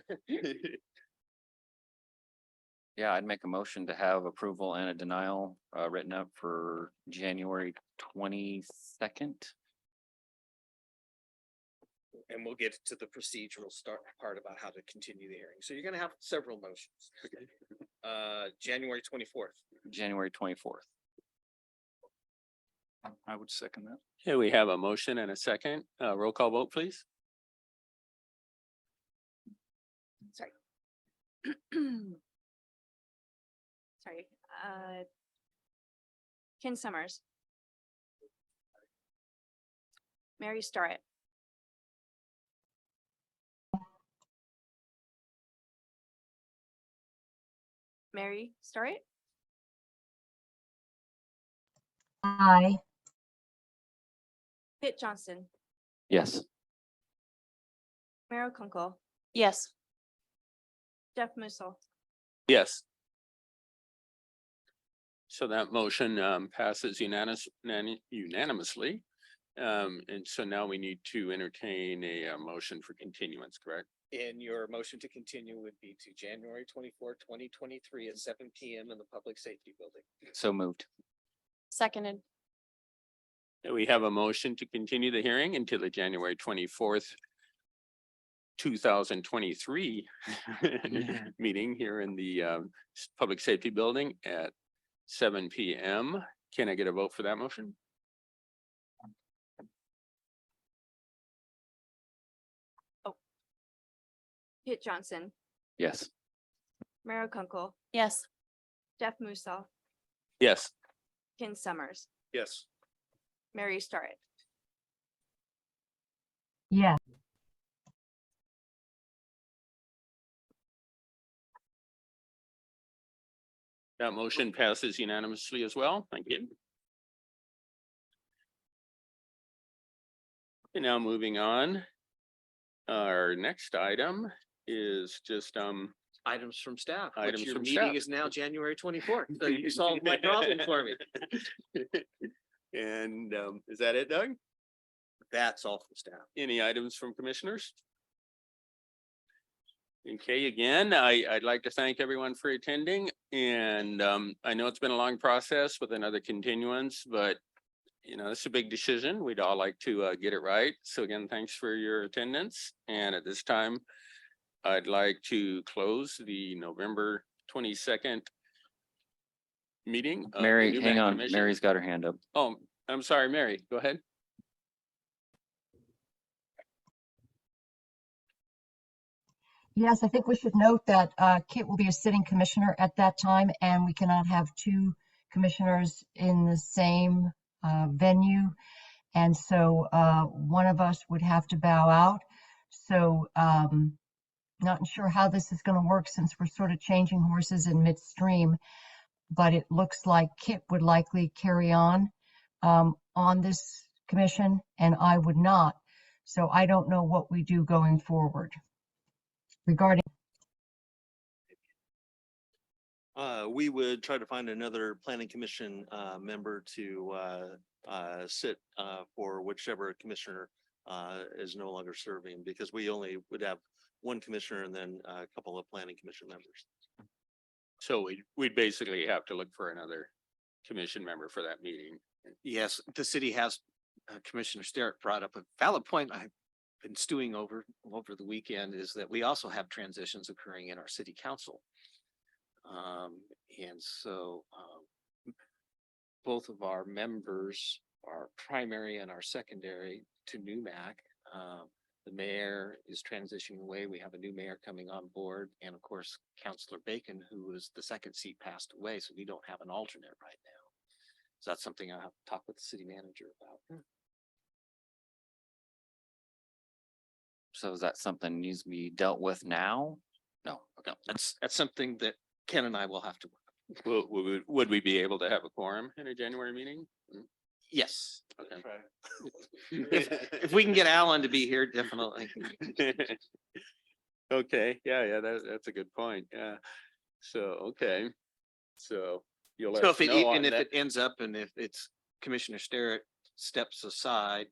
Yeah, I'd make a motion to have approval and a denial written up for January 22nd. And we'll get to the procedural start part about how to continue the hearing. So you're gonna have several motions. January 24th. January 24th. I would second that. Okay, we have a motion and a second. Roll call vote, please. Sorry. Sorry, Ken Summers. Mary Starrett. Mary Starrett, Aye. Pitt Johnston, Yes. Merrill Kunkel, yes, Jeff Mussel. Yes. So that motion passes unanimously. And so now we need to entertain a motion for continuance, correct? And your motion to continue would be to January 24th, 2023 at 7 PM in the Public Safety Building. So moved. seconded, We have a motion to continue the hearing until the January 24th, 2023 meeting here in the Public Safety Building at 7 PM. Can I get a vote for that motion? Pitt Johnson, Yes. Merrill Kunkel, yes, Jeff Mussel, Yes. Ken Summers, Yes. Mary Starrett. Yes. That motion passes unanimously as well. Thank you. And now moving on. Our next item is just Items from staff. which Items your from meeting staff. is now January 24th. So you solved my problem for me. And is that it, Doug? That's all from staff. Any items from commissioners? Okay, again, I'd like to thank everyone for attending, and I know it's been a long process with another continuance, but you know, it's a big decision. We'd all like to get it right. So again, thanks for your attendance. And at this time, I'd like to close the November 22nd meeting. of the Mary, Newberg hang on. Commission. Mary's got her hand up. Oh, I'm sorry, Mary, go ahead. Yes, I think we should note that Kit will be a sitting commissioner at that time, and we cannot have two commissioners in the same venue. And so one of us would have to bow out. So not sure how this is going to work since we're sort of changing horses in midstream, but it looks like Kit would likely carry on this commission, and I would not. So I don't know what we do going forward regarding. We would try to find another planning commission member to sit for whichever commissioner is no longer serving, because we only would have one commissioner and then a couple of planning commission members. So we'd basically have to look for another commission member for that meeting. Yes, the city has, Commissioner Sterrett brought up a valid point I've been stewing over the weekend, is that we also have transitions occurring in our city council. And so both of our members, our primary and our secondary to Newmac, the mayor is transitioning away. We have a new mayor coming on board. And of course, Councillor Bacon, who was the second seat, passed away. So we don't have an alternate right now. So that's something I'll have to talk with the city manager about. So is that something needs to be dealt with now? No. Okay. That's something that Ken and I will have to work. Would we be able to have a quorum in a January meeting? Yes. Okay. If we can get Alan to be here, definitely. Okay, yeah, that's a good point. Yeah. So, okay. So you'll let So us if it, know on even if that. it ends up and if it's Commissioner Sterrett steps aside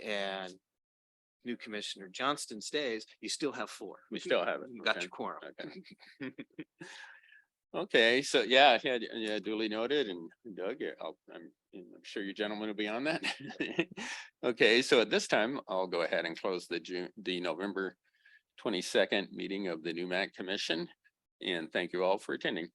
and new Commissioner Johnston stays, you still have four. We still have it. You got Okay. your quorum. Okay. Okay, so yeah, yeah, duly noted, and Doug, I'm sure you gentlemen will be on that. Okay, so at this time, I'll go ahead and close the November 22nd meeting of the NewMac Commission. And thank you all for attending.